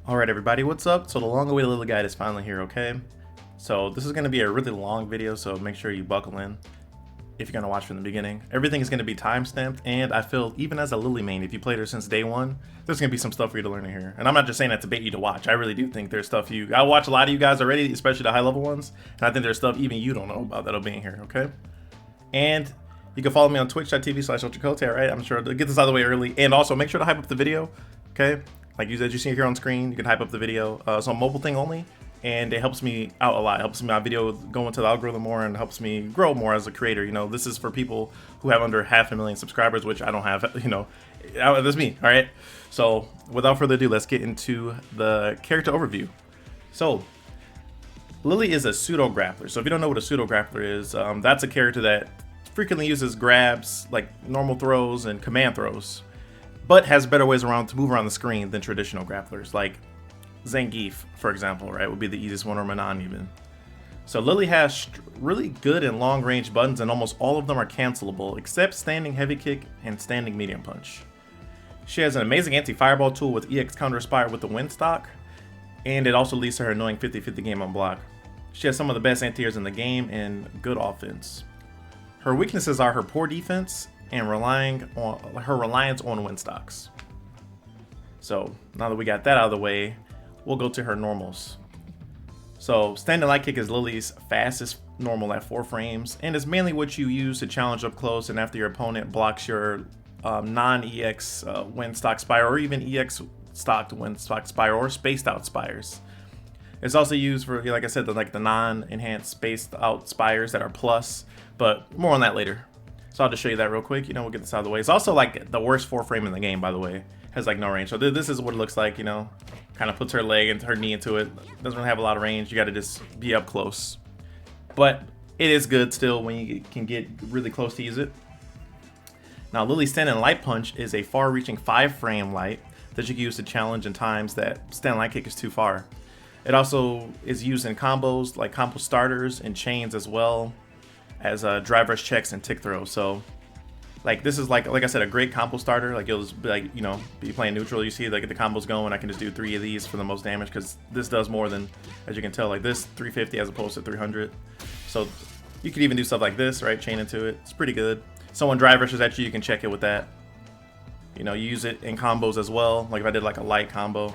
Alright everybody, what's up? So the long-awaited little guide is finally here, okay? So this is going to be a really long video, so make sure you buckle in if you're going to watch from the beginning. Everything is going to be time-stamped, and I feel even as a Lily main, if you played her since day one, there's going to be some stuff for you to learn in here. And I'm not just saying that to bait you to watch. I really do think there's stuff I watch a lot of you guys already, especially the high-level ones, and I think there's stuff even you don't know about that'll be in here, okay? And you can follow me on twitch.tv/ElChakotay, alright? I'm sure to get this out of the way early. And also, make sure to hype up the video, okay? Like as you see here on screen, you can hype up the video. It's a mobile thing only, and it helps me out a lot. It helps my video go into the algorithm more and helps me grow more as a creator. You know, this is for people who have under 500,000 subscribers, which I don't have, you know, that's me, all right? So without further ado, let's get into the character overview. So Lily is a pseudo grappler. So if you don't know what a pseudo grappler is, that's a character that frequently uses grabs, like normal throws and command throws, but has better ways to move around the screen than traditional grapplers, like Zangief, for example, right, would be the easiest one, or Manon even. So Lily has really good and long range buttons, and almost all of them are cancelable, except standing heavy kick and standing medium punch. She has an amazing anti-fireball tool with EX Condor Spire with the wind stock, and it also leads to her annoying 50-50 game on block. She has some of the best anti-airs in the game and good offense. Her weaknesses are her poor defense and her reliance on win stocks. So now that we got that out of the way, we'll go to her normals. So standing light kick is Lily's fastest normal at 4 frames, and is mainly what you use to challenge up close and after your opponent blocks your non-EX win stock Spire, or even EX stocked win stock Spire, or spaced out Spires. It's also used for, like I said, the non-enhanced spaced out Spires that are plus, but more on that later. So I'll just show you that real quick, you know, we'll get this out of the way. It's also like the worst 4 frame in the game, by the way. Has like no range. So this is what it looks like, you know. Kind of puts her leg and her knee into it. Doesn't really have a lot of range. You got to just be up close. But it is good still when you can get really close to use it. Now Lily's standing light punch is a far-reaching 5-frame light that you can use to challenge in times that standing light kick is too far. It also is used in combos, like combo starters and chains, as well as drive rush checks and tick throws. So like this is like I said, a great combo starter. Like you'll just be like, you know, be playing neutral, you see like the combos going, I can just do 3 of these for the most damage, because this does more than, as you can tell, like this 350 as opposed to 300. So you could even do stuff like this, right, chain into it. It's pretty good. Someone drive rushes at you, you can check it with that. You know, you use it in combos as well. Like if I did like a light combo,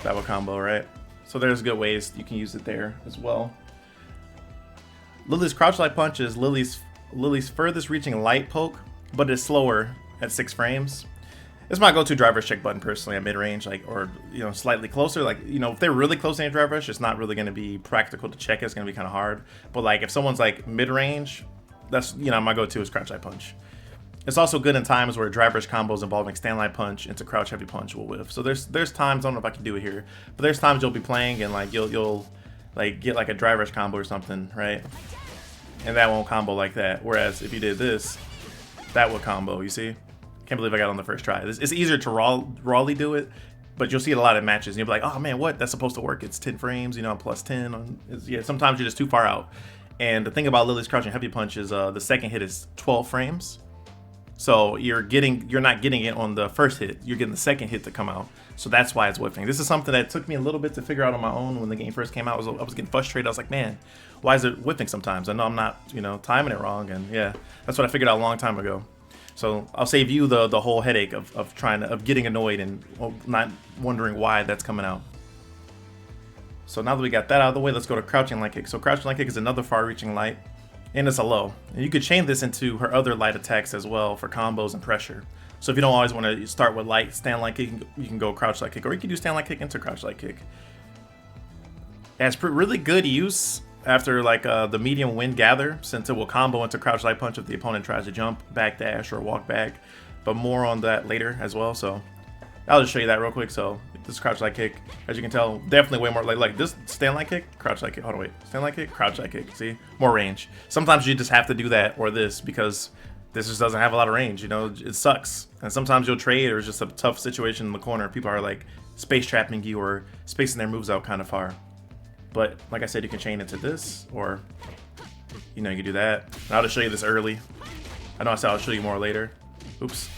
that would combo, right? So there's good ways you can use it there as well. Lily's crouch light punch is Lily's furthest reaching light poke, but it's slower at 6 frames. It's my go-to drive rush check button personally at mid-range, like, or you know, slightly closer. Like, you know, if they're really close to any drive rush, it's not really going to be practical to check it. It's going to be kind of hard. But like if someone's like mid-range, that's, you know, my go-to is crouch light punch. It's also good in times where drive rush combos involving stand light punch into crouch heavy punch will whiff. So there's times, I don't know if I can do it here, but there's times you'll be playing and like you'll like get like a drive rush combo or something, right? And that won't combo like that. Whereas if you did this, that would combo, you see? Can't believe I got on the first try. It's easier to rawly do it, but you'll see it a lot of matches. And you'll be like, oh man, what? That's supposed to work. It's 10 frames, you know, plus 10. Yeah, sometimes you're just too far out. And the thing about Lily's crouching heavy punch is the second hit is 12 frames. So you're not getting it on the first hit. You're getting the second hit to come out. So that's why it's whiffing. This is something that took me a little bit to figure out on my own when the game first came out. I was getting frustrated. I was like, man, why is it whiffing sometimes? I know I'm not, you know, timing it wrong. And yeah, that's what I figured out a long time ago. So I'll save you the whole headache of getting annoyed and not wondering why that's coming out. So now that we got that out of the way, let's go to crouching light kick. So crouching light kick is another far-reaching light, and it's a low. And you could chain this into her other light attacks as well for combos and pressure. So if you don't always want to start with light stand light kick, you can go crouch light kick, or you can do stand light kick into crouch light kick. It has really good use after like the medium wind gather, since it will combo into crouch light punch if the opponent tries to jump, backdash, or walk back. But more on that later as well. So I'll just show you that real quick. So this crouch light kick, as you can tell, definitely way more like this stand light kick, crouch light kick. Hold on, wait, stand light kick, crouch light kick. See, more range. Sometimes you just have to do that or this because this just doesn't have a lot of range. You know, it sucks. And sometimes you'll trade, or it's just a tough situation in the corner. People are like space trapping you or spacing their moves out kind of far. But like I said, you can chain into this, or you know, you can do that. And I'll just show you this early. I know I said I'll show you more later. Oops.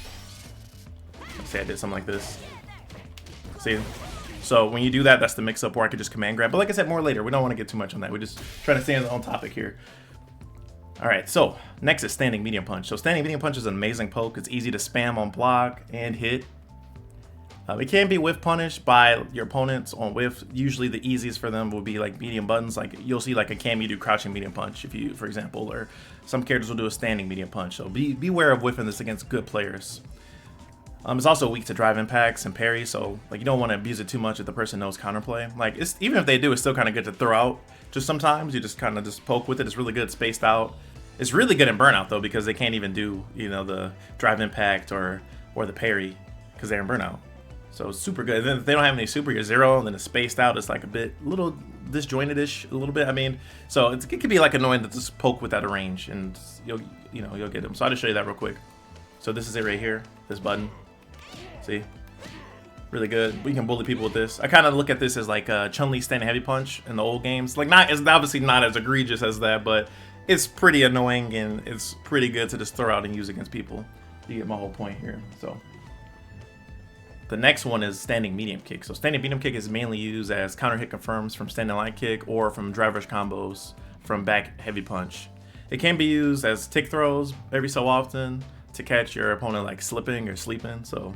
Let's say I did something like this. See, So when you do that, that's the mix-up where I could just command grab. But like I said, more later. We don't want to get too much on that. We're just trying to stay on topic here. All right, so next is standing medium punch. So standing medium punch is an amazing poke. It's easy to spam on block and hit. It can be whiff punished by your opponents on whiff. Usually the easiest for them would be like medium buttons. Like you'll see like a Cammy do crouching medium punch, if you, for example, or some characters will do a standing medium punch. So beware of whiffing this against good players. It's also weak to drive impacts and parry, so like you don't want to abuse it too much if the person knows counterplay. Like it's, even if they do, it's still kind of good to throw out. Just sometimes you just kind of just poke with it. It's really good spaced out. It's really good in Burnout though, because they can't even do, you know, the drive impact or the parry because they're in Burnout. So it's super good. And then if they don't have any super, you're zero, and then it's spaced out. It's like a little disjointed-ish, a little bit. I mean, so it could be like annoying to just poke without a range, and you'll get them. So I'll just show you that real quick. So this is it right here, this button. See, really good. We can bully people with this. I kind of look at this as like Chun-Li standing heavy punch in the old games. Like it's obviously not as egregious as that, but it's pretty annoying and it's pretty good to just throw out and use against people. You get my whole point here. So. The next one is standing medium kick. So standing medium kick is mainly used as counter hit confirms from standing line kick or from drive rush combos from back heavy punch. It can be used as tick throws every so often to catch your opponent like slipping or sleeping. So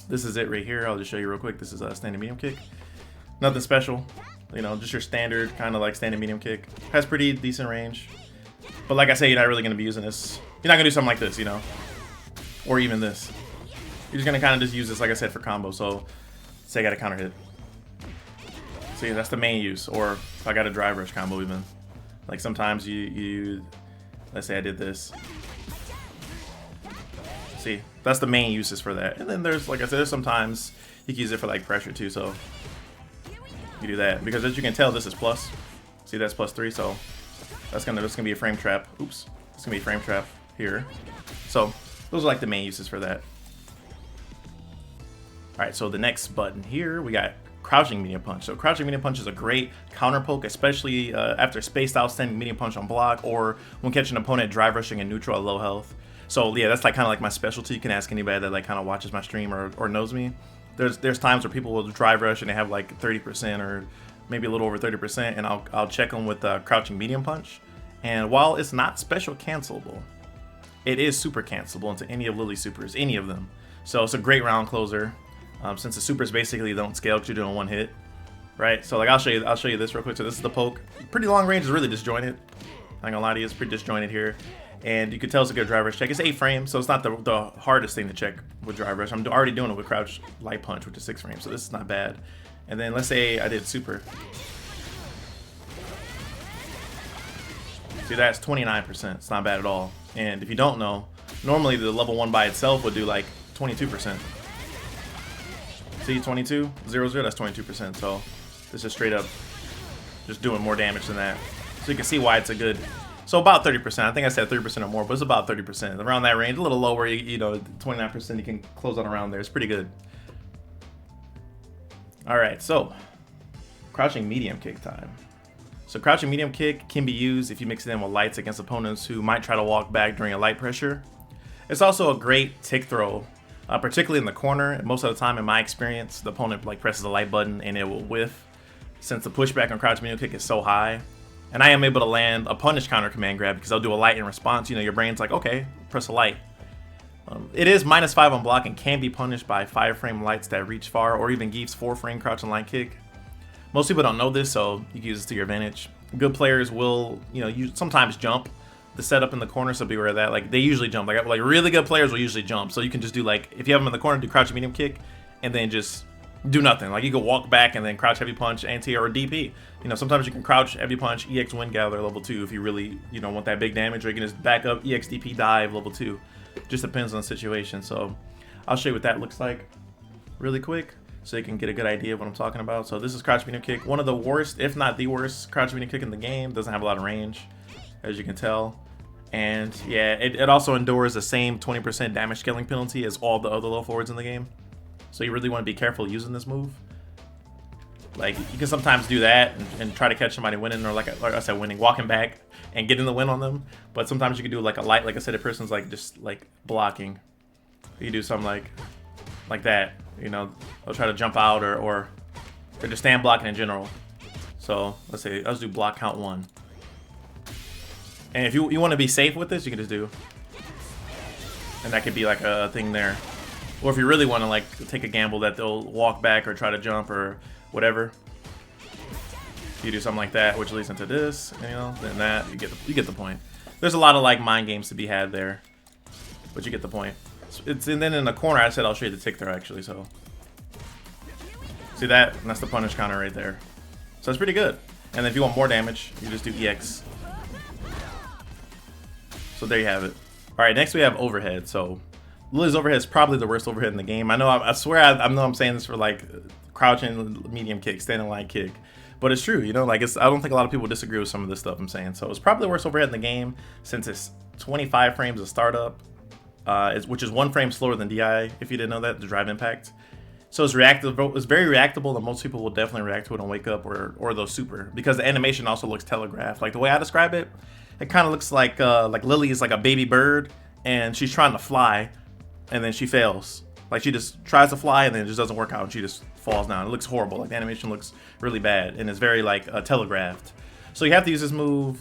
this is it right here. I'll just show you real quick. This is a standing medium kick. Nothing special, you know, just your standard kind of like standing medium kick. Has pretty decent range. But like I say, you're not really going to be using this. You're not going to do something like this, you know, or even this. You're just going to kind of just use this, like I said, for combo. So, say I got a counter hit. See, that's the main use. Or if I got a drive rush combo even. Like sometimes let's say I did this. See, that's the main uses for that. And then there's, like I said, there's sometimes you can use it for like pressure too. So, you do that. Because as you can tell, this is plus. See, that's +3. So, that's gonna be a frame trap. Oops. It's going to be a frame trap here. So, those are like the main uses for that. Alright, so the next button here, we got crouching medium punch. So crouching medium punch is a great counter poke, especially after spaced out standing medium punch on block or when catching an opponent drive rushing in neutral at low health. So yeah, that's like kind of like my specialty. You can ask anybody that like kind of watches my stream or knows me. There's times where people will drive rush and they have like 30% or maybe a little over 30%, and I'll check them with crouching medium punch. And while it's not special cancelable, it is super cancelable into any of Lily's supers, any of them. So it's a great round closer. Since the supers basically don't scale because you're doing one hit, right? So like I'll show you this real quick. So this is the poke. Pretty long range, is really disjointed. I'm not gonna lie to you, it's pretty disjointed here, and you can tell it's a good drive rush check. It's 8 frames, so it's not the hardest thing to check with drive rush. I'm already doing it with crouch light punch, which is 6 frames, so this is not bad. And then let's say I did super. See, that's 29%. It's not bad at all. And if you don't know, normally the level 1 by itself would do like 22%. See, 22, 0, 0, that's 22%. So this is straight up just doing more damage than that. So you can see why it's a good, so about 30%. I think I said 30% or more, but it's about 30%. Around that range, a little lower, you know, 29%, you can close out around there. It's pretty good. All right, so crouching medium kick time. So crouching medium kick can be used if you mix it in with lights against opponents who might try to walk back during a light pressure. It's also a great tick throw. Particularly in the corner. Most of the time, in my experience, the opponent like presses the light button and it will whiff, since the pushback on crouch medium kick is so high. And I am able to land a punish counter command grab because I'll do a light in response. You know, your brain's like, okay, press a light. It is -5 on block and can be punished by 5-frame lights that reach far, or even Geef's 4-frame crouch and light kick. Most people don't know this, so you can use this to your advantage. Good players will, you know, sometimes jump the setup in the corner, so beware of that. Like they usually jump. Like really good players will usually jump. So you can just do like, if you have them in the corner, do crouch medium kick, and then just do nothing. Like you can walk back and then crouch heavy punch, anti or DP. You know, sometimes you can crouch heavy punch, EX wind gather level 2 if you really, you know, want that big damage, or you can just back up EX DP dive level 2. Just depends on the situation. So I'll show you what that looks like really quick, so you can get a good idea of what I'm talking about. So this is crouch medium kick, one of the worst, if not the worst, crouch medium kick in the game. Doesn't have a lot of range, as you can tell. And yeah, it also endures the same 20% damage scaling penalty as all the other low forwards in the game. So you really want to be careful using this move. Like you can sometimes do that and try to catch somebody winning, or like I said, winning, walking back and getting the win on them. But sometimes you can do like a light, like I said, a person's like just like blocking. You do something like that. You know, they'll try to jump out or or just stand blocking in general. So let's say let's do block count 1. And if you want to be safe with this, you can just do, and that could be like a thing there. Or if you really want to like take a gamble that they'll walk back or try to jump or whatever, you do something like that, which leads into this, you know, then that, you get the point. There's a lot of like mind games to be had there, but you get the point. And then in the corner, I said I'll show you the tick throw actually. So see that? And that's the punish counter right there. So it's pretty good. And then if you want more damage, you just do EX. So there you have it. All right, next we have overhead. So Lily's overhead is probably the worst overhead in the game. I know, I swear I know I'm saying this for like crouching medium kick, standing line kick, but it's true, you know, like I don't think a lot of people disagree with some of this stuff I'm saying. So it's probably the worst overhead in the game since it's 25 frames of startup, which is 1 frame slower than DI, if you didn't know that, the drive impact. So it's reactive, it's very reactable, and most people will definitely react to it on wake up or those super, because the animation also looks telegraphed. Like the way I describe it, it kind of looks like Lily is like a baby bird and she's trying to fly and then she fails. Like she just tries to fly and then it just doesn't work out and she just falls down. It looks horrible. Like the animation looks really bad and it's very like telegraphed. So you have to use this move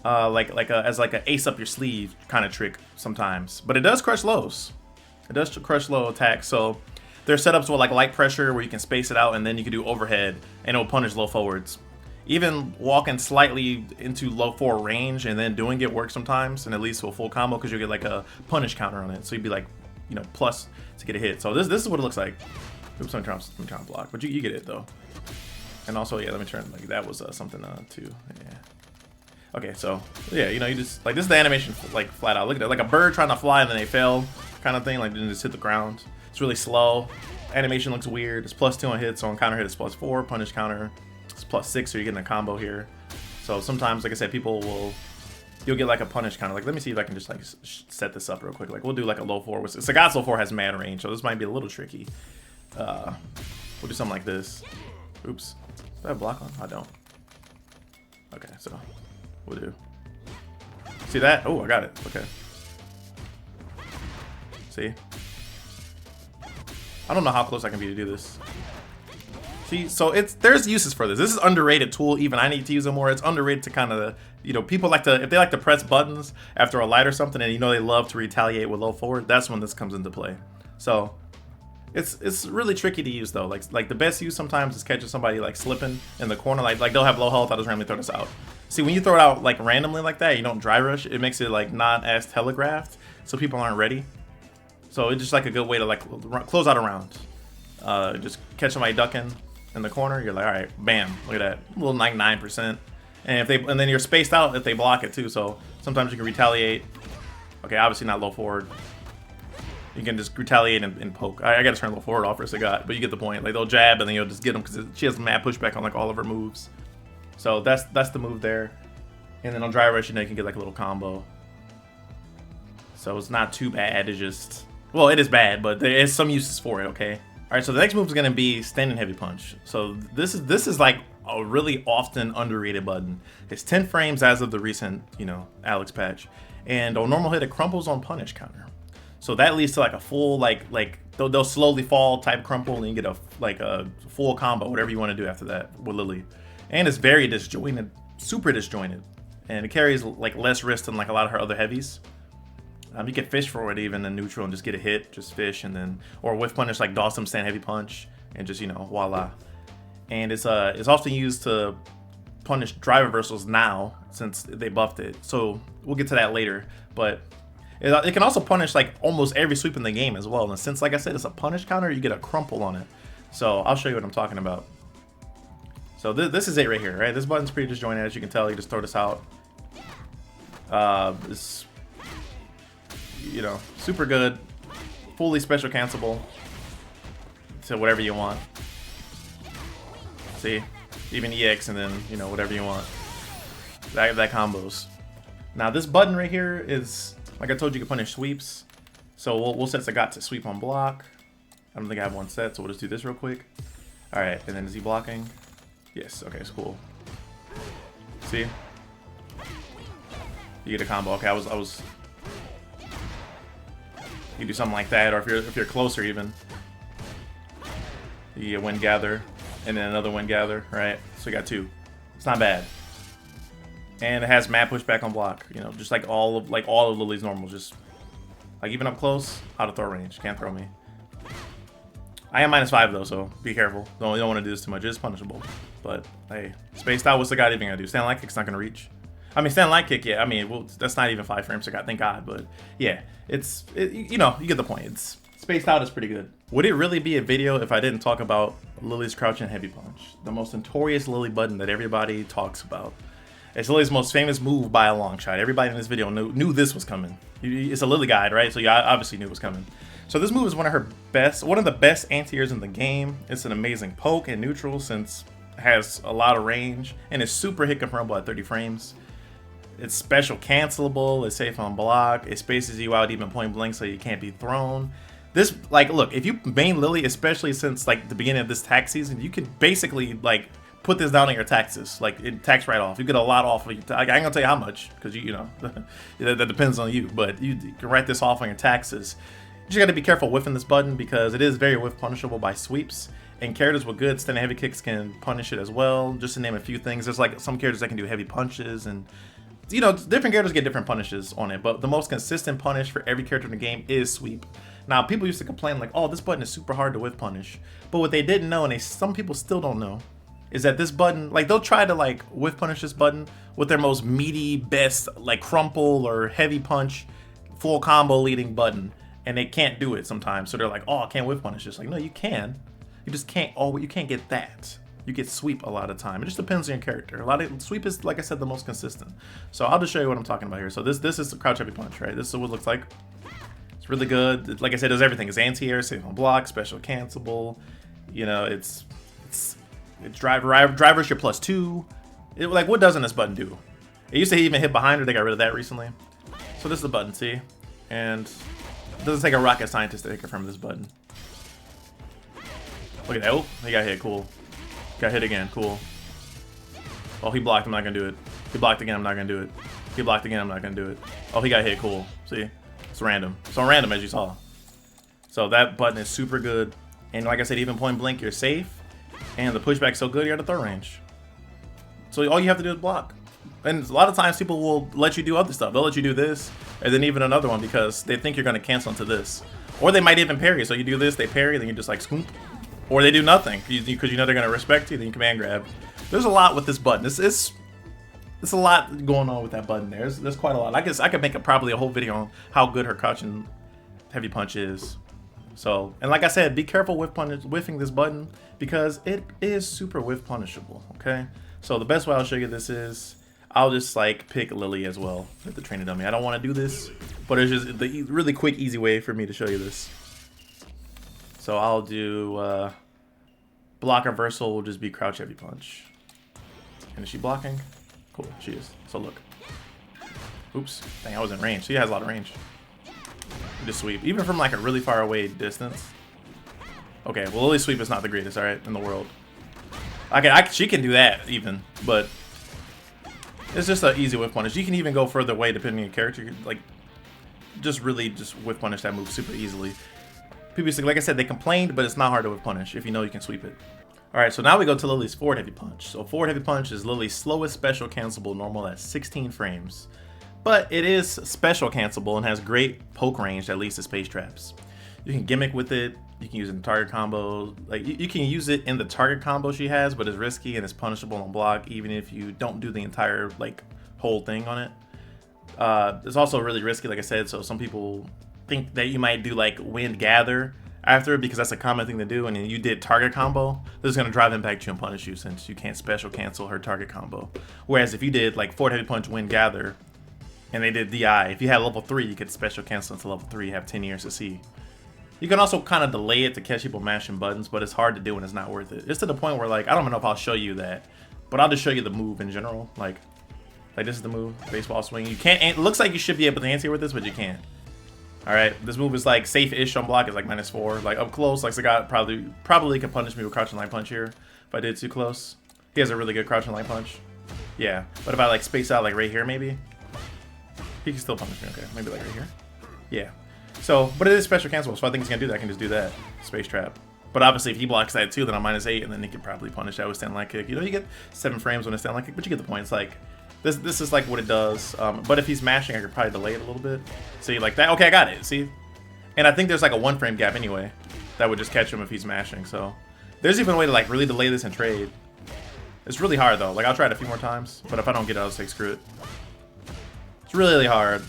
as like an ace up your sleeve kind of trick sometimes. But it does crush lows. It does crush low attacks. So there's setups with like light pressure where you can space it out and then you can do overhead and it will punish low forwards. Even walking slightly into low 4 range and then doing it works sometimes, and it leads to a full combo because you get like a punish counter on it. So you'd be like, you know, plus to get a hit. So this is what it looks like. Oops, I'm trying to block, but you get it though. And also, yeah, let me turn, like that was something too. Yeah. Okay, so yeah, you know, you just like this is the animation like flat out. Look at it, like a bird trying to fly and then they fail, kind of thing. Like then just hit the ground. It's really slow. Animation looks weird. It's +2 on hits, so on counter hit it's +4. Punish counter. It's +6, so you're getting a combo here. So sometimes, like I said, you'll get like a punish counter. Like, let me see if I can just like set this up real quick. Like, we'll do like a low 4. Sagat's low 4 has mad range, so this might be a little tricky. We'll do something like this. Oops. Do I have block on? I don't. Okay, so we'll do. See that? Oh, I got it. Okay. See? I don't know how close I can be to do this. See, so there's uses for this. This is underrated tool. Even I need to use it more. It's underrated to kind of, you know, people like to, if they like to press buttons after a light or something, and you know they love to retaliate with low forward. That's when this comes into play. So it's really tricky to use though. Like the best use sometimes is catching somebody like slipping in the corner. Like they'll have low health. I'll just randomly throw this out. See, when you throw it out like randomly like that, you don't dry rush. It makes it like not as telegraphed, so people aren't ready. So it's just like a good way to like close out a round. Just catch somebody ducking in the corner, you're like, all right, bam, look at that, a little 99%. And then you're spaced out if they block it too. So sometimes you can retaliate. Okay, obviously not low forward. You can just retaliate and poke. I gotta turn low forward off for Sagat, but you get the point. Like they'll jab and then you'll just get them because she has mad pushback on like all of her moves. So that's the move there. And then on dry rush, you know, you can get like a little combo. So it's not too bad. It's just, well, it is bad, but there is some uses for it. Okay. All right, so the next move is going to be standing heavy punch. So this is like a really often underrated button. It's 10 frames as of the recent, you know, Alex patch, and on normal hit it crumples on punish counter. So that leads to like a full like they'll slowly fall type crumple, and you get a full combo, whatever you want to do after that with Lily. And it's very disjointed, super disjointed, and it carries like less risk than like a lot of her other heavies. You can fish for it even in neutral and just get a hit, just fish, and then, or whiff punish like Dawson stand heavy punch, and just, you know, voila. And it's often used to punish drive reversals now since they buffed it. So we'll get to that later, but it can also punish like almost every sweep in the game as well. And since, like I said, it's a punish counter, you get a crumple on it. So I'll show you what I'm talking about. So this is it right here, right? This button's pretty disjointed, as you can tell. You just throw this out. It's, you know, super good, fully special cancelable to whatever you want. See, even EX and then, you know, whatever you want. That combos. Now this button right here is, like I told you, can punish sweeps. So we'll set Sagat to sweep on block. I don't think I have one set, so we'll just do this real quick. All right, and then is he blocking? Yes. Okay, it's cool. See, you get a combo. Okay, I was. You do something like that, or if you're closer even, you get wind gather. and then another wind gather, right? So we got 2. It's not bad. And it has mad pushback on block, you know, just like all of Lily's normal, just like even up close, out of throw range, can't throw me. I am -5 though, so be careful. You don't want to do this too much. It's punishable. But hey, spaced out. What's the guy even gonna do? Stand light kick's not gonna reach. I mean, stand light kick, yeah. I mean, well, that's not even 5 frames. So thank God. But yeah, you know, you get the point. It's spaced out is pretty good. Would it really be a video if I didn't talk about Lily's crouching heavy punch, the most notorious Lily button that everybody talks about? It's Lily's most famous move by a long shot. Everybody in this video knew this was coming. It's a Lily guide, right? So you obviously knew it was coming. So this move is one of the best anti-airs in the game. It's an amazing poke and neutral since it has a lot of range and it's super hit confirmable at 30 frames. It's special cancelable, it's safe on block, it spaces you out even point blank so you can't be thrown. This, like, look, if you main Lily, especially since like the beginning of this tax season, you can basically like put this down on your taxes, like it tax right off. You get a lot off of your I ain't gonna tell you how much, because you know that depends on you, but you can write this off on your taxes. You just gotta be careful whiffing this button because it is very whiff punishable by sweeps. And characters with good standing heavy kicks can punish it as well. Just to name a few things, there's like some characters that can do heavy punches, and you know, different characters get different punishes on it. But the most consistent punish for every character in the game is sweep. Now, people used to complain like, "Oh, this button is super hard to whiff punish," but what they didn't know, and some people still don't know, is that this button, like they'll try to like whiff punish this button with their most meaty, best like crumple or heavy punch, full combo leading button, and they can't do it sometimes. So they're like, "Oh, I can't whiff punish this." Like, no, you can. You just can't. Oh, you can't get that. You get sweep a lot of time. It just depends on your character. Sweep is, like I said, the most consistent. So I'll just show you what I'm talking about here. So this is the crouch heavy punch, right? This is what it looks like. It's really good. Like I said, it does everything. It's anti-air, safe on block, special cancelable. You know, it's drivers your +2. Like, what doesn't this button do? It used to even hit behind her. They got rid of that recently. So this is the button, see? And it doesn't take a rocket scientist to hit confirm this button. Look at that. Oh, he got hit. Cool. Got hit again. Cool. Oh, he blocked. I'm not gonna do it. He blocked again. I'm not gonna do it. He blocked again. I'm not gonna do it. Oh, he got hit. Cool. See? It's random. So random, as you saw. So that button is super good. And like I said, even point blank, you're safe. And the pushback's so good, you're at a throw range. So all you have to do is block. And a lot of times people will let you do other stuff. They'll let you do this, and then even another one because they think you're gonna cancel into this. Or they might even parry. So you do this, they parry, then you just like scoop. Or they do nothing because you know they're gonna respect you. Then you command grab. There's a lot with this button. It's a lot going on with that button there. There's quite a lot. I guess I could make probably a whole video on how good her crouching heavy punch is. So, and like I said, be careful with whiffing this button because it is super whiff punishable. Okay. So the best way I'll show you this is I'll just like pick Lily as well with the training dummy. I don't want to do this, but it's just the really quick, easy way for me to show you this. So I'll do block reversal will just be crouch heavy punch. And is she blocking? Cool, she is. So look. Oops. Dang, I was in range. She has a lot of range. Just sweep. Even from like a really far away distance. Okay, well Lily's sweep is not the greatest, alright, in the world. She can do that even, but it's just an easy whiff punish. You can even go further away depending on your character. You can, like, just really just whiff punish that move super easily. People used to, like I said, they complained, but it's not hard to whiff punish if you know you can sweep it. Alright, so now we go to Lily's forward heavy punch. So forward heavy punch is Lily's slowest special cancelable normal at 16 frames. But it is special cancelable and has great poke range that leads to space traps. You can gimmick with it, you can use it in target combo. Like you can use it in the target combo she has, but it's risky and it's punishable on block even if you don't do the entire like whole thing on it. It's also really risky, like I said, so some people think that you might do like wind gather after because that's a common thing to do, and then you did target combo, this is going to drive impact you and punish you since you can't special cancel her target combo. Whereas if you did like forward heavy punch wind gather and they did DI, if you had level 3 you could special cancel into level 3, have 10 years to see. You can also kind of delay it to catch people mashing buttons, but it's hard to do and it's not worth it. It's to the point where like I don't know if I'll show you that, but I'll just show you the move in general. Like this is the move, baseball swing. You can't, it looks like you should be able to answer with this, but you can't. Alright, this move is like safe-ish on block, it's like -4. Like up close, like the guy probably can punish me with crouching light punch here if I did too close. He has a really good crouching light punch. Yeah, but if I like space out like right here maybe, he can still punish me. Okay, maybe like right here. Yeah. So, but it is special cancel, so I think he's gonna do that. I can just do that. Space trap. But obviously, if he blocks that too, then I'm -8, and then he could probably punish that with stand line kick. You know, you get 7 frames when it's stand line kick, but you get the point. It's like, this is like what it does. But if he's mashing, I could probably delay it a little bit. See, like that. Okay, I got it. See? And I think there's like a 1 frame gap anyway. That would just catch him if he's mashing. So there's even a way to like really delay this and trade. It's really hard though. Like I'll try it a few more times, but if I don't get it, I'll just say screw it. It's really, really hard.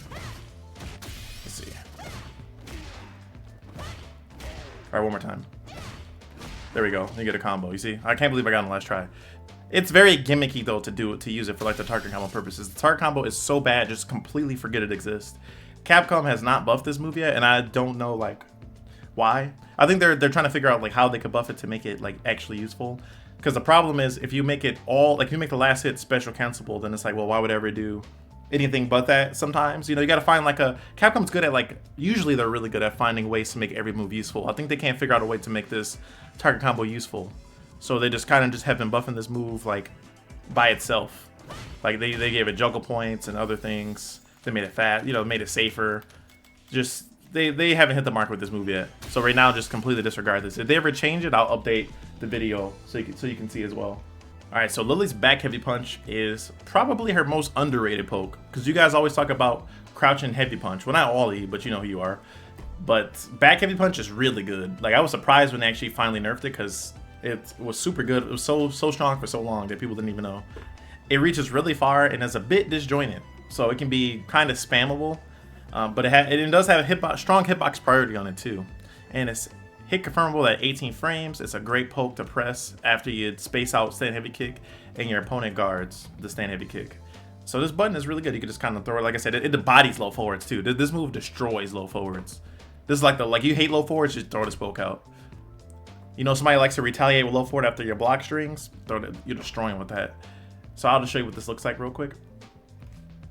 Let's see. All right, one more time. There we go. You get a combo. You see? I can't believe I got on the last try. It's very gimmicky though to use it for like the target combo purposes. The target combo is so bad, just completely forget it exists. Capcom has not buffed this move yet, and I don't know like why. I think they're trying to figure out like how they could buff it to make it like actually useful. Because the problem is if you make it all like if you make the last hit special cancelable, then it's like, well, why would I ever do anything but that sometimes? You know, you got to find like a Capcom's good at like usually they're really good at finding ways to make every move useful. I think they can't figure out a way to make this target combo useful. So they just kind of just have been buffing this move like by itself. Like they gave it juggle points and other things. They made it fast, you know, made it safer. Just they haven't hit the mark with this move yet. So right now, just completely disregard this. If they ever change it, I'll update the video so you can see as well. All right, so Lily's back heavy punch is probably her most underrated poke because you guys always talk about crouching heavy punch. Well, not all of you, but you know who you are. But back heavy punch is really good. Like I was surprised when they actually finally nerfed it because it was super good. It was so strong for so long that people didn't even know. It reaches really far and is a bit disjointed, so it can be kind of spammable. But it does have a strong hitbox priority on it too, and it's hit confirmable at 18 frames. It's a great poke to press after you space out stand heavy kick and your opponent guards the stand heavy kick. So this button is really good. You can just kind of throw it. Like I said, it bodies low forwards too. This move destroys low forwards. This is like you hate low forwards, just throw this poke out. You know, somebody likes to retaliate with low forward after your block strings. You're destroying with that. So I'll just show you what this looks like real quick.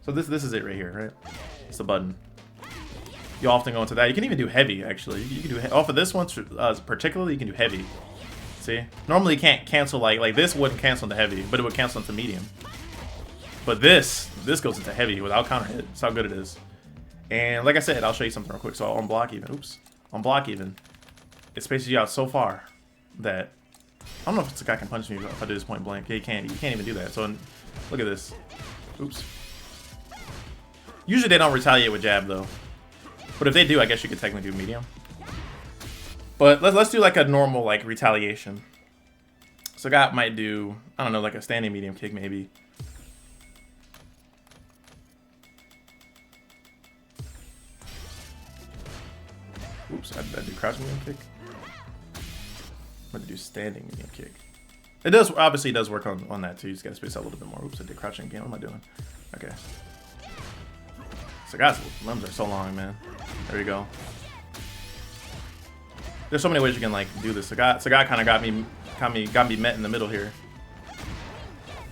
So this is it right here, right? It's the button. You often go into that. You can even do heavy, actually. You can do off of this one particularly. You can do heavy. See, normally you can't cancel like this wouldn't cancel into heavy, but it would cancel into medium. But this goes into heavy without counter hit. That's how good it is. And like I said, I'll show you something real quick. So on block even, on block even, it spaces you out so far that I don't know if this guy can punch me if I do this point blank. Yeah, he can't. You can't even do that. So look at this. Oops. Usually they don't retaliate with jab though. But if they do, I guess you could technically do medium. But let's do like a normal like retaliation. So guy might do, I don't know, like a standing medium kick maybe. Oops, I do crouching medium kick. I'm going to do standing medium kick. It does, obviously it does work on that too. You just got to space out a little bit more. Oops, I did crouching again. What am I doing? Okay. So guys, limbs are so long, man. There you go. There's so many ways you can like do this. So guy kind of got me met in the middle here.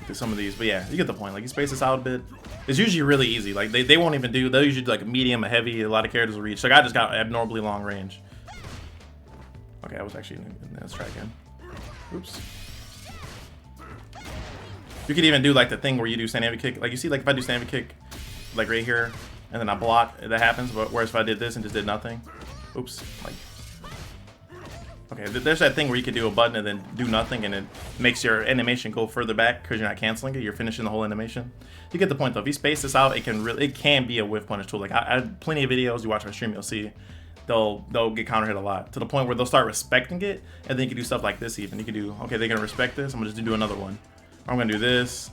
Do some of these, but yeah, you get the point. Like you space this out a bit. It's usually really easy. Like they won't even do. They'll usually do like a medium, a heavy. A lot of characters will reach. So guy just got abnormally long range. Okay, I was actually let's try again. Oops. You could even do like the thing where you do stand heavy kick. Like you see, like if I do stand heavy kick, like right here. And then I block, that happens, but whereas if I did this and just did nothing, oops, like, okay, there's that thing where you could do a button and then do nothing and it makes your animation go further back because you're not canceling it, you're finishing the whole animation. You get the point though. If you space this out, it can be a whiff punish tool. Like I had plenty of videos, you watch my stream, you'll see they'll get counter hit a lot to the point where they'll start respecting it, and then you can do stuff like this even. You can do, okay, they're gonna respect this, I'm gonna just do another one. Or I'm gonna do this,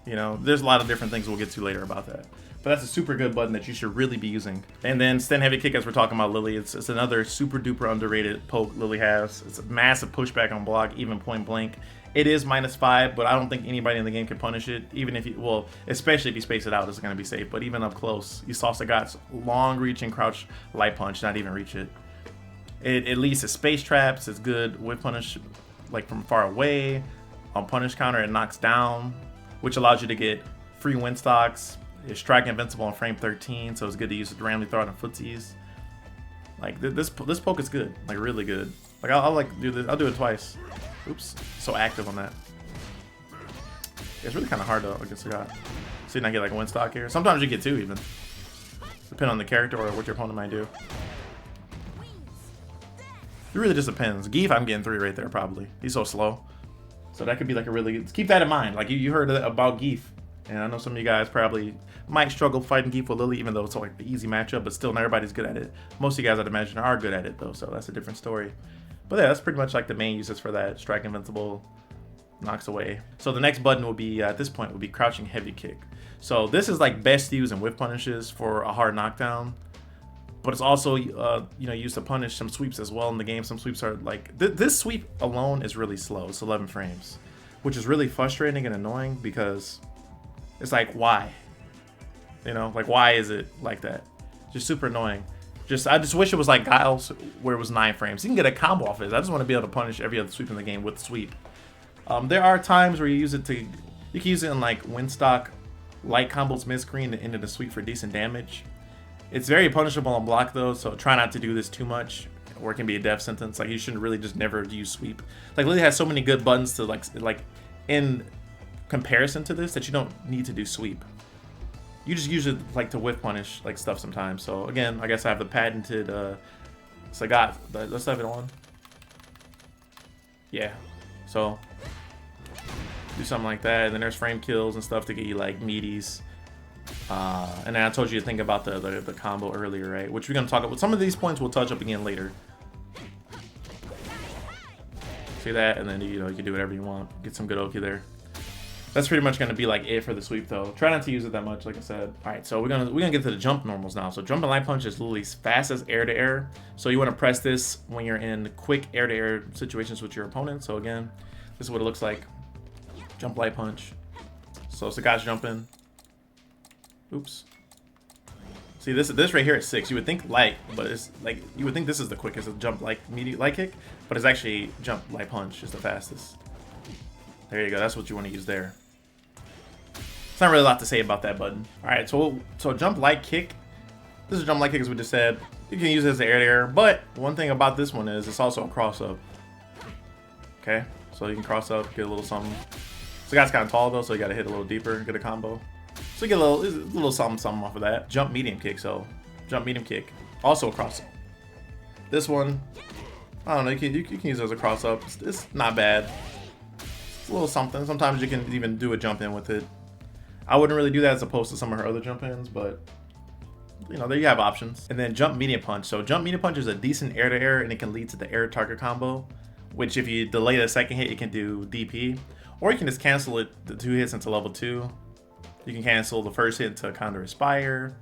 you know, there's a lot of different things we'll get to later about that. But that's a super good button that you should really be using. And then stand heavy kick, as we're talking about Lily, it's another super duper underrated poke Lily has. It's a massive pushback on block, even point blank. It is -5, but I don't think anybody in the game can punish it. Even if you, well, especially if you space it out, it's gonna be safe. But even up close, you saw Sagat's long reaching crouch light punch, not even reach it. It at least is space traps. It's good with punish, like from far away. On punish counter, it knocks down, which allows you to get free win stocks. It's strike invincible on frame 13, so it's good to use it randomly throw it on footsies. Like this poke is good, like really good. Like I'll like do this. I'll do it twice. Oops, so active on that. It's really kind of hard though against the guy. See, I get like a win stock here. Sometimes you get 2 even, depending on the character or what your opponent might do. It really just depends. Geef, I'm getting 3 right there probably. He's so slow. So that could be like a really good, keep that in mind. Like you heard about Geef. And I know some of you guys probably might struggle fighting Geef with Lily, even though it's like the easy matchup, but still not everybody's good at it. Most of you guys, I'd imagine, are good at it though, so that's a different story. But yeah, that's pretty much like the main uses for that. Strike invincible, knocks away. So the next button will be, at this point, will be crouching heavy kick. So this is like best used in whiff punishes for a hard knockdown, but it's also you know, used to punish some sweeps as well in the game. Some sweeps are like, this sweep alone is really slow. It's 11 frames, which is really frustrating and annoying because it's like, why? You know, like, why is it like that? Just super annoying. I just wish it was like Guile's, where it was 9 frames. You can get a combo off it. I just want to be able to punish every other sweep in the game with sweep. There are times where you use it to, you can use it in like Windstock, light combos mid-screen to end the sweep for decent damage. It's very punishable on block though, so try not to do this too much, or it can be a death sentence. Like, you shouldn't really just never use sweep. Like, Lily has so many good buttons to like in comparison to this that you don't need to do sweep. You just use it like to whiff punish like stuff sometimes. So again, I guess I have the patented Sagat. Let's have it on. Yeah. So do something like that, and then there's frame kills and stuff to get you like meaties. And then I told you to think about the combo earlier, right? Which we're gonna talk about. Some of these points we'll touch up again later. See that, and then you know, you can do whatever you want. Get some good Oki there. That's pretty much going to be like it for the sweep though. Try not to use it that much, like I said. All right, so we're gonna get to the jump normals now. So jump and light punch is literally fast as air to air. So you want to press this when you're in quick air to air situations with your opponent. So again, this is what it looks like. Jump light punch. So it's the guy's jumping. Oops. See, this right here is 6. You would think light, but it's like, you would think this is the quickest. It's jump like medium light kick, but it's actually jump light punch is the fastest. There you go. That's what you want to use there. It's not really a lot to say about that button. All right, so jump light kick. This is jump light kick, as we just said. You can use it as an air to air, but one thing about this one is it's also a cross up. Okay, so you can cross up, get a little something. So the guy's kind of tall though, so you got to hit a little deeper, get a combo. So you get a little something off of that. Jump medium kick. So jump medium kick, also a cross up. This one, I don't know. You can use it as a cross up. It's not bad. It's a little something. Sometimes you can even do a jump in with it. I wouldn't really do that as opposed to some of her other jump ins, but you know, there you have options. And then jump medium punch. So jump medium punch is a decent air to air, and it can lead to the air target combo, which if you delay the second hit, it can do DP, or you can just cancel it, the 2 hits into level 2. You can cancel the first hit into Condor Spire.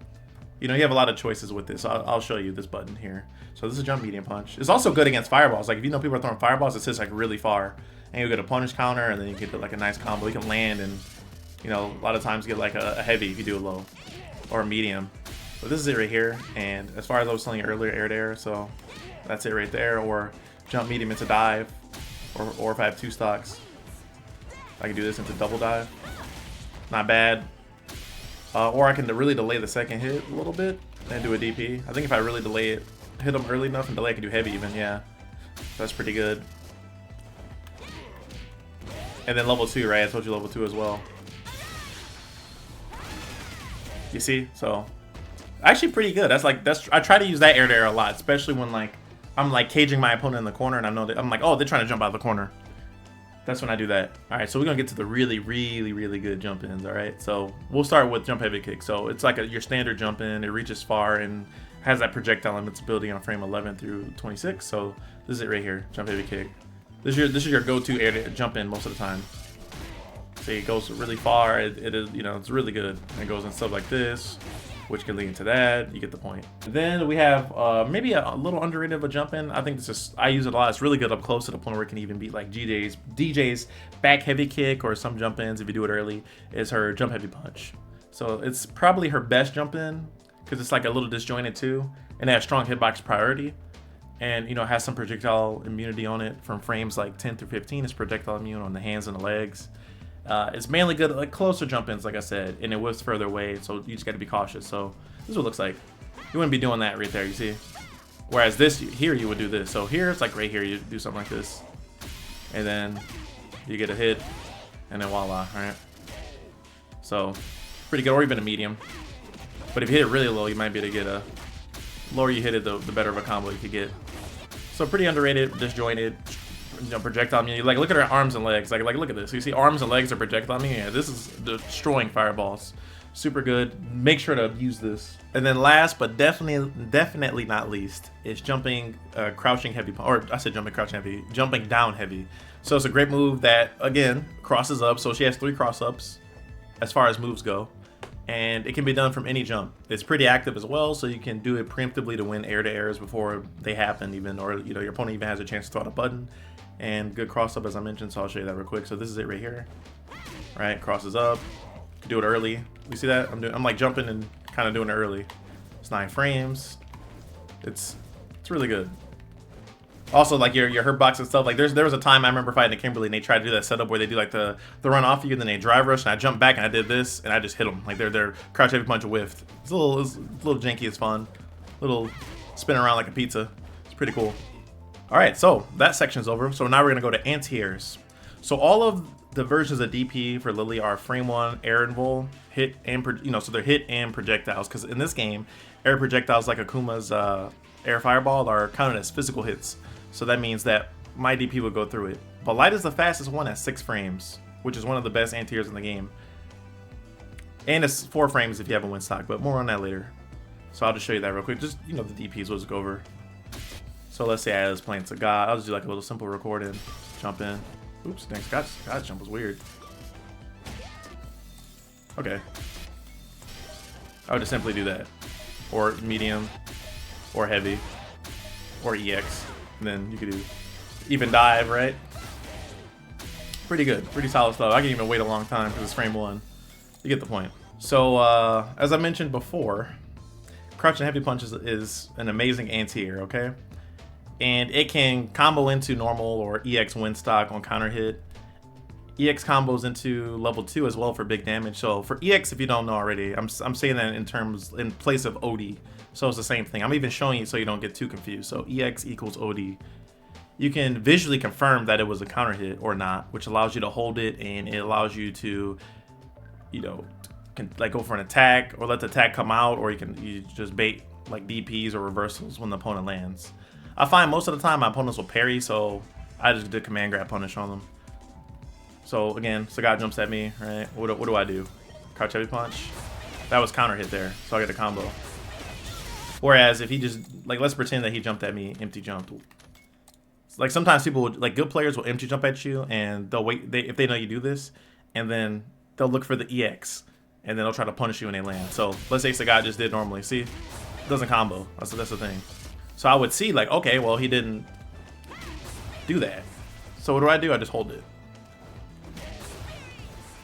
You know, you have a lot of choices with this. I'll show you this button here. So this is jump medium punch. It's also good against fireballs. Like if you know people are throwing fireballs, it sits like really far, and you get a punish counter, and then you get like a nice combo. You can land, and you know, a lot of times get like a heavy if you do a low or a medium. But this is it right here. And as far as I was telling you earlier, air to air. So that's it right there. Or jump medium into dive, or if I have 2 stocks, I can do this into double dive. Not bad. Or I can really delay the second hit a little bit and do a DP. I think if I really delay it, hit them early enough and delay, I can do heavy even, yeah. That's pretty good. And then level 2, right? I told you level 2 as well. You see? So actually pretty good. I try to use that air to air a lot, especially when like I'm like caging my opponent in the corner and I know that I'm like, oh, they're trying to jump out of the corner. That's when I do that. All right, so we're gonna get to the really good jump ins. All right, so we'll start with jump heavy kick. So it's like your standard jump in. It reaches far and has that projectile invincibility on frame 11 through 26. So this is it right here, jump heavy kick. This is your go-to air to jump in most of the time. See, it goes really far. It is, you know, it's really good. And it goes in stuff like this, which can lead into that. You get the point. Then we have maybe a little underrated of a jump in. I think I use it a lot. It's really good up close to the point where it can even beat like DJ's back heavy kick, or some jump ins if you do it early, is her jump heavy punch. So it's probably her best jump in because it's like a little disjointed too, and it has strong hitbox priority, and you know, has some projectile immunity on it from frames like 10 through 15. It's projectile immune on the hands and the legs. It's mainly good at like closer jump ins, like I said, and it whips further away, so you just got to be cautious. So this is what it looks like. You wouldn't be doing that right there, you see? Whereas this here, you would do this. So here, it's like right here, you do something like this, and then you get a hit, and then voila, right? So pretty good, or even a medium. But if you hit it really low, you might be able to get a lower you hit it, the better of a combo you could get. So pretty underrated, disjointed, you know, projectile immunity. Like, look at her arms and legs. Like look at this. You see arms and legs are projectile immunity. Yeah, this is destroying fireballs. Super good. Make sure to use this. And then last, but definitely not least, is jumping, crouching heavy, or I said jumping, crouching heavy, jumping down heavy. So it's a great move that, again, crosses up. So she has 3 cross ups as far as moves go. And it can be done from any jump. It's pretty active as well, so you can do it preemptively to win air-to-airs before they happen even, or you know, your opponent even has a chance to throw out a button. And good cross up, as I mentioned, so I'll show you that real quick. So this is it right here. Right, crosses up. Do it early. You see that? I'm like jumping and kind of doing it early. It's 9 frames. It's really good. Also, like your hurt box and stuff. Like there was a time I remember fighting a Kimberly and they tried to do that setup where they do like the run off you and then they drive rush and I jumped back and I did this and I just hit them. Like their crouch heavy punch whiffed. It's a little janky. It's fun. Little spin around like a pizza. It's pretty cool. All right, so that section's over. So now we're gonna go to anti-airs. So all of the versions of DP for Lily are frame 1, air invul, hit, and so they're hit and projectiles. Because in this game, air projectiles like Akuma's air fireball are counted as physical hits. So that means that my DP would go through it. But Light is the fastest one at 6 frames, which is one of the best anti-airs in the game. And it's 4 frames if you have a win stock, but more on that later. So I'll just show you that real quick. Just, you know, the DPs, we'll just go over. So let's say I was playing to God. I'll just do like a little simple recording. Jump in. Oops, thanks. God's jump was weird. Okay. I would just simply do that. Or medium. Or heavy. Or EX. And then you could do even dive, right? Pretty good. Pretty solid stuff. I can even wait a long time because it's frame 1. You get the point. So, as I mentioned before, crouching heavy punch is an amazing anti-air, okay? And it can combo into normal or EX win stock on counter hit. EX combos into level 2 as well for big damage. So for EX, if you don't know already, I'm saying that in place of OD. So it's the same thing. I'm even showing you so you don't get too confused. So EX equals OD. You can visually confirm that it was a counter hit or not, which allows you to hold it and it allows you to, you know, like go for an attack or let the attack come out, or you just bait like DPs or reversals when the opponent lands. I find most of the time my opponents will parry, so I just did command grab punish on them. So again, Sagat jumps at me, right? What do I do? Crouch heavy punch. That was counter hit there, so I get a combo. Whereas if he just, like, let's pretend that he jumped at me, empty jumped. Like sometimes people would, like good players will empty jump at you and they'll wait, if they know you do this, and then they'll look for the EX and then they'll try to punish you when they land. So let's say Sagat just did normally. See, it doesn't combo. That's the thing. So I would see like, okay, well he didn't do that. So what do? I just hold it.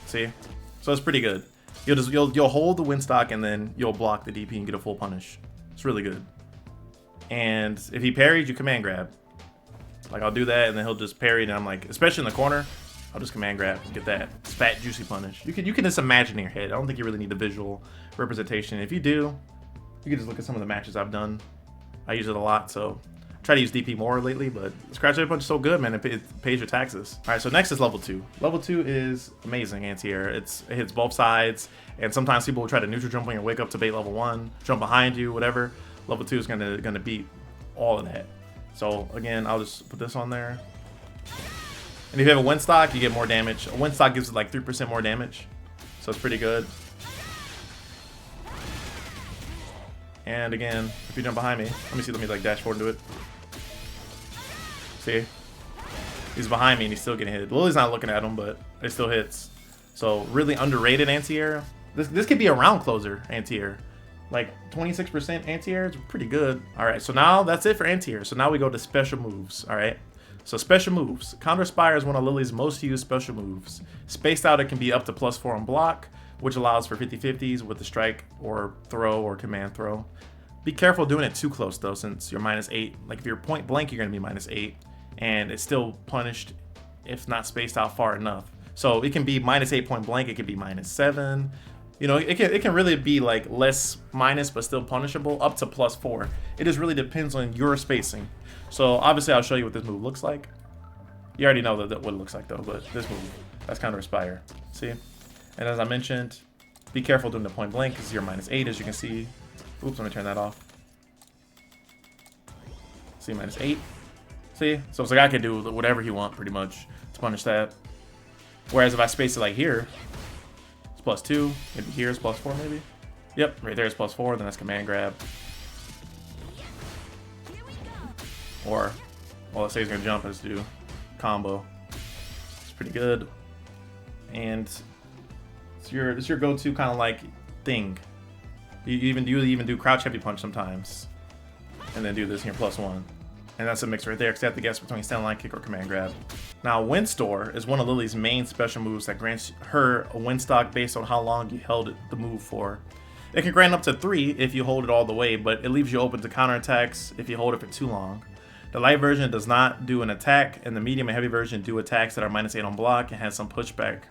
See? So it's pretty good. You'll hold the win stock and then you'll block the DP and get a full punish. It's really good. And if he parries, you command grab. Like I'll do that and then he'll just parry and I'm like, especially in the corner, I'll just command grab and get that fat juicy punish. You can just imagine in your head. I don't think you really need the visual representation. If you do, you can just look at some of the matches I've done. I use it a lot, so I try to use DP more lately, but Scratch Heavy Punch is so good, man. It pays your taxes. All right, so next is level 2. Level 2 is amazing anti-air. It hits both sides, and sometimes people will try to neutral jump when you wake up to bait level 1, jump behind you, whatever. Level 2 is gonna beat all of that. So again, I'll just put this on there. And if you have a win stock, you get more damage. A win stock gives it like 3% more damage, so it's pretty good. And again, if you jump behind me, let me like dash forward into it. See? He's behind me and he's still getting hit. Lily's not looking at him, but it still hits. So really underrated anti-air. This could be a round closer anti-air. Like 26% anti-air is pretty good. Alright, so now that's it for anti-air. So now we go to special moves. Alright. So special moves. Condor Spire is one of Lily's most used special moves. Spaced out, it can be up to +4 on block, which allows for 50-50s with the strike or throw or command throw. Be careful doing it too close though, since you're -8. Like if you're point blank, you're gonna be -8, and it's still punished if not spaced out far enough. So it can be -8 point blank, it can be -7. You know, it can really be like less minus but still punishable up to +4. It just really depends on your spacing. So obviously I'll show you what this move looks like. You already know what it looks like though, but this move, that's Condor Spire. See? And as I mentioned, be careful doing the point blank because you're -8 as you can see. Oops, let me turn that off. See, -8. See? So it's like I can do whatever he wants pretty much to punish that. Whereas if I space it like here, it's +2. Maybe here is +4 maybe. Yep, right there is +4, then that's command grab. Or, well, let's say he's gonna jump, let's do combo. It's pretty good. And it's your go-to kind of like thing. You even do crouch heavy punch sometimes. And then do this here +1. And that's a mix right there, because you have to guess between stand line kick or command grab. Now, Wind Store is one of Lily's main special moves that grants her a win stock based on how long you held the move for. It can grant up to 3 if you hold it all the way, but it leaves you open to counterattacks if you hold it for too long. The light version does not do an attack, and the medium and heavy version do attacks that are -8 on block and has some pushback.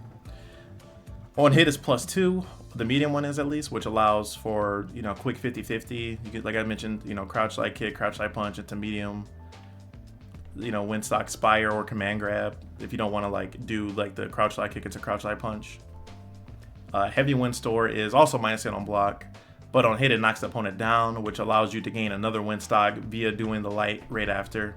On hit is +2. The medium one is at least, which allows for, you know, quick 50-50. You could, like I mentioned, you know, crouch light kick, crouch light punch into medium. You know, win stock Spire or command grab if you don't want to like do like the crouch light kick into crouch light punch. Heavy Wind Store is also -8 on block, but on hit it knocks the opponent down, which allows you to gain another win stock via doing the light right after.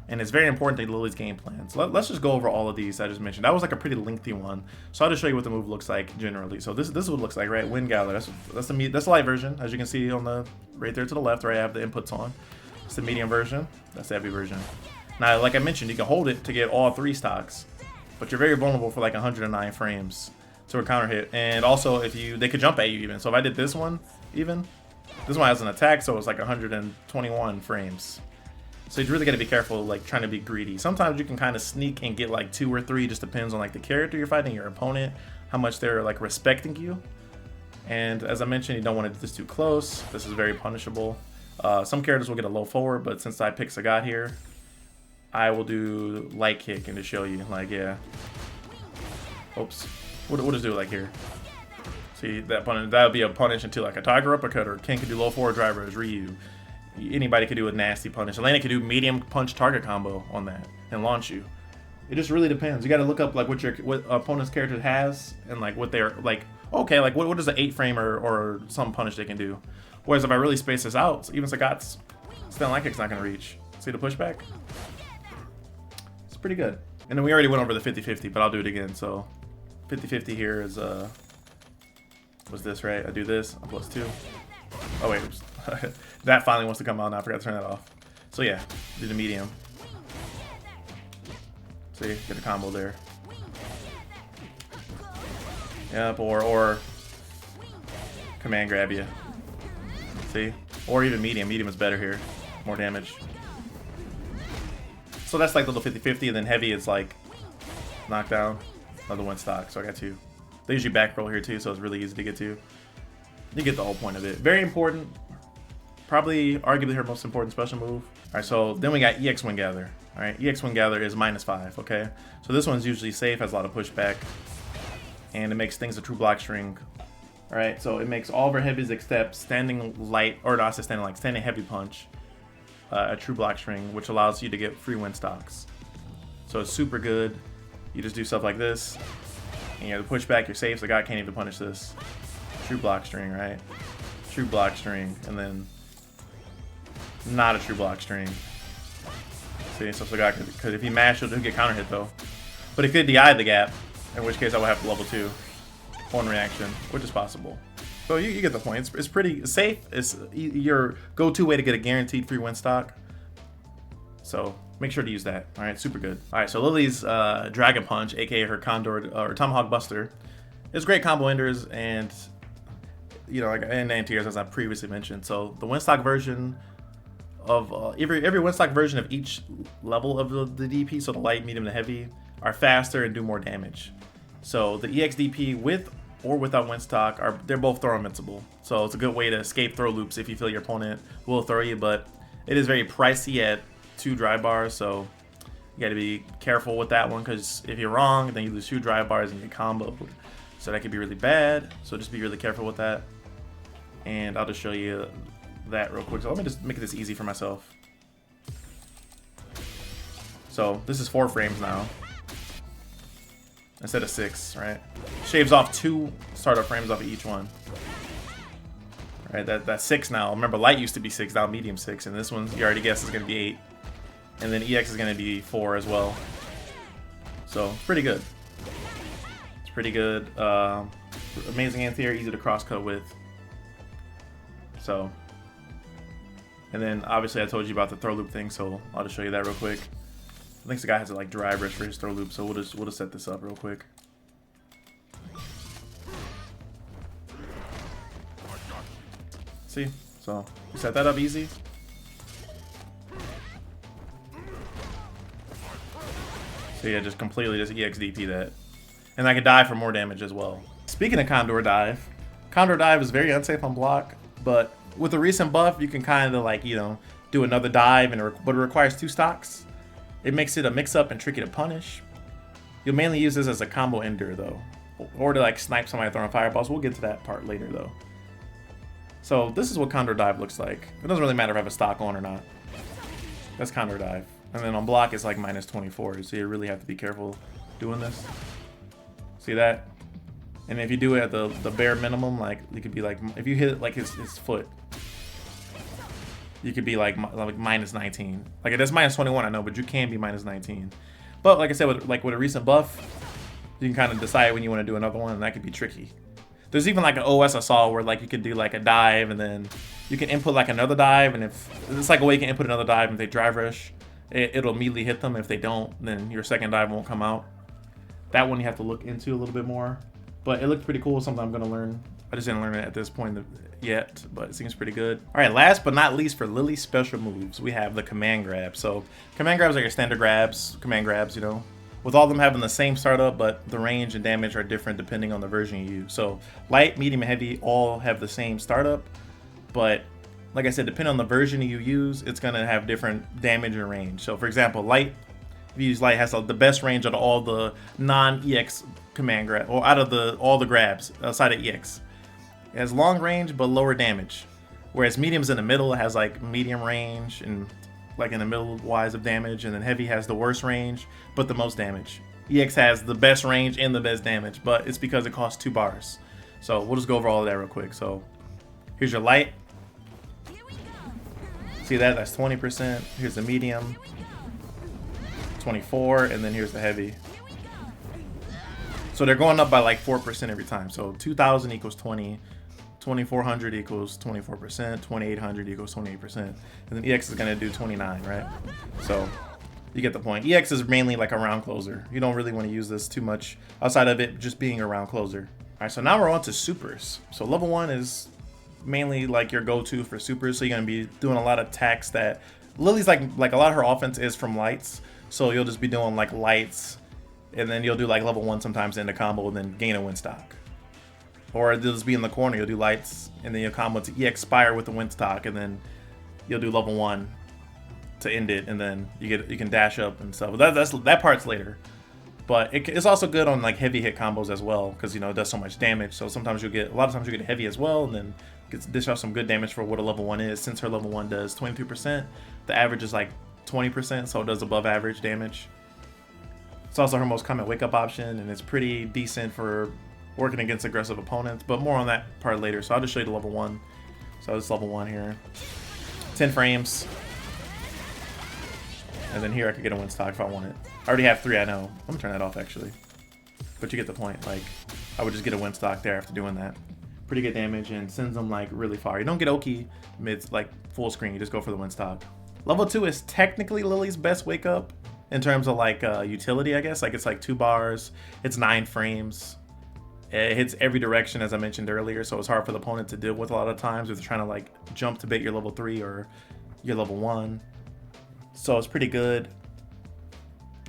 And it's very important to Lily's game plan. So let's just go over all of these I just mentioned. That was like a pretty lengthy one, so I'll just show you what the move looks like generally. So this is what it looks like, right? Wind Gather. That's the light version, as you can see on the right there to the left. Right, I have the inputs on. It's the medium version. That's the heavy version. Now, like I mentioned, you can hold it to get all 3 stocks, but you're very vulnerable for like 109 frames to a counter hit. And also, they could jump at you even. So if I did this one, this one has an attack, so it's like 121 frames. So you really got to be careful, like trying to be greedy. Sometimes you can kind of sneak and get like 2 or 3, just depends on like the character you're fighting, your opponent, how much they're like respecting you. And as I mentioned, you don't want to do this too close. This is very punishable. Some characters will get a low forward, but since I picked Sagat here, I will do light kick and to show you, like, yeah. Oops. What does it do like here? See, that would be a punish into like a Tiger Uppercut, or Ken could do low forward driver as Ryu. Anybody could do a nasty punish. Elena could do medium punch target combo on that and launch you. It just really depends. You got to look up like what opponent's character has and like what they're like. Okay, like what is an 8 frame or some punish they can do. Whereas if I really space this out, even Sagat's stand light kick's not gonna reach. See the pushback? It's pretty good. And then we already went over the 50-50, but I'll do it again. So 50-50 here is was this right? I do this, I'm +2. Oh wait, oops. That finally wants to come out now. I forgot to turn that off. So yeah, do the medium. See, get the combo there. Yep, or command grab you. See, or even medium. Medium is better here, more damage. So that's like the little 50-50, and then heavy is like knockdown, another one stock. So I got 2. They usually back roll here too, so it's really easy to get to. You get the whole point of it. Very important. Probably, arguably, her most important special move. All right, so then we got EX Wind Gather. All right, EX Wind Gather is -5, okay? So this one's usually safe, has a lot of pushback, and it makes things a true block string. All right, so it makes all of our heavies except standing light, or not standing light, standing heavy punch, a true block string, which allows you to get free win stocks. So it's super good. You just do stuff like this, and you have the pushback, you're safe, so God can't even punish this. True block string, right? True block string, and then not a true block string. See, so Sagat could if he mashed, he'll get counter hit though. But it could DI the gap, in which case I would have to level 2 on reaction, which is possible. So you get the point. It's pretty safe. It's your go-to way to get a guaranteed free win stock. So make sure to use that. All right, super good. All right, so Lily's Dragon Punch, aka her Condor or Tomahawk Buster, is great combo enders, and you know, like and anti-airs as I previously mentioned. So the win stock version of every win stock version of each level of the DP, so the light, medium, and the heavy, are faster and do more damage. So the EX DP with or without win stock they're both throw invincible. So it's a good way to escape throw loops if you feel your opponent will throw you, but it is very pricey at 2 dry bars, so you got to be careful with that one, because if you're wrong, then you lose 2 dry bars and you combo. So that could be really bad. So just be really careful with that. And I'll just show you that real quick. So let me just make this easy for myself. So this is 4 frames now instead of 6, right? Shaves off 2 startup frames off of each one. Right, that's 6 now. Remember, light used to be 6, now medium 6, and this one you already guessed is going to be 8. And then EX is going to be 4 as well. So it's pretty good. It's pretty good. Amazing anti-air, easy to cross-cut with. So, and then obviously I told you about the throw loop thing, so I'll just show you that real quick. I think the guy has to like drive rush for his throw loop, so we'll just set this up real quick. See? So you set that up easy. So yeah, just completely just EXDP that. And I could dive for more damage as well. Speaking of Condor Dive is very unsafe on block, but with the recent buff, you can kind of like, you know, do another dive, but it requires 2 stocks. It makes it a mix-up and tricky to punish. You'll mainly use this as a combo ender though, or to like snipe somebody throwing fireballs. We'll get to that part later though. So this is what Condor Dive looks like. It doesn't really matter if I have a stock on or not. That's Condor Dive. And then on block, it's like -24, so you really have to be careful doing this. See that? And if you do it at the bare minimum, like you could be like, if you hit like his foot, you could be like -19. Like that's -21, I know, but you can be -19. But like I said, with a recent buff, you can kind of decide when you want to do another one, and that could be tricky. There's even like an OS I saw where like you could do like a dive, and then you can input like another dive, and if it's like a way you can input another dive, and if they drive rush, it'll immediately hit them. If they don't, then your second dive won't come out. That one you have to look into a little bit more. But it looked pretty cool, something I'm gonna learn. I just didn't learn it at this point yet, but it seems pretty good. All right, last but not least for Lily's special moves, we have the command grab. So command grabs are your standard grabs, command grabs, you know, with all of them having the same startup, but the range and damage are different depending on the version you use. So light, medium, and heavy all have the same startup, but like I said, depending on the version you use, it's gonna have different damage and range. So for example, light, if you use light, has the best range out of all the non-EX command grab, or out of all the grabs outside of EX. It has long range but lower damage, whereas medium's in the middle. It has like medium range and like in the middle wise of damage, and then heavy has the worst range but the most damage. EX has the best range and the best damage, but it's because it costs 2 bars. So we'll just go over all of that real quick. So here's your light. See that? That's 20%. Here's the medium, 24, and then here's the heavy. So they're going up by like 4% every time. So 2,000 equals 20, 2,400 equals 24%, 2,800 equals 28%, and then EX is gonna do 29, right? So you get the point. EX is mainly like a round closer. You don't really want to use this too much outside of it just being a round closer. All right, so now we're on to supers. So level 1 is mainly like your go-to for supers. So you're gonna be doing a lot of attacks that Lily's like a lot of her offense is from lights. So you'll just be doing like lights, and then you'll do like level 1 sometimes in the combo and then gain a win stock. Or it'll just be in the corner, you'll do lights, and then you'll combo to EX Spire with the win stock, and then you'll do level 1 to end it, and then you can dash up and stuff. But that part's later. But it's also good on like heavy hit combos as well, because you know it does so much damage. So sometimes a lot of times you get heavy as well, and then dish out some good damage for what a level 1 is. Since her level 1 does 22%, the average is like 20%, so it does above average damage. It's also her most common wake up option, and it's pretty decent for working against aggressive opponents, but more on that part later. So I'll just show you the level 1. So it's level 1 here. 10 frames. And then here I could get a win stock if I want it. I already have 3, I know. I'm gonna turn that off actually. But you get the point. Like, I would just get a win stock there after doing that. Pretty good damage and sends them like really far. You don't get Oki mid like full screen, you just go for the win stock. Level 2 is technically Lily's best wake up in terms of like utility, I guess. Like it's like 2 bars, it's 9 frames. It hits every direction, as I mentioned earlier, so it's hard for the opponent to deal with a lot of times if they're trying to like jump to bait your level 3 or your level 1. So it's pretty good.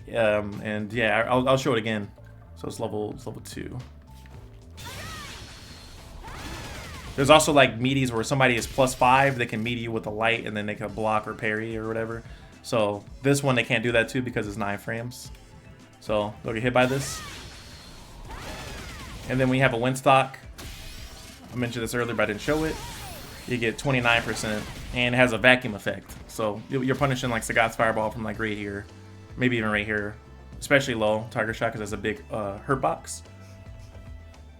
And yeah, I'll show it again. So it's level 2. There's also like meaties where somebody is +5, they can meaty you with a light and then they can block or parry or whatever. So this one they can't do that too because it's 9 frames. So they'll get hit by this. And then when you have a win stock, I mentioned this earlier but I didn't show it, you get 29% and it has a vacuum effect. So you're punishing like Sagat's fireball from like right here, maybe even right here, especially low target shot because that's a big hurt box.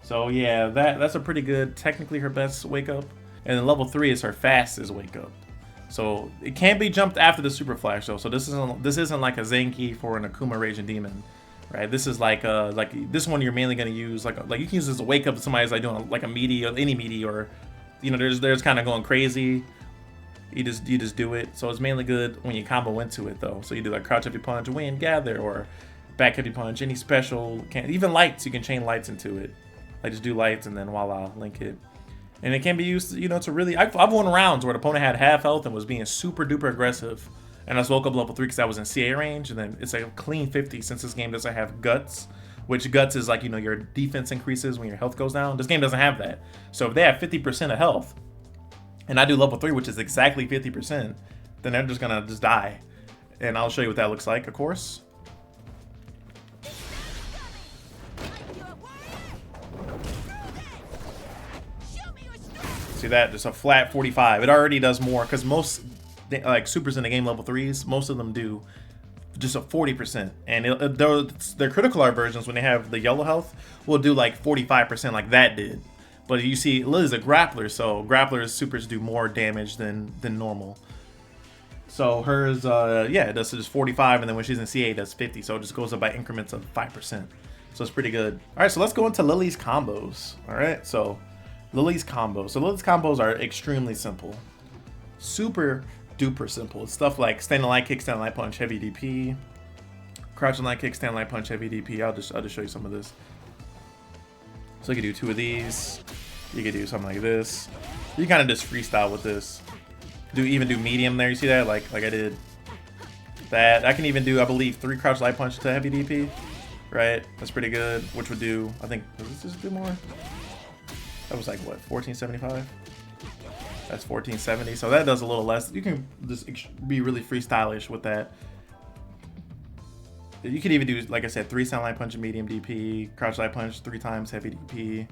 So yeah, that's a pretty good, technically her best wake up. And then level 3 is her fastest wake up. So it can't be jumped after the super flash though. So this isn't like a Zenki for an Akuma Raging Demon, right? This is like this one you're mainly gonna use like you can use this to wake up somebody's like doing like a meaty or any meaty, or you know there's kind of going crazy. You just do it. So it's mainly good when you combo into it though. So you do like crouch heavy punch, wind gather, or back heavy punch, any special, even lights, you can chain lights into it. Like just do lights and then voila, link it. And it can be used, you know, to really, I've won rounds where the opponent had half health and was being super duper aggressive. And I just woke up level 3 because I was in CA range, and then it's like a clean 50 since this game doesn't have guts, which guts is like, you know, your defense increases when your health goes down. This game doesn't have that. So if they have 50% of health, and I do level 3, which is exactly 50%, then they're just gonna just die. And I'll show you what that looks like, of course. See that? Just a flat 45. It already does more because most like supers in the game level 3s, most of them do just a 40%. And their critical art versions, when they have the yellow health, will do like 45% like that did. But you see, Lily's a grappler, so grapplers supers do more damage than normal. So hers, yeah, it does just 45, and then when she's in CA, it does 50. So it just goes up by increments of 5%. So it's pretty good. All right, so let's go into Lily's combos. All right, so Lily's combos. So Lily's combos are extremely simple. Super duper simple. It's stuff like standing light kick, standing light punch, heavy DP. Crouching light kick, standing light punch, heavy DP. I'll just show you some of this. So you can do 2 of these. You can do something like this. You kind of just freestyle with this. Even do medium there. You see that? Like I did that. I can even do, I believe, 3 crouch light punch to heavy DP. Right? That's pretty good. Which would do, I think, does this just do more? That was like what, 1475? That's 1470. So that does a little less. You can just be really freestylish with that. You could even do, like I said, 3 stand light punch and medium DP, crouch light punch 3 times heavy DP.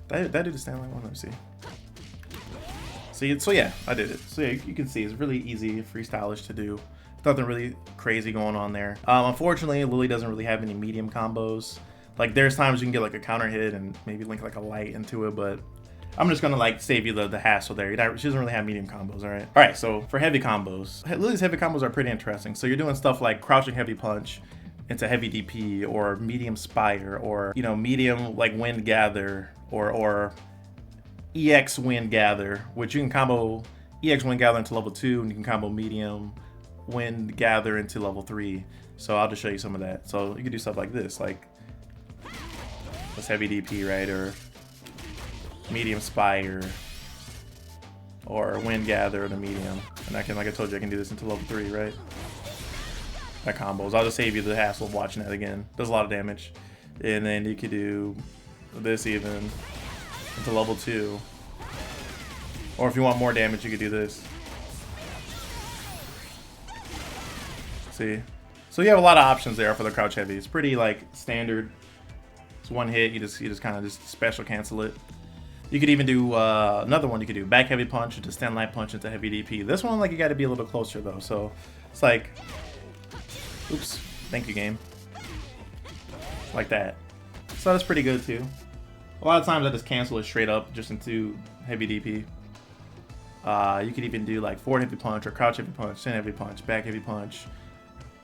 That did the stand light one. Let me see. So yeah, I did it. So yeah, you can see it's really easy, freestylish to do. Nothing really crazy going on there. Unfortunately, Lily doesn't really have any medium combos. Like there's times you can get like a counter hit and maybe link like a light into it, but I'm just gonna like save you the hassle there. She doesn't really have medium combos, all right? All right, so for heavy combos, Lily's heavy combos are pretty interesting. So you're doing stuff like crouching heavy punch into heavy DP, or medium Spire, or you know, medium like wind gather, or EX wind gather, which you can combo EX wind gather into level 2, and you can combo medium wind gather into level 3. So I'll just show you some of that. So you can do stuff like this, like this heavy DP, right, or medium Spire, or wind gather to medium, and I can, like I told you, I can do this into level 3, right? That combos. I'll just save you the hassle of watching that again. Does a lot of damage. And then you could do this even into level 2. Or if you want more damage, you could do this. See? So you have a lot of options there for the crouch heavy. It's pretty like standard. It's one hit, you just kind of just special cancel it. You could even do another one. You could do back heavy punch into stand light punch into heavy DP. This one, like, you got to be a little closer though. So it's like, oops, thank you game, like that. So that's pretty good too. A lot of times I just cancel it straight up just into heavy DP. You could even do like forward heavy punch or crouch heavy punch, stand heavy punch, back heavy punch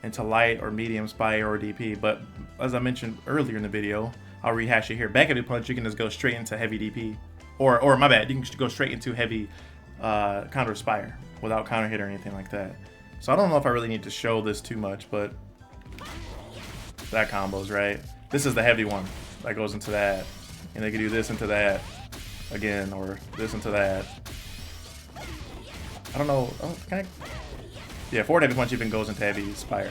into light or medium Spire or DP. But as I mentioned earlier in the video, I'll rehash it here. Back heavy punch, you can just go straight into heavy DP. Or my bad, you can go straight into heavy Condor Spire without counter hit or anything like that. So I don't know if I really need to show this too much, but that combos, right? This is the heavy one that goes into that. And they can do this into that again, or this into that. I don't know. Oh, can I? Yeah, forward heavy punch even goes into heavy Spire.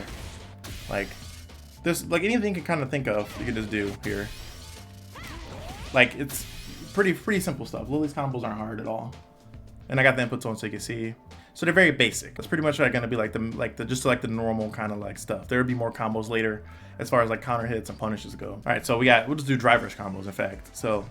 Like this, like anything you can kind of think of, you can just do here. Like it's pretty simple stuff. Lily's combos aren't hard at all, and I got the inputs on so you can see. So they're very basic. It's pretty much like gonna be like the normal kind of like stuff. There would be more combos later as far as like counter hits and punishes go. All right, so we'll just do driver's combos in fact. So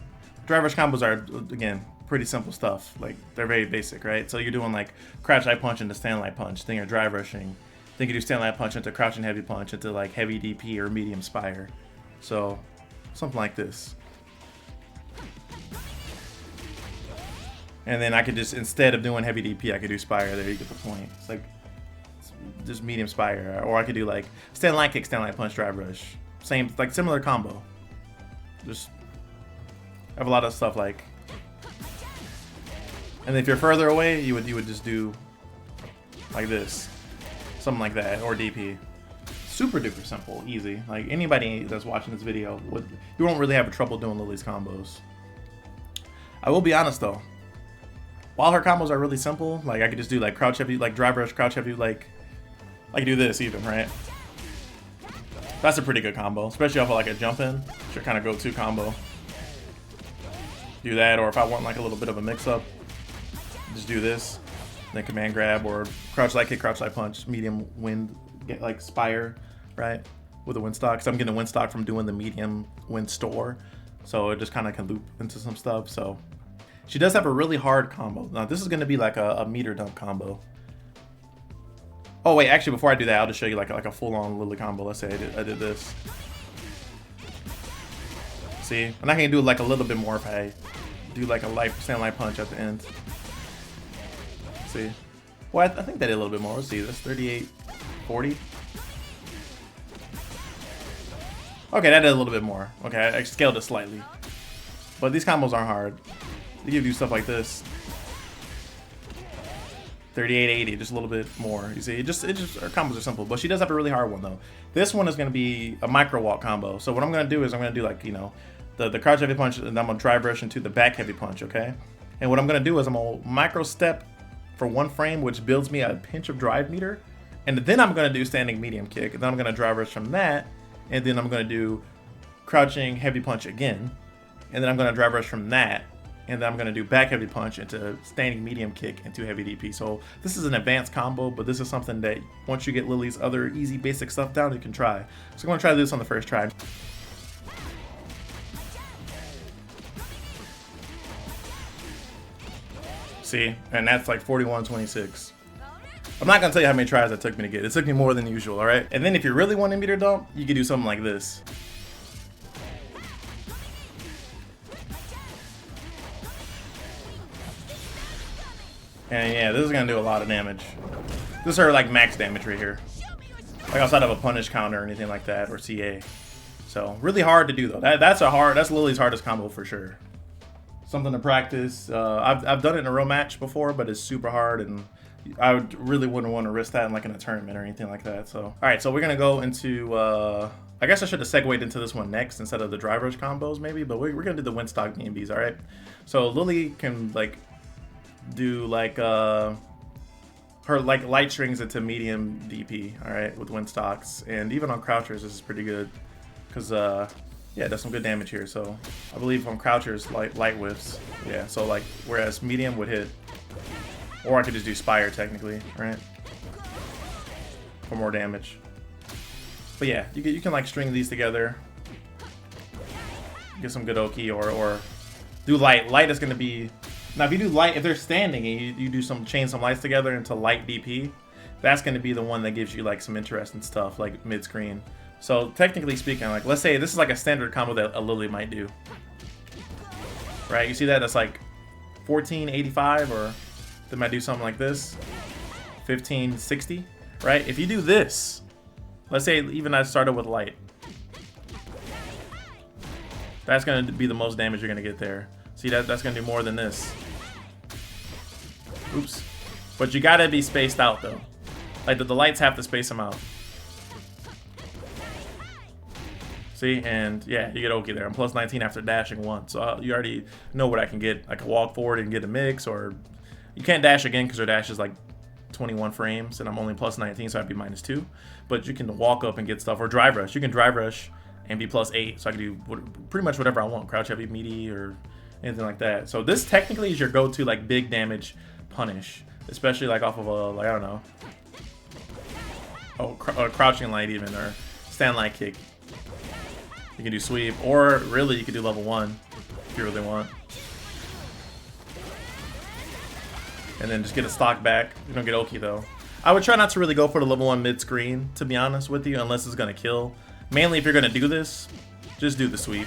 driver's combos are, again, pretty simple stuff. Like they're very basic, right? So you're doing like crouch light punch into stand light punch, then you're drive rushing, then you do stand light punch into crouching heavy punch into like heavy DP or medium Spire. So something like this. And then I could just, instead of doing heavy DP, I could do Spire. There, you get the point. It's like just medium Spire, or I could do like stand light kick, stand light punch, drive rush. Same, like similar combo. Just have a lot of stuff like. And if you're further away, you would just do like this, something like that, or DP. Super duper simple, easy. Like anybody that's watching this video you won't really have trouble doing Lily's combos. I will be honest though. While her combos are really simple, like I could just do like crouch heavy, like drive rush, crouch heavy, like I could do this even, right? That's a pretty good combo, especially off of like a jump in. It's your kind of go-to combo. Do that, or if I want like a little bit of a mix-up, just do this. Then command grab or crouch light kick, crouch light punch, medium wind, get like Spire, right? With a wind stock. So I'm getting a wind stock from doing the medium wind store. So it just kind of can loop into some stuff. So she does have a really hard combo. Now this is going to be like a meter dump combo. Oh wait, actually before I do that, I'll just show you like a full-on Lily combo. Let's say I did this. See, and I can do like a little bit more if I do like a light stand light punch at the end. See, well I think that did a little bit more. Let's see, that's 38, 40. Okay, that did a little bit more. Okay, I scaled it slightly, but these combos aren't hard. They give you stuff like this. 3880, just a little bit more. You see, her combos are simple, but she does have a really hard one though. This one is going to be a micro walk combo. So what I'm going to do is I'm going to do like, you know, the crouch heavy punch, and I'm going to drive rush into the back heavy punch, okay? And what I'm going to do is I'm going to micro step for 1 frame, which builds me a pinch of drive meter. And then I'm going to do standing medium kick, and then I'm going to drive rush from that, and then I'm going to do crouching heavy punch again, and then I'm going to drive rush from that, and then I'm going to do back heavy punch into standing medium kick into heavy DP. So this is an advanced combo, but this is something that once you get Lily's other easy basic stuff down, you can try. So I'm going to try this on the first try. See, and that's like 41-26. I'm not going to tell you how many tries it took me to get. It took me more than usual, all right? And then if you really want a meter dump, you can do something like this. And yeah, this is gonna do a lot of damage. This is her like max damage right here. Like outside of a punish counter or anything like that, or CA. So really hard to do though. That's Lily's hardest combo for sure. Something to practice. I've done it in a real match before, but it's super hard, and I really wouldn't want to risk that in like in a tournament or anything like that. So all right, so we're gonna go into. I guess I should have segued into this one next instead of the drive rush combos maybe, but we're gonna do the Windstock DMBs. All right. So Lily can like do like her like light strings into medium DP, all right, with Windstocks, and even on crouchers this is pretty good because yeah, it does some good damage here. So I believe on crouchers light whiffs, yeah, so like whereas medium would hit, or I could just do Spire technically, right, for more damage. But yeah, you can like string these together, get some good Oki, or do light. Light is going to be. Now, if you do light, if they're standing and you do chain some lights together into light DP, that's going to be the one that gives you like some interesting stuff like mid screen. So technically speaking, like let's say this is like a standard combo that a Lily might do, right? You see that? That's like 1485, or they might do something like this, 1560, right? If you do this, let's say even I started with light, that's going to be the most damage you're going to get there. See, that's going to do more than this. Oops. But you got to be spaced out, though. Like, the lights have to space them out. See? And, yeah, you get Oki there. I'm plus 19 after dashing once. So you already know what I can get. I can walk forward and get a mix, or you can't dash again because her dash is, like, 21 frames, and I'm only plus 19, so I'd be minus 2. But you can walk up and get stuff, or drive rush. You can drive rush and be plus 8, so I can do pretty much whatever I want. Crouch heavy, meaty, or anything like that. So this technically is your go-to like big damage punish, especially like off of a, like, I don't know, crouching light even, or stand light kick. You can do sweep, or really you could do level 1 if you really want, and then just get a stock back. You don't get Oki though. I would try not to really go for the level 1 mid screen, to be honest with you, unless it's gonna kill. Mainly if you're gonna do this, just do the sweep.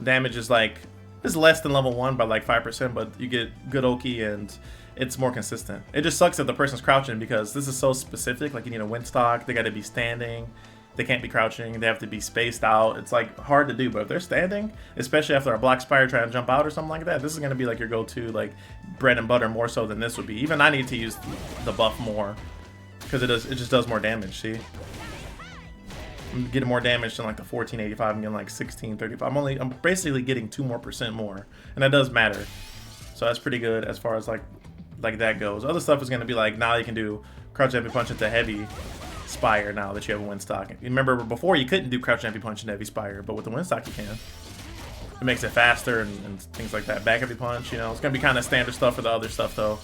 Damage is like It's less than level 1 by like 5%, but you get good Oki and it's more consistent. It just sucks if the person's crouching because this is so specific. Like you need a wind stock, they got to be standing, they can't be crouching, they have to be spaced out. It's like hard to do, but if they're standing, especially after a block Spire trying to jump out or something like that, this is going to be like your go-to like bread and butter more so than this would be. Even I need to use the buff more because it just does more damage. See, I'm getting more damage than like the 1485. I'm getting like 1635. I'm basically getting 2% more, and that does matter. So that's pretty good as far as like that goes. Other stuff is going to be like now you can do crouch heavy punch into heavy Spire now that you have a wind stock. You remember before you couldn't do crouch heavy punch into heavy Spire, but with the wind stock you can. It makes it faster and things like that. Back heavy punch, you know, it's going to be kind of standard stuff for the other stuff though.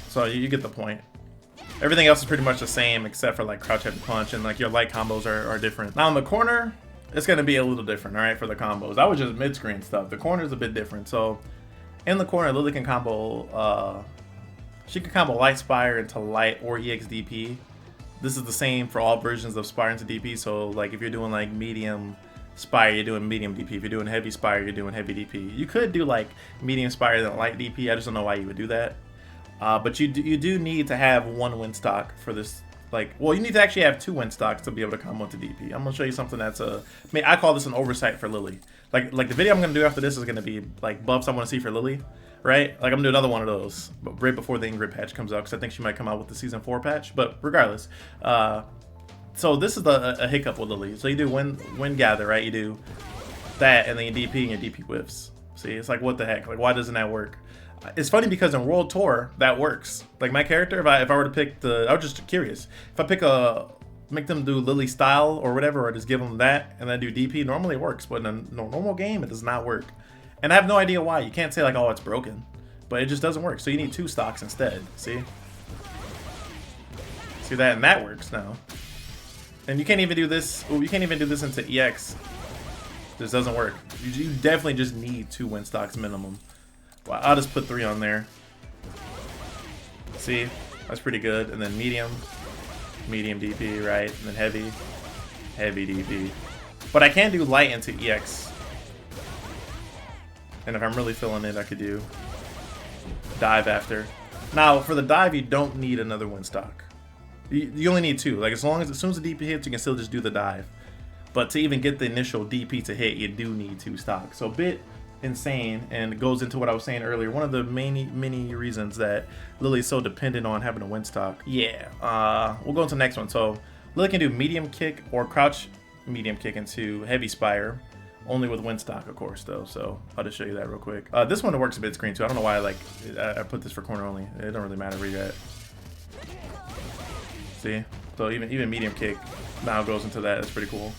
So you get the point. Everything else is pretty much the same except for like crouch heavy punch, and like your light combos are different. Now in the corner, it's going to be a little different, all right, for the combos. That was just mid-screen stuff. The corner is a bit different. So in the corner, Lily can combo, she can combo light Spire into light or EX DP. This is the same for all versions of Spire into DP. So like if you're doing like medium Spire, you're doing medium DP. If you're doing heavy Spire, you're doing heavy DP. You could do like medium Spire then light DP. I just don't know why you would do that. But you do need to have one wind stock for this. Like, well, you need to actually have 2 wind stocks to be able to combo into DP. I'm gonna show you something that's I call this an oversight for Lily. Like the video I'm gonna do after this is gonna be like buffs I want to see for Lily, right? Like I'm gonna do another one of those, but right before the Ingrid patch comes out, because I think she might come out with the season 4 patch. But regardless, so this is a hiccup with Lily. So you do wind gather, right? You do that, and then you DP and your DP whiffs. See, it's like what the heck? Like why doesn't that work? It's funny because in World Tour that works. Like my character, if I were to pick I was just curious. If I pick make them do Lily style or whatever, or just give them that and then do DP, normally it works. But in a normal game, it does not work. And I have no idea why. You can't say like, oh, it's broken, but it just doesn't work. So you need 2 stocks instead. See that, and that works now. And you can't even do this. Ooh, you can't even do this into EX. This doesn't work. You definitely just need 2 wind stocks minimum. Well, I'll just put 3 on there. See, that's pretty good. And then medium DP, right? And then heavy DP. But I can do light into EX. And if I'm really feeling it, I could do dive after. Now, for the dive, you don't need another wind stock. You only need 2. Like as soon as the DP hits, you can still just do the dive. But to even get the initial DP to hit, you do need 2 stocks. So a bit insane, and it goes into what I was saying earlier. One of the many reasons that Lily is so dependent on having a wind stock. Yeah, we'll go into the next one. So Lily can do medium kick or crouch medium kick into heavy Spire, only with wind stock, of course, though. So I'll just show you that real quick. This one works a bit screen too. I don't know why I put this for corner only. It don't really matter where you're at. See, so even medium kick now goes into that. That's pretty cool.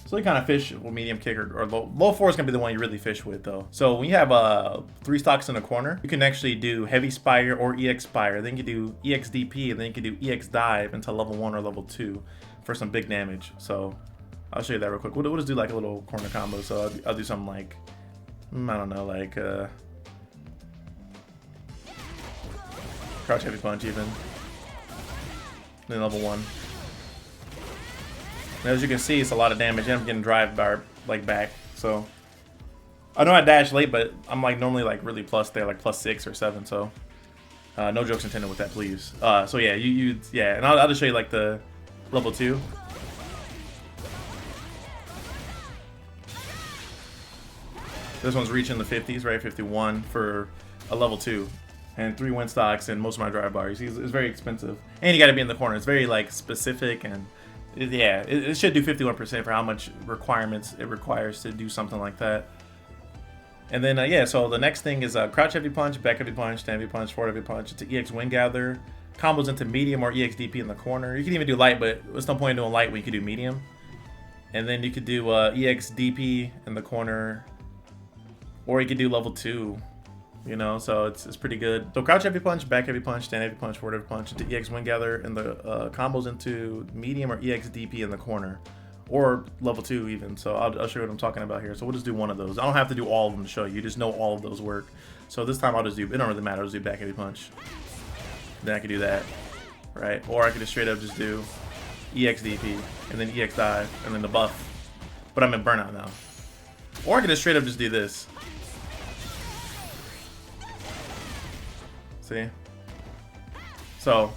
So you kind of fish with medium kick or low 4 is going to be the one you really fish with though. So when you have 3 stocks in a corner, you can actually do heavy Spire or EX Spire. Then you can do EX DP, and then you can do EX Dive into level 1 or level 2 for some big damage. So I'll show you that real quick. We'll just do like a little corner combo. So I'll do something like, I don't know, like crouch heavy punch even. Then level 1. As you can see, it's a lot of damage, and I'm getting drive bar like back. So I know I dashed late, but I'm like normally like really plus there, like +6 or 7. So no jokes intended with that, please. So yeah, yeah, and I'll just show you like the level 2. This one's reaching the 50s, right? 51 for a level 2. And 3 wind stocks and most of my drive bars. It's very expensive. And you gotta be in the corner. It's very like specific, and yeah, it should do 51% for how much requirements it requires to do something like that. And then yeah, so the next thing is crouch heavy punch, back heavy punch, stand heavy punch, forward heavy punch. It's an EX wind gather. Combos into medium or EX DP in the corner. You can even do light, but there's no point in doing light when you can do medium. And then you could do EX DP in the corner, or you could do level 2. You know, so it's pretty good. So crouch heavy punch, back heavy punch, stand heavy punch, forward heavy punch into EX wind gather, and the combos into medium or EX DP in the corner, or level 2 even. So I'll show you what I'm talking about here. So we'll just do one of those. I don't have to do all of them to show you. You just know all of those work. So this time I'll just do, it don't really matter, I'll just do back heavy punch. Then I can do that, right? Or I could just straight up just do EX DP, and then EX dive, and then the buff. but I'm in Burnout now. Or I could just straight up just do this. See? So,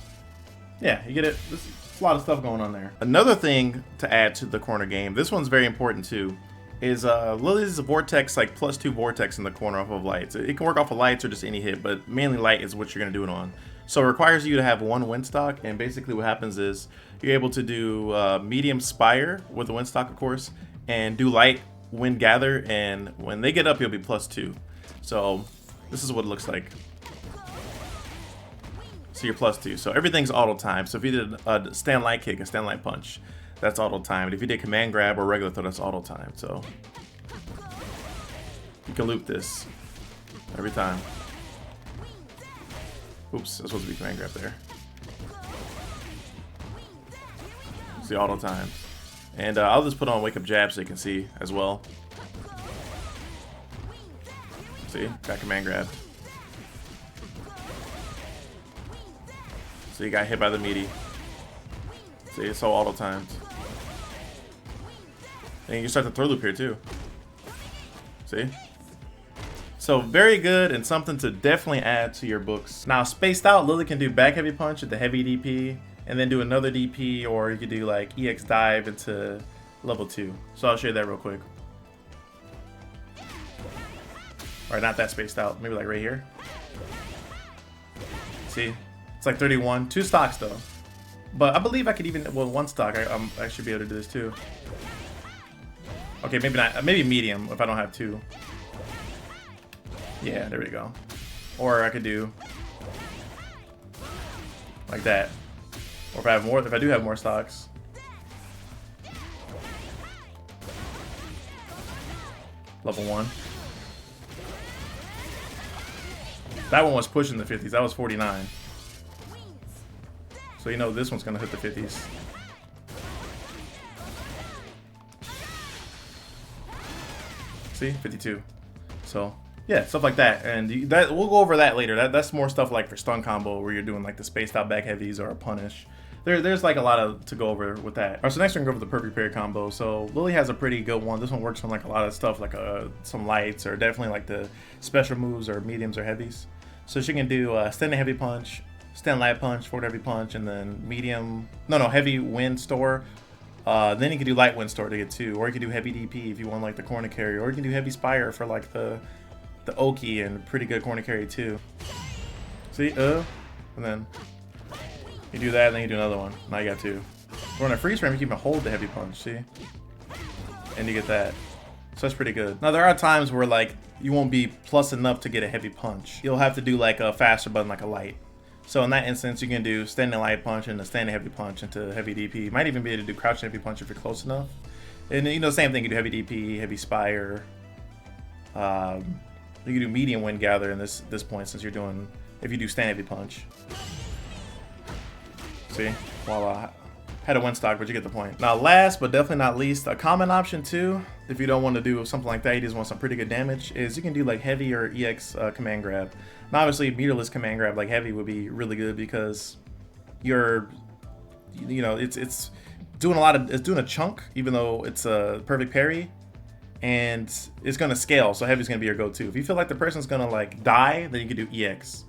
yeah, you get it. There's a lot of stuff going on there. Another thing to add to the corner game, this one's very important too, is Lily's Vortex, like +2 Vortex in the corner off of lights. It can work off of lights or just any hit, but mainly light is what you're going to do it on. So it requires you to have one windstock, and basically what happens is you're able to do medium Spire with the windstock, of course, and do light wind gather, and when they get up, you'll be +2. So this is what it looks like. So you're +2. So everything's auto time. So if you did a stand light kick, a stand light punch, that's auto time. And if you did command grab or regular throw, that's auto time. So you can loop this every time. Oops, that's supposed to be command grab there. It's the auto time. And I'll just put on wake up jab so you can see as well. See, got command grab. So you got hit by the meaty. See, it's so auto timed. And you can start the throw loop here too. See? So very good and something to definitely add to your books. Now spaced out, Lily can do back heavy punch at the heavy DP and then do another DP, or you could do like EX dive into level 2. So I'll show you that real quick. Or not that spaced out, maybe like right here. See? It's like 31, 2 stocks though. But I believe I could even, well, 1 stock, I should be able to do this too. Okay, maybe not, maybe medium if I don't have 2. Yeah, there we go. Or I could do like that. Or if I have more, if I do have more stocks. Level 1. That one was pushing the 50s. That was 49. So you know this one's gonna hit the 50s. See, 52. So yeah, stuff like that, and that we'll go over that later. That's more stuff like for stun combo where you're doing like the spaced out back heavies or a punish. There's like a lot to go over with that. All right, so next we're gonna go over the perfect parry combo. So Lily has a pretty good one. This one works on like a lot of stuff, like some lights or definitely like the special moves or mediums or heavies. So she can do standing heavy punch, stand light punch, forward heavy punch, and then medium, heavy wind store. Then you can do light wind store to get 2, or you can do heavy DP if you want like the corner carry, or you can do heavy Spire for like the Oki and pretty good corner carry too. See, and then you do that, and then you do another one. Now you got 2. Or on a freeze frame, you can even hold the heavy punch, see? And you get that. So that's pretty good. Now there are times where like you won't be plus enough to get a heavy punch. You'll have to do like a faster button, like a light. So in that instance, you can do standing light punch and a standing heavy punch into heavy DP. You might even be able to do crouching heavy punch if you're close enough. And you know, same thing, you do heavy DP, heavy Spire. You can do medium wind gather in this point since you're doing, if you do stand heavy punch. See? Voila. Had a wind stock, but you get the point. Now last but definitely not least, a common option too, if you don't want to do something like that, you just want some pretty good damage, is you can do like heavy or EX command grab. Now obviously meterless command grab like heavy would be really good because you're, it's doing it's doing a chunk even though it's a perfect parry, and it's gonna scale, so heavy's gonna be your go-to. If you feel like the person's gonna like die, then you can do EX.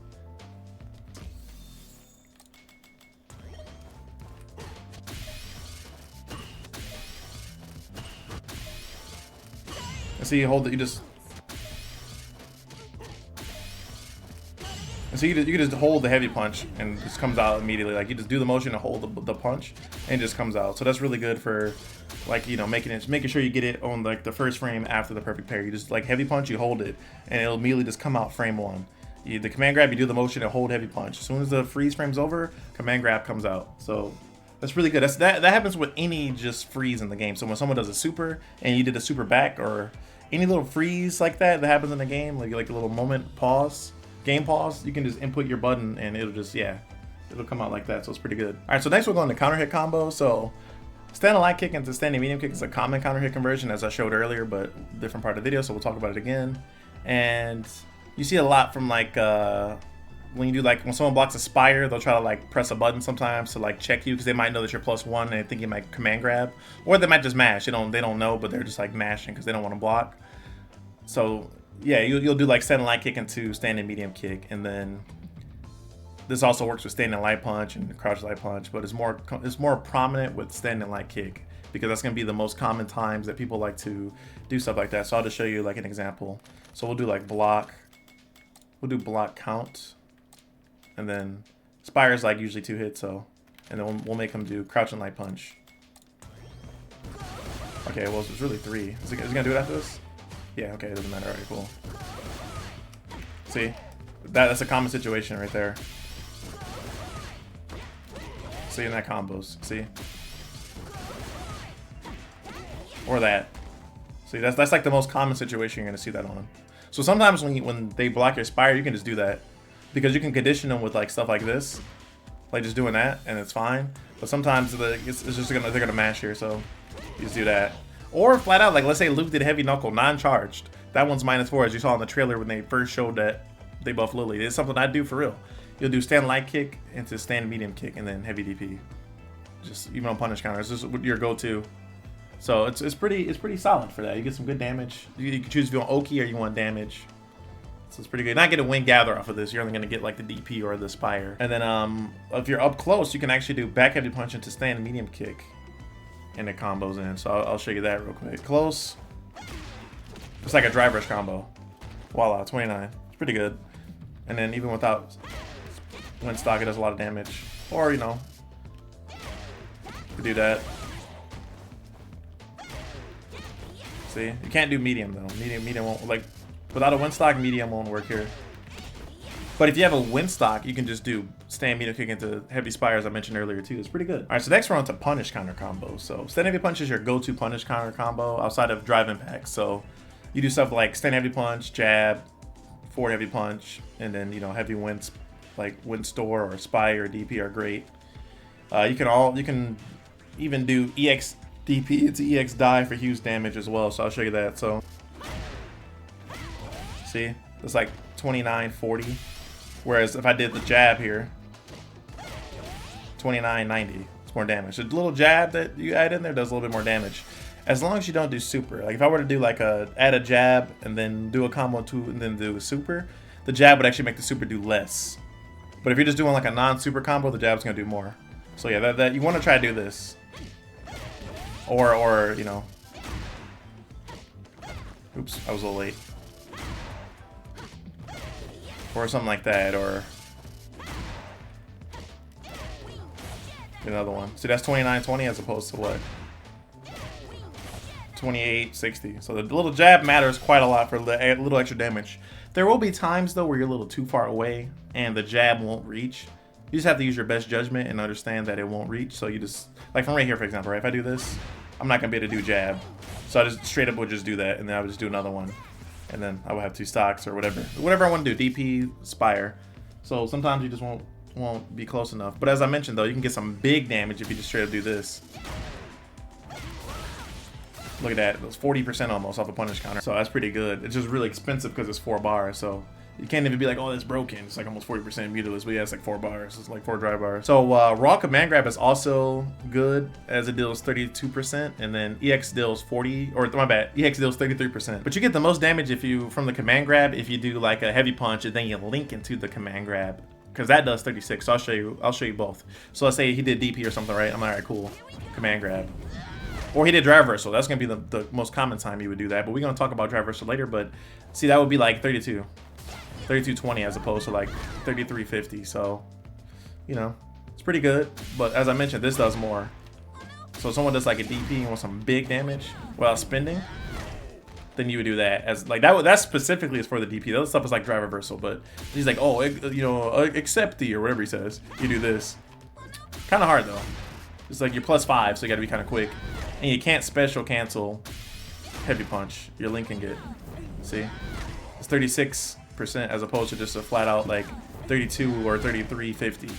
And so you hold it, you just, and so you can just hold the heavy punch and it just comes out immediately. Like you just do the motion and hold the punch and it just comes out. So that's really good for like, making sure you get it on like the first frame after the perfect parry. You just like heavy punch, you hold it and it'll immediately just come out frame 1. The command grab, you do the motion and hold heavy punch. As soon as the freeze frame's over, command grab comes out. So that's really good. That happens with any just freeze in the game. So when someone does a super and you did a super back or any little freeze like that happens in the game, like a little moment pause, game pause, you can just input your button and it'll just, it'll come out like that. So it's pretty good. All right, so next we're going to counter hit combo. So standing light kick into standing medium kick is a common counter hit conversion as I showed earlier, but different part of the video. So we'll talk about it again. And you see a lot from like when you do like when someone blocks a Spire, they'll try to like press a button sometimes to like check you because they might know that you're +1 and they think you might command grab, or they might just mash. They don't know, but they're just like mashing because they don't want to block. So yeah, you'll do like standing light kick into standing medium kick, and then this also works with standing light punch and crouch light punch, but it's more prominent with standing light kick because that's gonna be the most common times that people like to do stuff like that. So I'll just show you like an example. So we'll do like block. We'll do block count, and then Spire's like usually 2 hits, so, and then we'll make him do crouch and light punch. Okay, well it's really 3. Is he gonna do it after this? Yeah, okay, it doesn't matter. Alright, cool. See, that's a common situation right there. See, in that combos, see, or that. See, that's like the most common situation you're gonna see that on. So sometimes when they block your Spire, you can just do that because you can condition them with like stuff like this, like just doing that, and it's fine. But sometimes it's just they're gonna mash here, so you just do that. Or flat out, like let's say Luke did heavy knuckle non-charged. That one's -4, as you saw in the trailer when they first showed that they buffed Lily. It's something I do for real. You'll do stand light kick into stand medium kick and then heavy DP. Just even on punish counters, this is your go-to. So it's pretty solid for that. You get some good damage. You can choose if you want Oki or you want damage. So it's pretty good. You're not getting a Wind Gather off of this. You're only gonna get like the DP or the Spire. And then if you're up close, you can actually do back heavy punch into stand medium kick, and it combos in. So I'll show you that real quick. Close. It's like a drive rush combo. Voila, 29. It's pretty good. And then even without wind stock, it does a lot of damage. Or you know, you do that. See, you can't do medium though. Medium won't, like, without a wind stock, medium won't work here. But if you have a wind stock, you can just do stand medium kick into heavy Spire, as I mentioned earlier too. It's pretty good. All right, so next we're on to punish counter combos. So stand heavy punch is your go-to punish counter combo outside of drive impact. So you do stuff like stand heavy punch, jab, forward heavy punch, and then you know heavy winds like wind store or Spire or DP are great. You can even do EX DP into EX die for huge damage as well, so I'll show you that. So see, it's like 29, 40, whereas if I did the jab here, 29, 90, it's more damage. The little jab that you add in there does a little bit more damage, as long as you don't do super. Like if I were to do like add a jab and then do a combo 2 and then do a super, the jab would actually make the super do less. But if you're just doing like a non-super combo, the jab's gonna do more. So yeah, that you want to try to do this. Or you know, oops, I was a little late. Or something like that, or another one. See, that's 29-20 as opposed to what? 28-60. So the little jab matters quite a lot for a little extra damage. There will be times though where you're a little too far away and the jab won't reach. You just have to use your best judgment and understand that it won't reach. So you just, like from right here, for example, right? If I do this, I'm not gonna be able to do jab. So I just straight up would just do that, and then I would just do another one. And then I would have 2 stocks or whatever. Whatever I want to do, DP, Spire. So sometimes you just won't be close enough. But as I mentioned though, you can get some big damage if you just straight up do this. Look at that, it was 40% almost off a punish counter. So that's pretty good. It's just really expensive because it's 4 bars, so you can't even be like, oh, that's broken. It's like almost 40% mutiless, but yeah, it's like 4 bars. It's like 4 dry bars. So raw command grab is also good, as it deals 32%, and then EX deals 40, or my bad, EX deals 33%. But you get the most damage if you, from the command grab, if you do like a heavy punch and then you link into the command grab, because that does 36. So I'll show you both. So let's say he did DP or something, right? I'm like, all right, cool, command grab. Or he did drive reversal. That's gonna be the most common time you would do that. But we're gonna talk about drive reversal later. But see, that would be like 32-20 as opposed to like 33-50. So, you know, it's pretty good. But as I mentioned, this does more. So if someone does like a DP and wants some big damage while spending, then you would do that. As like that specifically is for the DP. The other stuff is like drive reversal. But he's like, oh, you know, accept the or whatever he says. You do this. Kind of hard though. It's like you're +5, so you gotta be kind of quick. And you can't special cancel heavy punch. Your link can get, see? It's 36% as opposed to just a flat out like 32 or 33-50.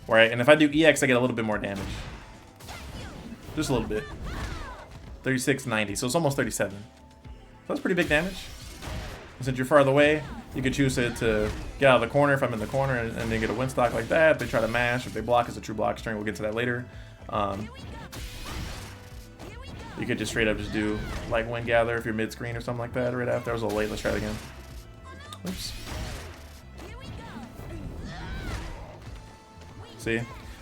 Right? And if I do EX, I get a little bit more damage. Just a little bit. 36-90, so it's almost 37. So that's pretty big damage. And since you're farther away, You could choose it to get out of the corner if I'm in the corner and then get a win stock like that. If they try to mash, if they block, it's a true block string. We'll get to that later. You could just straight up just do like wind gather if you're mid screen or something like that right after. That was a little late. Let's try it again. Oops. See?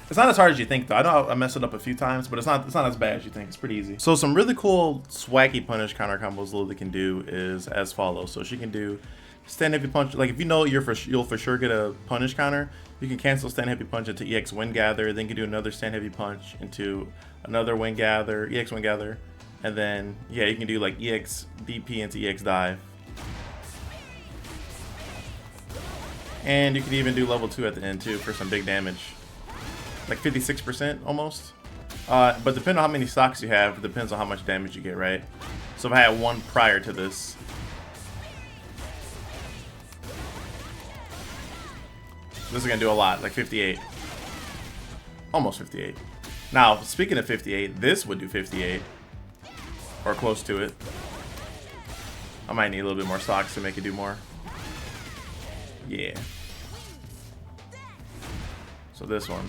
It's not as hard as you think though. I know I messed it up a few times, but it's not as bad as you think. It's pretty easy. So some really cool swaggy punish counter combos Lily can do is as follows. So she can do stand heavy punch. Like if you know you'll for sure get a punish counter, you can cancel stand heavy punch into EX wind gather, then you can do another stand heavy punch into another wind gather, EX wind gather, and then yeah, you can do like EX DP into EX dive. And you can even do level 2 at the end too for some big damage. Like 56% almost. But depending on how many stocks you have, it depends on how much damage you get, right? So if I had one prior to this, this is gonna do a lot, like 58. Almost 58. Now, speaking of 58, this would do 58. Or close to it. I might need a little bit more stocks to make it do more. Yeah. So this one.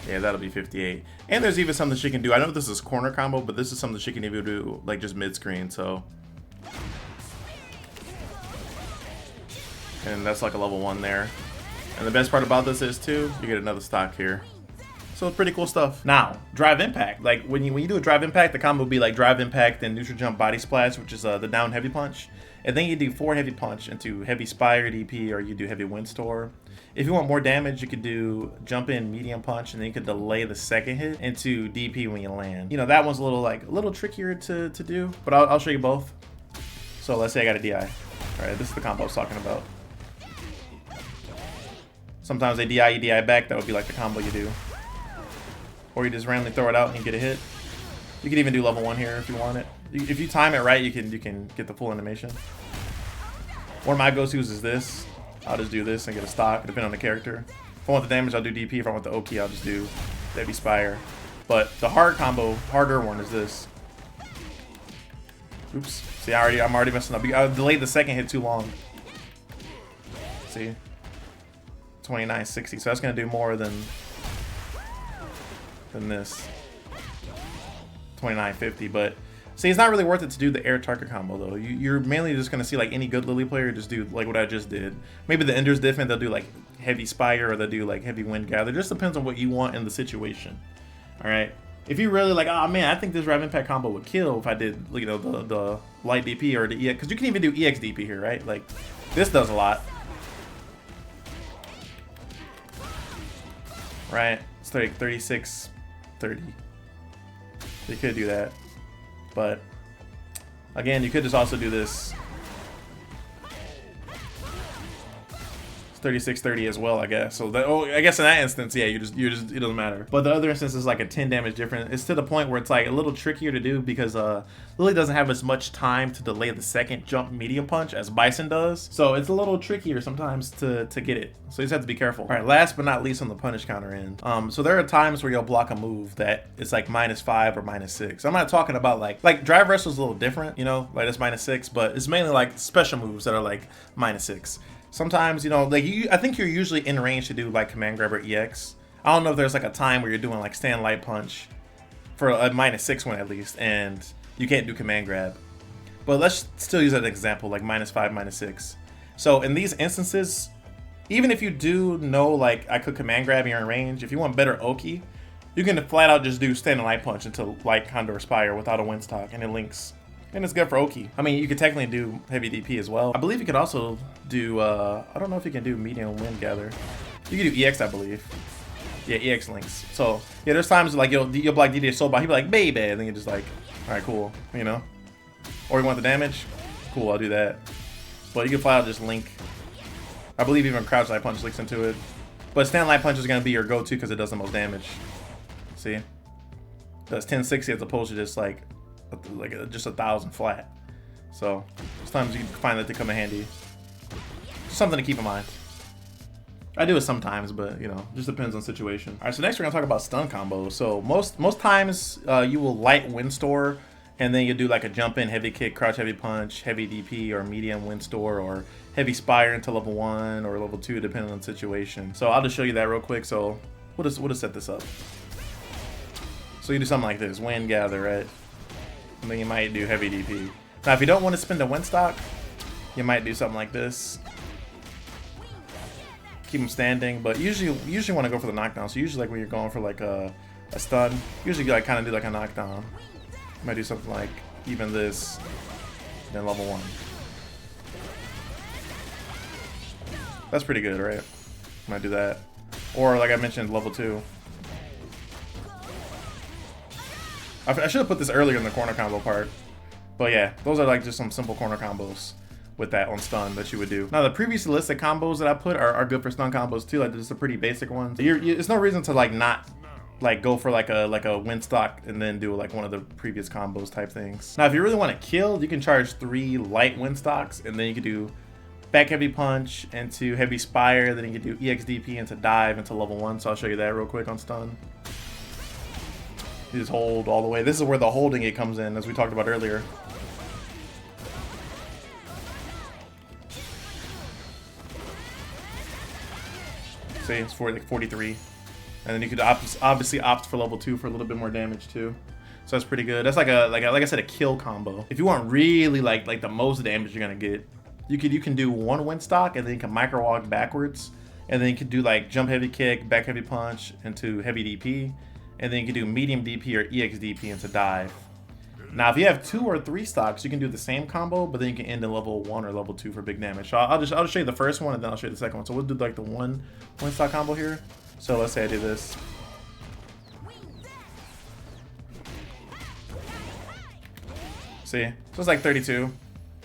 Yeah, that'll be 58. And there's even something she can do. I know this is corner combo, but this is something she can even do like just mid-screen, so. And that's like a level 1 there. And the best part about this is too, you get another stock here. So it's pretty cool stuff. Now, drive impact. Like when you do a drive impact, the combo will be like drive impact and neutral jump body splash, which is the down heavy punch. And then you do 4 heavy punch into heavy Spire DP, or you do heavy wind store. If you want more damage, you could do jump in medium punch, and then you could delay the second hit into DP when you land. You know, that one's a little trickier to do, but I'll show you both. So let's say I got a DI. All right, this is the combo I was talking about. Sometimes they DI, you DI back. That would be like the combo you do. Or you just randomly throw it out and you get a hit. You can even do level 1 here if you want it. If you time it right, you can get the full animation. One of my go-tos is this. I'll just do this and get a stock, depending on the character. If I want the damage, I'll do DP. If I want the Oki, I'll just do Dp Spire. But the harder one is this. Oops. See, I'm already messing up. I delayed the second hit too long. See? 2960. So that's gonna do more than this. 2950, but see, it's not really worth it to do the air target combo though. You're mainly just gonna see like any good Lily player just do like what I just did. Maybe the Ender's different, they'll do like heavy Spire or they'll do like heavy wind gather. Just depends on what you want in the situation. Alright. If you really like, oh man, I think this drive impact combo would kill if I did, you know, the light DP or the EX, because you can even do EX DP here, right? Like this does a lot. Right? It's like 36, 30. You could do that. But again, you could just also do this 3630 as well, I guess. So that, I guess in that instance, yeah, you just it doesn't matter. But the other instance is like a 10 damage difference. It's to the point where it's like a little trickier to do because Lily doesn't have as much time to delay the second jump medium punch as Bison does. So it's a little trickier sometimes to get it. So you just have to be careful. All right, last but not least on the punish counter end. So there are times where you'll block a move that it's like -5 or -6. I'm not talking about like drive wrestle's a little different, you know, like it's -6, but it's mainly like special moves that are like -6. Sometimes, you know, like I think you're usually in range to do like command grab or EX. I don't know if there's like a time where you're doing like stand light punch for a -6 one at least, and you can't do command grab. But let's still use that example, like -5, -6. So in these instances, even if you do know like I could command grab and you're in range, if you want better Oki, you can flat out just do stand light punch into like Condor Spire without a wind stock, and it links. And it's good for Oki. I mean, you could technically do heavy DP as well. I believe you could also do, I don't know if you can do medium wind gather. You can do EX, I believe. Yeah, EX links. So, yeah, there's times like you'll block DD Soul Bot, he'll be like, baby, and then you're just like, all right, cool, you know? Or you want the damage? Cool, I'll do that. But you can flat out just link. I believe even Crouch Light Punch links into it. But Stand Light Punch is going to be your go-to because it does the most damage. See? It does 1060 as opposed to just like just 1,000 flat. So sometimes you find that to come in handy. Just something to keep in mind. I do it sometimes, but you know, just depends on situation. All right, so next we're gonna talk about stun combos. So most times you will light wind store And then you do like a jump in, heavy kick, crouch heavy punch, heavy DP, or medium wind store, or heavy spire into level 1 or level 2, depending on the situation. So I'll just show you that real quick. So we'll just set this up. So you do something like this, wind gather, right? And then you might do heavy DP. Now if you don't want to spend a wind stock, you might do something like this. Keep them standing, but usually want to go for the knockdown. So usually like when you're going for like a stun, usually you like kind of do like a knockdown. You might do something like even this, then level 1. That's pretty good, right? Might do that. Or like I mentioned, level 2. I should have put this earlier in the corner combo part. But yeah, those are like just some simple corner combos with that on stun that you would do. Now the previously listed combos that I put are good for stun combos too. Like just a pretty basic ones. It's no reason to like not like go for like a wind stock and then do like one of the previous combos type things. Now if you really want to kill, you can charge 3 light wind stocks, and then you can do back heavy punch into heavy spire, then you can do EXDP into dive into level 1. So I'll show you that real quick on stun. You just hold all the way. This is where the holding it comes in, as we talked about earlier. See, it's for like 43. And then you could obviously opt for level 2 for a little bit more damage too. So that's pretty good. That's like I said, a kill combo. If you want really like the most damage you're gonna get, you can do 1 wind stock, and then you can micro walk backwards, and then you can do like jump heavy kick, back heavy punch into heavy DP, and then you can do medium DP or EXDP into dive. Now if you have 2 or 3 stocks, you can do the same combo, but then you can end in level 1 or level 2 for big damage. So I'll just show you the first one, and then I'll show you the second one. So we'll do like the 1 wind stock combo here. So let's say I do this. See, so it's like 32,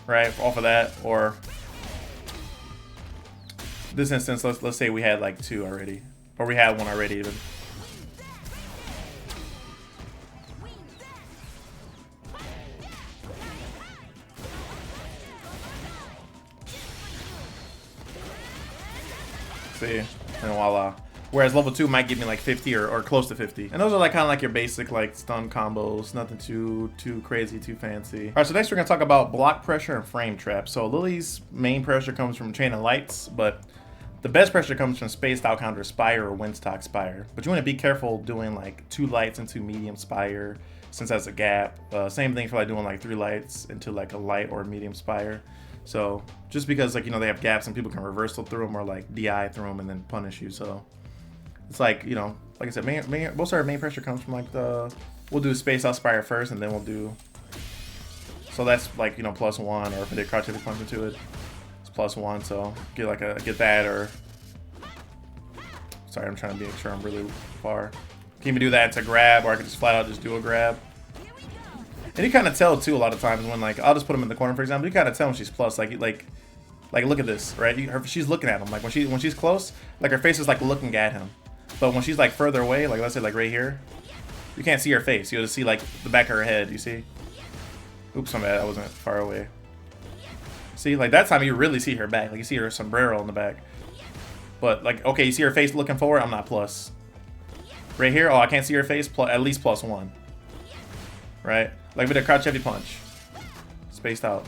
right, off of that. Or this instance, let's say we had like 2 already, or we had 1 already even. See, and voila. Whereas level 2 might give me like 50 or close to 50. And those are like kind of like your basic like stun combos. Nothing too crazy, too fancy. All right, so next we're gonna talk about block pressure and frame trap. So Lily's main pressure comes from chain of lights, but the best pressure comes from spaced out Condor Spire or windstock Spire. But you want to be careful doing like 2 lights into medium Spire, since that's a gap. Same thing for like doing like 3 lights into like a light or medium Spire. So just because like, you know, they have gaps and people can reversal through them or like DI through them and then punish you. So it's like, you know, like I said, most of our main pressure comes from like we'll do space out Spire first, and then we'll do, so that's like, you know, +1, or if I did crouch heavy punch into it, it's +1. So get that, or sorry, I'm trying to make sure I'm really far. Can even do that to grab, or I can just flat out just do a grab. And you kind of tell too a lot of times when like I'll just put them in the corner, for example. You kind of tell when she's plus, like look at this, right? She's looking at him, like when she's close, like her face is like looking at him. But when she's like further away, like let's say like right here, you can't see her face. You'll just see like the back of her head. You see? Oops, I'm bad. I wasn't far away. See, like that time you really see her back. Like you see her sombrero in the back. But like, okay, you see her face looking forward. I'm not plus. Right here, oh, I can't see her face. At least +1. Right? Like with a crouch heavy punch. Spaced out.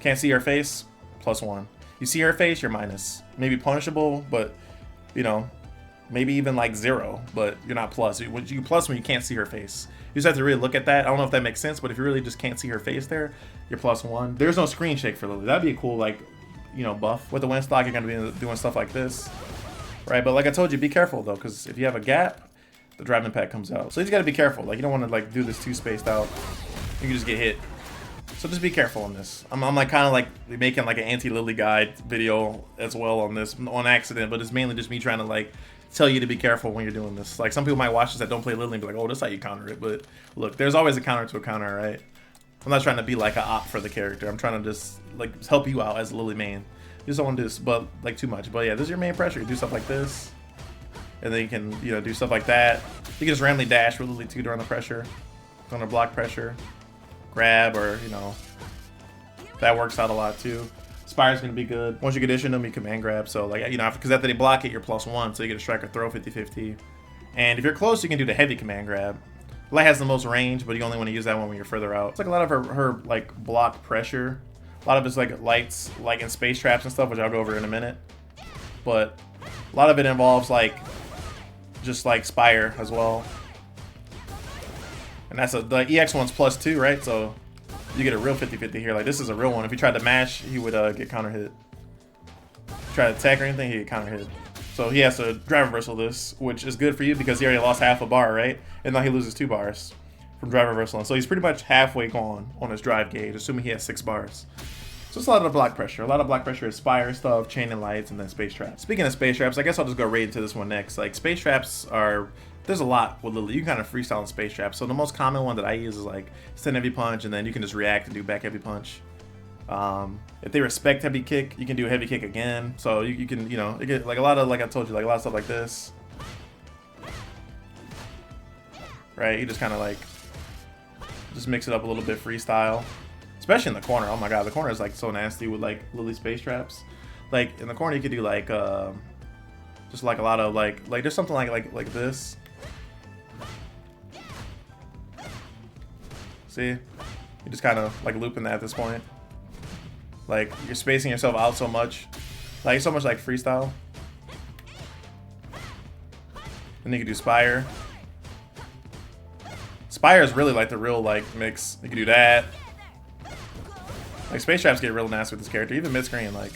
Can't see her face. +1. You see her face, you're minus. Maybe punishable, but you know, maybe even like 0, but you're not plus. You plus when you can't see her face. You just have to really look at that. I don't know if that makes sense, but if you really just can't see her face there, you're +1. There's no screen shake for Lily. That'd be a cool, like, you know, buff. With the wind stock, you're gonna be doing stuff like this, right? But like I told you, be careful though, because if you have a gap, the drive impact comes out. So you just gotta be careful. Like you don't want to like do this too spaced out. You can just get hit. So just be careful on this. I'm like kind of like making like an anti-Lily guide video as well on this on accident, but it's mainly just me trying to like tell you to be careful when you're doing this. Like some people might watch this that don't play Lily and be like, oh, that's how you counter it. But look, there's always a counter to a counter, right? I'm not trying to be like an op for the character. I'm trying to just like help you out as a Lily main. You just don't want to do this, but like too much. But yeah, this is your main pressure. You do stuff like this, and then you can, you know, do stuff like that. You can just randomly dash with Lily too during the pressure, during the block pressure, grab, or you know, that works out a lot too. Spire's gonna be good. Once you condition them, you command grab. So like, you know, because after they block it, you're +1, so you get a strike or throw 50-50. And if you're close, you can do the heavy command grab. Light has the most range, but you only want to use that one when you're further out. It's like a lot of her like block pressure. A lot of it's like lights, like in space traps and stuff, which I'll go over in a minute. But a lot of it involves like just like Spire as well. And that's the EX one's +2, right? So you get a real 50-50 here. Like this is a real one. If you tried to mash, he would get counter hit. Try to attack or anything, he get counter hit. So he has to drive reversal this, which is good for you because he already lost half a bar, right? And now he loses 2 bars from drive reversal. So he's pretty much halfway gone on his drive gauge, assuming he has 6 bars. So it's a lot of block pressure. A lot of block pressure is Spire stuff, chain and lights, and then space traps. Speaking of space traps, I guess I'll just go right into this one next. Like space traps are, there's a lot with Lily. You can kind of freestyle in space traps. So the most common one that I use is like send heavy punch, and then you can just react and do back heavy punch. If they respect heavy kick, you can do heavy kick again. So you can, you know, you get like a lot of, like I told you, like a lot of stuff like this. Right? You just kind of like, just mix it up a little bit freestyle. Especially in the corner. Oh my god, the corner is like so nasty with like Lily space traps. Like in the corner you could do like just like a lot of like there's something like this. See? You're just kind of like looping that at this point. Like you're spacing yourself out so much. Like so much like freestyle. Then you can do Spire. Spire is really like the real like mix. You can do that. Like space traps get real nasty with this character, even mid screen. Like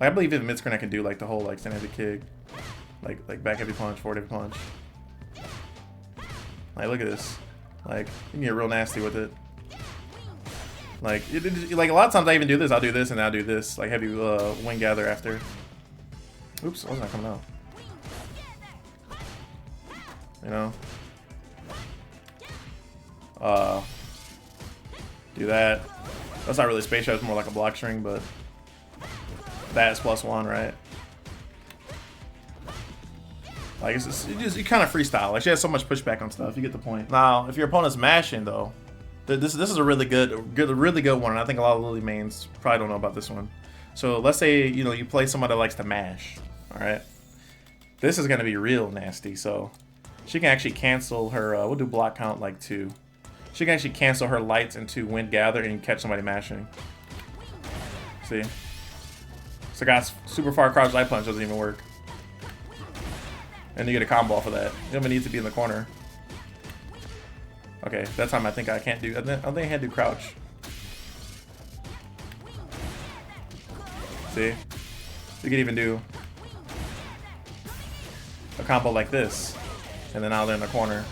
I believe even mid screen I can do like the whole like stand heavy kick, like back heavy punch, forward heavy punch. Like look at this, like you can get real nasty with it. Like like a lot of times I even do this. I'll do this and I'll do this, like heavy wing gather after. Oops, why wasn't that coming out? You know. Do that. That's not really space trap, it's more like a block string, but that is +1, right? Like it's just, you kind of freestyle. Like she has so much pushback on stuff. You get the point. Now, if your opponent's mashing though, this is a really good one. And I think a lot of Lily mains probably don't know about this one. So let's say you know you play somebody that likes to mash. All right, this is gonna be real nasty. So she can actually cancel her. We'll do block count like 2. She can actually cancel her lights into wind gather and catch somebody mashing. See? So guys, super far crouch light punch doesn't even work. And you get a combo off of that. You don't even need to be in the corner. Okay, that time I think I can't do. I think I had to do crouch. See? You can even do a combo like this. And then now they're in the corner.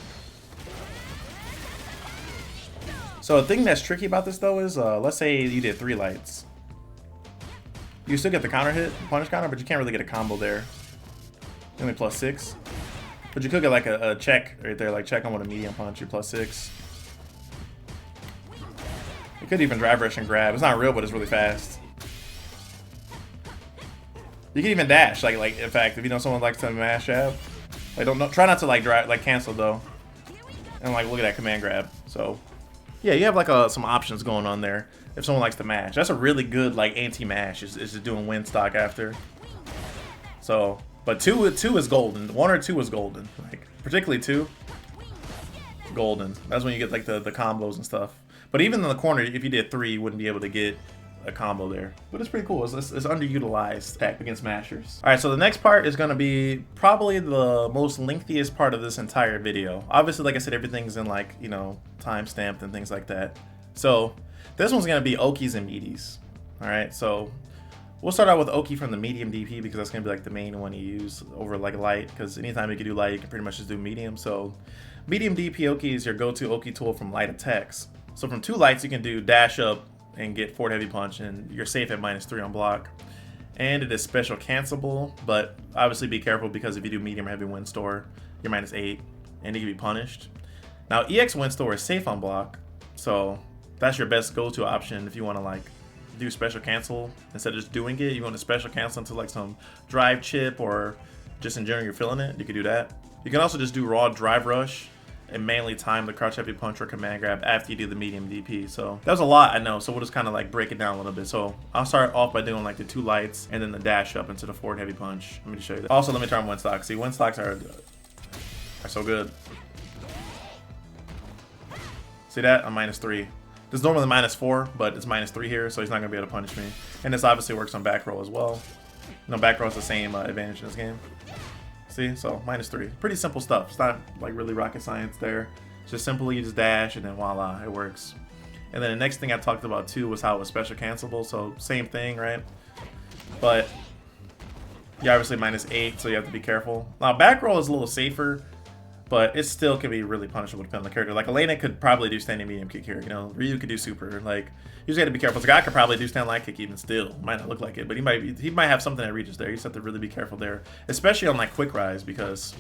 So the thing that's tricky about this though is, let's say you did 3 lights. You still get the counter hit, punish counter, but you can't really get a combo there. Only +6. But you could get like a check right there, like check on with a medium punch, you're +6. You could even drive rush and grab. It's not real, but it's really fast. You can even dash, like in fact, if you know someone likes to mash jab, like try not to like drive, like cancel though, and like look at that command grab. So yeah, you have like some options going on there. If someone likes to mash, that's a really good like anti-mash. Is just doing wind stock after. So, but two is golden. 1 or 2 is golden. Like particularly 2, golden. That's when you get like the combos and stuff. But even in the corner, if you did 3, you wouldn't be able to get a combo there. But it's pretty cool. It's underutilized attack against mashers. All right, so the next part is going to be probably the most lengthiest part of this entire video. Obviously, like I said, everything's in like, you know, time stamped and things like that. So this one's going to be Okis and meaties. All right, so we'll start out with Oki from the medium DP because that's going to be like the main one you use over like light, because anytime you can do light, you can pretty much just do medium. So medium DP Oki is your go-to Oki tool from light attacks. So from 2 lights, you can do dash up and get forward heavy punch, and you're safe at -3 on block. And it is special cancelable, but obviously be careful because if you do medium or heavy wind store, you're -8 and you can be punished. Now EX wind store is safe on block, so that's your best go-to option if you want to like do special cancel instead of just doing it. You want to special cancel into like some drive chip, or just in general you're feeling it, you can do that. You can also just do raw drive rush and mainly time the crouch heavy punch or command grab after you do the medium DP. So that was a lot, I know, so we'll just kind of like break it down a little bit. So I'll start off by doing like the 2 lights and then the dash up into the forward heavy punch. Let me just show you that. Also, let me turn on wind stock. See, wind stocks are That's so good. See that? I'm -3. This is normally -4, but it's -3 here, so he's not gonna be able to punish me. And this obviously works on back row as well. No, back row has the same advantage in this game. See? So -3. Pretty simple stuff. It's not like really rocket science there. It's just simply you just dash and then voila, it works. And then the next thing I talked about too was how it was special cancelable. So same thing, right? But yeah, obviously -8, so you have to be careful. Now back roll is a little safer, but it still can be really punishable depending on the character. Like Elena could probably do standing medium kick here. You know, Ryu could do super. Like you just got to be careful. The guy could probably do stand light kick even still. Might not look like it, but he might have something that reaches there. You just have to really be careful there, especially on like quick rise because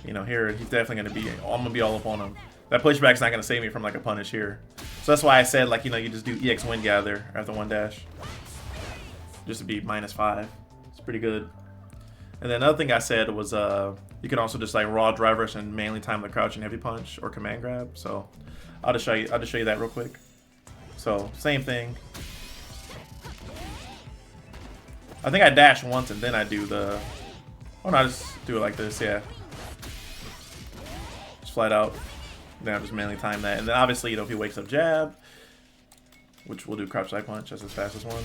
you know here he's definitely gonna be. I'm gonna be all up on him. That pushback's not gonna save me from like a punish here. So that's why I said like you know you just do EX wind gather after one dash, just to be -5. It's pretty good. And then another thing I said was you can also just like raw drive rush and mainly time the crouching heavy punch or command grab. So I'll just show you that real quick. So same thing. I think I dash once and then I do the. Oh no, I just do it like this. Yeah. Just flat out. Then I'll just mainly time that. And then obviously you know if he wakes up jab, which we'll do crouch side punch. That's his fastest one.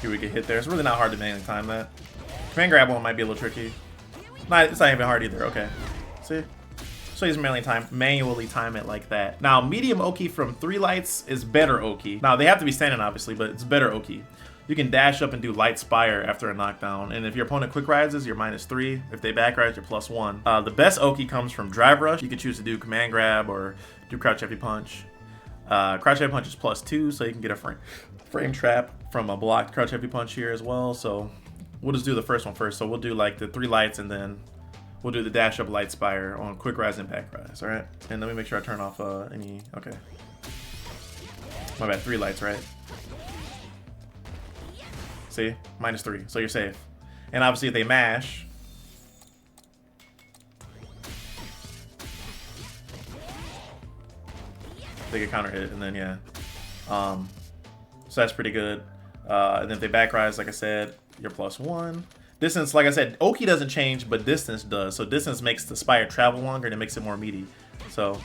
Here we get hit there. It's really not hard to manually time that. Command grab one might be a little tricky. It's not even hard either. Okay. See? So he's manually time it like that. Now, medium Oki from 3 lights is better Oki. Now, they have to be standing, obviously, but it's better Oki. You can dash up and do light Spire after a knockdown. And if your opponent quick rises, you're -3. If they back rise, you're +1. The best Oki comes from drive rush. You can choose to do command grab or do crouch heavy punch. Crouch heavy punch is +2, so you can get a frame trap from a blocked crouch heavy punch here as well. So we'll just do the first one first. So we'll do like the 3 lights and then we'll do the dash up light Spire on quick rise and back rise. All right. And let me make sure I turn off any. Okay. My bad. 3 lights, right? See, -3. So you're safe. And obviously if they mash, they get counter hit and then yeah. So that's pretty good. And then if they back rise, like I said, you're +1. Distance, like I said, Oki doesn't change, but distance does. So distance makes the Spire travel longer and it makes it more meaty. So,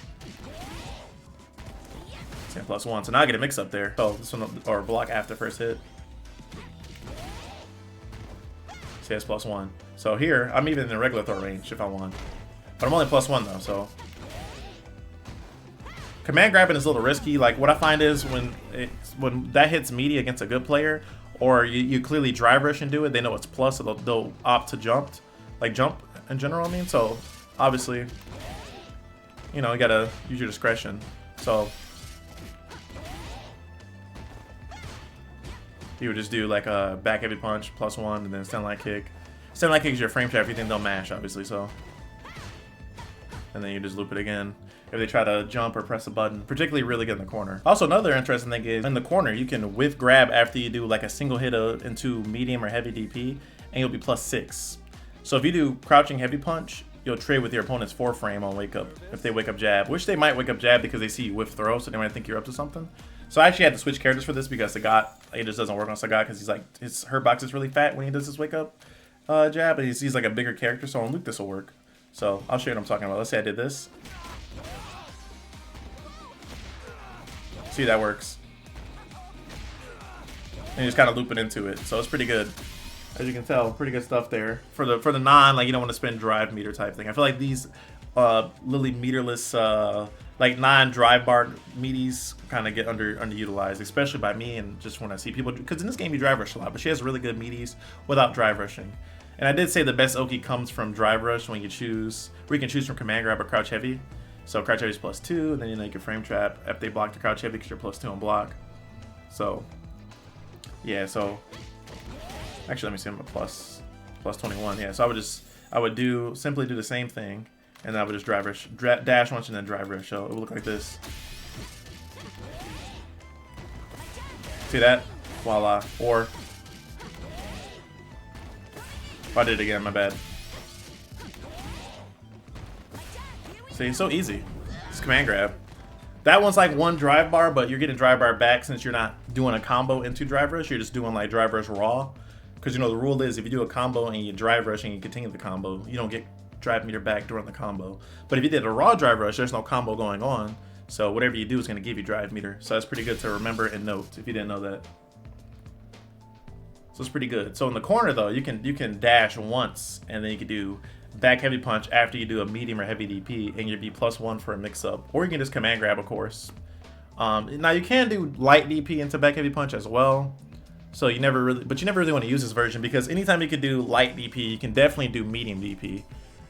it's +1. So now I get a mix up there. So this one, or block after first hit. See, it's +1. So here, I'm even in the regular throw range if I want. But I'm only +1 though, so. Command grabbing is a little risky. Like what I find is when that hits meaty against a good player, or you clearly drive rush and do it, they know it's plus, so they'll opt to jump in general. I mean, so obviously, you know, you gotta use your discretion. So you would just do like a back heavy punch +1, and then stand light kick. Stand light kick is your frame trap. Everything they'll mash, obviously. So, and then you just loop it again if they try to jump or press a button, particularly really good in the corner. Also, another interesting thing is in the corner, you can whiff grab after you do like a single hit into medium or heavy DP, and you'll be +6. So if you do crouching heavy punch, you'll trade with your opponent's 4 frame on wake up if they wake up jab, which they might wake up jab because they see you whiff throw, so they might think you're up to something. So I actually had to switch characters for this because Sagat, it just doesn't work on Sagat because he's like, his hurt box is really fat when he does his wake up jab, and he's like a bigger character, so on Luke this will work. So I'll show you what I'm talking about. Let's say I did this. See, that works. And you just kind of loop it into it, so it's pretty good. As you can tell, pretty good stuff there. For the non, like you don't want to spend drive meter type thing. I feel like these literally meterless like non-drive bar meaties kind of get underutilized, especially by me and just when I see people, because in this game you drive rush a lot, but she has really good meaties without drive rushing. And I did say the best Oki comes from drive rush when you choose, where you can choose from command grab or crouch heavy. So crouch heavy is +2, and then you make your frame trap if they block the crouch heavy because you're +2 on block. So yeah, so actually let me see, I'm a +21. Yeah, so I would simply do the same thing, and then I would just drive rush, dash once and then drive rush. So it would look like this. See that? Voila. Or if I did it again, my bad. See, it's so easy. It's command grab. That one's like one drive bar, but you're getting drive bar back since you're not doing a combo into drive rush. You're just doing like drive rush raw. because you know the rule is if you do a combo and you drive rush and you continue the combo, you don't get drive meter back during the combo. But if you did a raw drive rush, there's no combo going on, so whatever you do is going to give you drive meter. So that's pretty good to remember and note if you didn't know that. So it's pretty good. So in the corner though, you can dash once and then you can do back heavy punch after you do a medium or heavy DP, and you'd be +1 for a mix-up. Or you can just command grab, of course. Now you can do light DP into back heavy punch as well. So you never really want to use this version, because anytime you can do light DP, you can definitely do medium DP.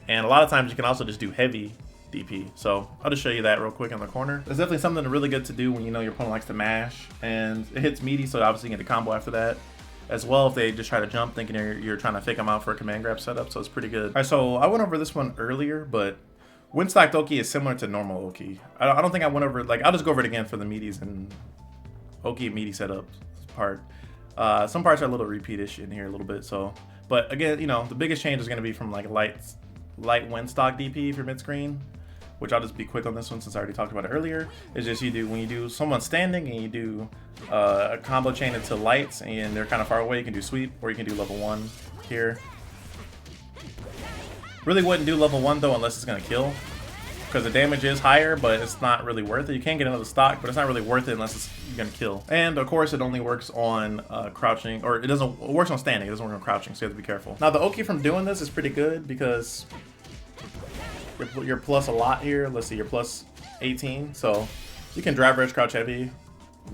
And a lot of times you can also just do heavy DP. So I'll just show you that real quick in the corner. It's definitely something really good to do when you know your opponent likes to mash, and it hits meaty, so obviously you get a combo after that. As well, if they just try to jump thinking you're trying to fake them out for a command grab setup, so it's pretty good. All right, so I went over this one earlier, but Windstock Oki is similar to normal Oki. I don't think I went over, like, I'll just go over it again for the meaties and Oki meaty setup part. Some parts are a little repeat-ish in here a little bit, so. But again, you know, the biggest change is going to be from like light Windstock DP for mid-screen, which I'll just be quick on this one since I already talked about it earlier. It's just when you do someone standing and you do a combo chain into lights and they're kind of far away, you can do sweep, or you can do level 1 here. Really wouldn't do level 1 though unless it's going to kill, because the damage is higher, but it's not really worth it. You can get another stock, but it's not really worth it unless it's going to kill. And of course it only works on crouching, or it works on standing, it doesn't work on crouching, so you have to be careful. Now the Oki from doing this is pretty good because you're plus a lot here. Let's see, you're plus 18, so you can drive rush crouch heavy.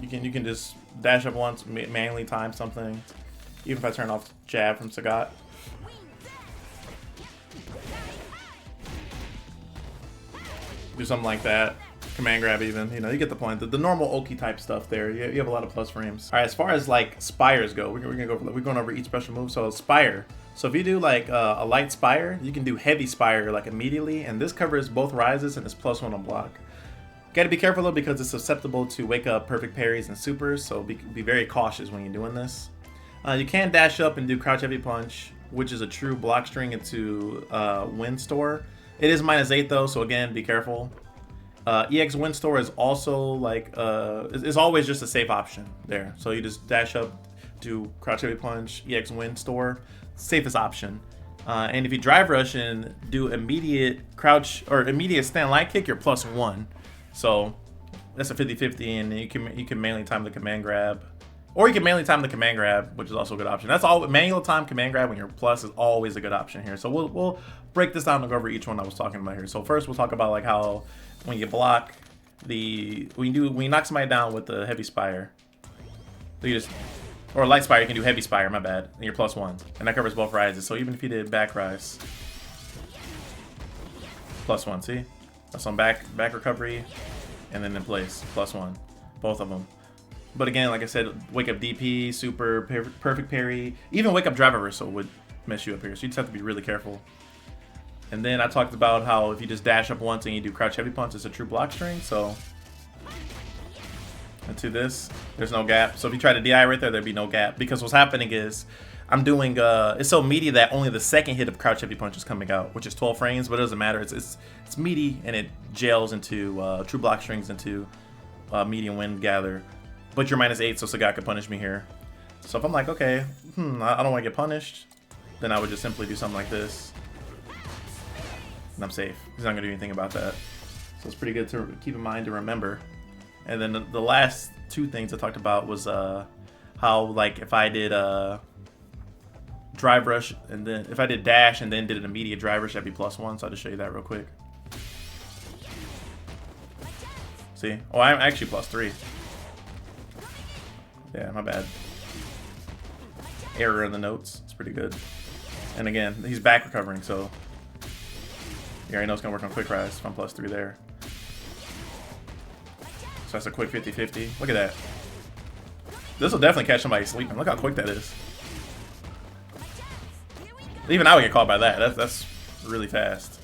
You can just dash up once, manually time something. Even if I turn off jab from Sagat. Do something like that. Command grab even. You know, you get the point. The normal Oki type stuff there. You have a lot of plus frames. All right, as far as like Spires go, we're going over each special move. So Spire. So if you do like a light Spire, you can do heavy Spire like immediately, and this covers both rises and it's +1 on block. Got to be careful though, because it's susceptible to wake up perfect parries and supers, so be very cautious when you're doing this. You can dash up and do crouch heavy punch, which is a true block string into Wind Store. It is -8 though, so again, be careful. EX Wind Store is also like it's always just a safe option there. So you just dash up, do crouch heavy punch, EX Wind Store, safest option. And if you drive rush and do immediate crouch or immediate stand light kick, you're +1. So that's a 50-50, and you can manually time the command grab, or you can manually time the command grab, which is also a good option. That's all. Manual time command grab when you're plus is always a good option here. So we'll break this down and go over each one I was talking about here. So first we'll talk about like how when you block when you knock somebody down with the heavy Spire, so you just, or light Spire, you can do heavy Spire, my bad, and you're +1, and that covers both rises. So even if you did back rise, +1, see? That's on back recovery, and then in place, +1, both of them. But again, like I said, wake up DP, super, perfect parry, even wake up drive reversal would mess you up here, so you just have to be really careful. And then I talked about how if you just dash up once and you do crouch heavy punch, it's a true block string, so into this, there's no gap. So if you try to DI right there, there'd be no gap, because what's happening is I'm doing it's so meaty that only the second hit of crouch heavy punch is coming out, which is 12 frames, but it doesn't matter. It's meaty, and it jails into true block strings into medium wind gather. But you're -8, so Sagat could punish me here. So if I'm like, okay, I don't want to get punished, then I would just simply do something like this, and I'm safe. He's not gonna do anything about that. So it's pretty good to keep in mind to remember. And then the last two things I talked about was how, like, if I did drive rush, and then if I did dash and then did an immediate drive rush, that'd be +1. So I'll just show you that real quick. See? Oh, I'm actually +3. Yeah, my bad. Error in the notes. It's pretty good. And again, he's back recovering, so you already know it's gonna work on quick rise if I'm +3 there. So that's a quick 50-50. Look at that. This will definitely catch somebody sleeping. Look how quick that is. Even I would get caught by that. That's really fast.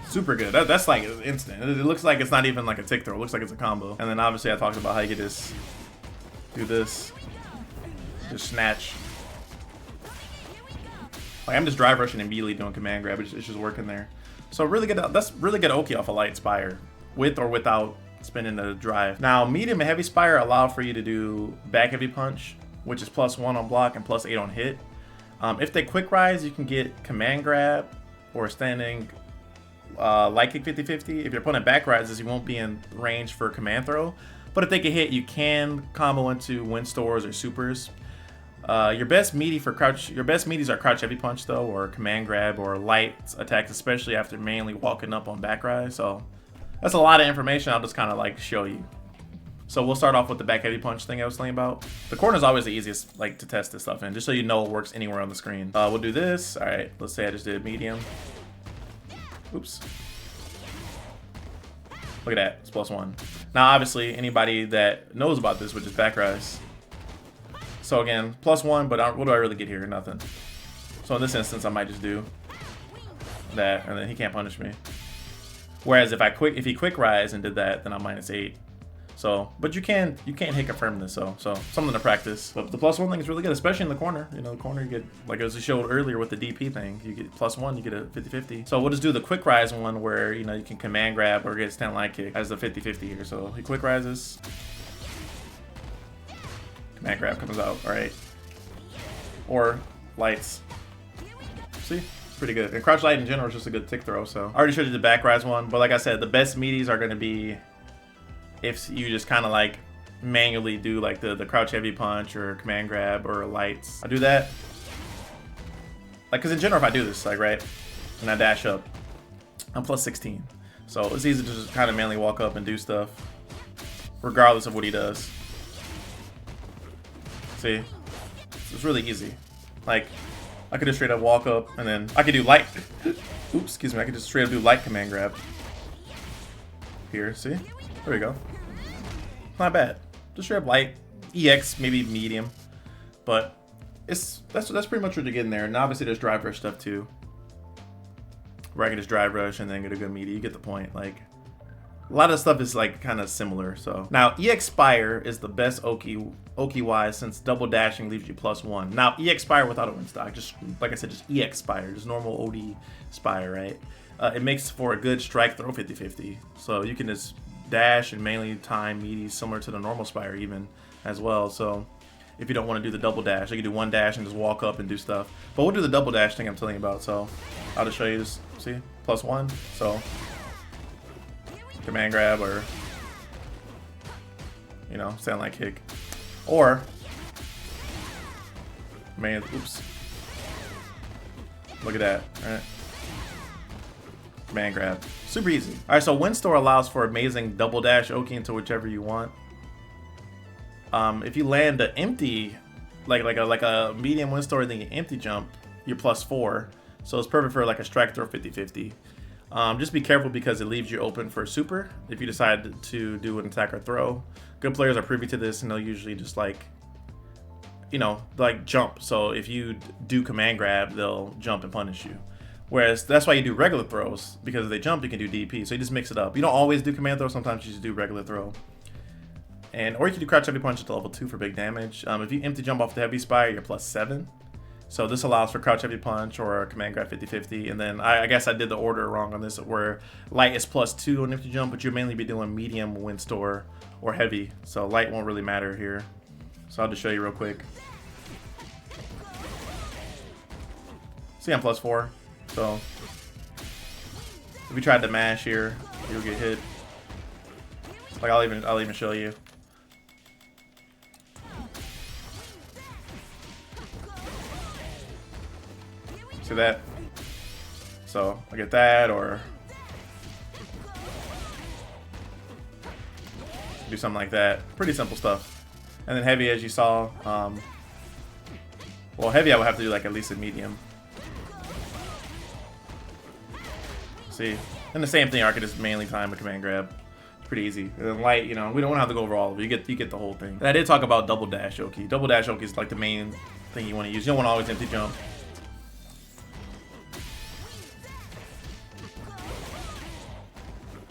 Super good. That's like instant. It looks like it's not even like a tick throw. It looks like it's a combo. And then obviously I talked about how you could just do this. Just snatch. Like I'm just drive rushing and immediately doing command grab. It's just working there. So really good. That's really good Oki off a light Spire, with or without spinning the drive. Now, medium and heavy Spire allow for you to do back heavy punch, which is +1 on block and +8 on hit. If they quick rise, you can get command grab or standing light kick 50-50. If your opponent back rises, you won't be in range for command throw. But if they get hit, you can combo into win stores or supers. Your best meaties are crouch heavy punch though, or command grab, or light attacks, especially after mainly walking up on back rise. So that's a lot of information. I'll just kind of like show you. So we'll start off with the back heavy punch thing I was telling you about. The corner is always the easiest like to test this stuff in, just so you know it works anywhere on the screen. We'll do this. All right, let's say I just did medium. Oops. Look at that, it's +1. Now obviously anybody that knows about this would just back rise. So again, +1, but what do I really get here? Nothing. So in this instance, I might just do that, and then he can't punish me. Whereas if he quick rise and did that, then I'm -8. So, but you can hit confirm this, so something to practice. But the +1 thing is really good, especially in the corner. You know, the corner you get, like as we showed earlier with the DP thing, you get +1, you get a 50-50. So we'll just do the quick rise one where, you know, you can command grab or get stand light kick as the 50-50 here. So he quick rises. Command grab comes out, alright. Or lights. See? Pretty good. And crouch light in general is just a good tick throw, so. I already showed you the back rise one, but like I said, the best meaties are gonna be if you just kind of like manually do like the crouch heavy punch or command grab or lights. I do that. Like, cause in general, if I do this, like, right, and I dash up, I'm +16. So it's easy to just kind of manually walk up and do stuff regardless of what he does. See, it's really easy. Like, I could just straight up walk up and then I could do light. Oops, excuse me. I could just straight up do light command grab. Here, see? There we go. Not bad. Just straight up light. EX, maybe medium. But that's pretty much what you're getting there. And obviously there's drive rush stuff too. Where I can just drive rush and then get a good meaty. You get the point. Like, a lot of stuff is like kind of similar. So now EX Spire is the best Oki wise, since double dashing leaves you +1. Now EX Spire without a win stock, just like I said, just EX Spire, just normal OD Spire, right? It makes for a good strike throw 50-50. So you can just dash and mainly time meaties similar to the normal Spire even as well. So if you don't want to do the double dash, you can do one dash and just walk up and do stuff. But we'll do the double dash thing I'm telling you about. So I'll just show you this. See, +1. So command grab or, you know, stand light kick, or man, oops, look at that, right? Command grab, super easy. All right, so win store allows for amazing double dash Oki into whichever you want. If you land an empty, like a medium win store, then you empty jump, you're +4, so it's perfect for like a strike throw 50-50. Just be careful because it leaves you open for super if you decide to do an attack or throw. Good players are privy to this, and they'll usually just like, you know, like jump. So if you do command grab, they'll jump and punish you. Whereas that's why you do regular throws, because if they jump, you can do DP. So you just mix it up. You don't always do command throw. Sometimes you just do regular throw. Or you can do crouch heavy punch at level 2 for big damage. If you empty jump off the heavy Spire, you're +7. So this allows for crouch heavy punch or command grab 50-50. And then I guess I did the order wrong on this, where light is +2 on empty jump, but you'll mainly be doing medium, win store, or heavy. So light won't really matter here. So I'll just show you real quick. See, I'm +4. So if you tried to mash here, you'll get hit. Like I'll even show you. See that? So I get that, or do something like that. Pretty simple stuff. And then heavy, as you saw, well, heavy I would have to do like at least a medium. See, and the same thing, I could just mainly time a command grab. It's pretty easy. And then light, you know, we don't have to go over all of it. You get the whole thing. And I did talk about double dash Oki. Double dash Oki is like the main thing you want to use. You don't want to always empty jump.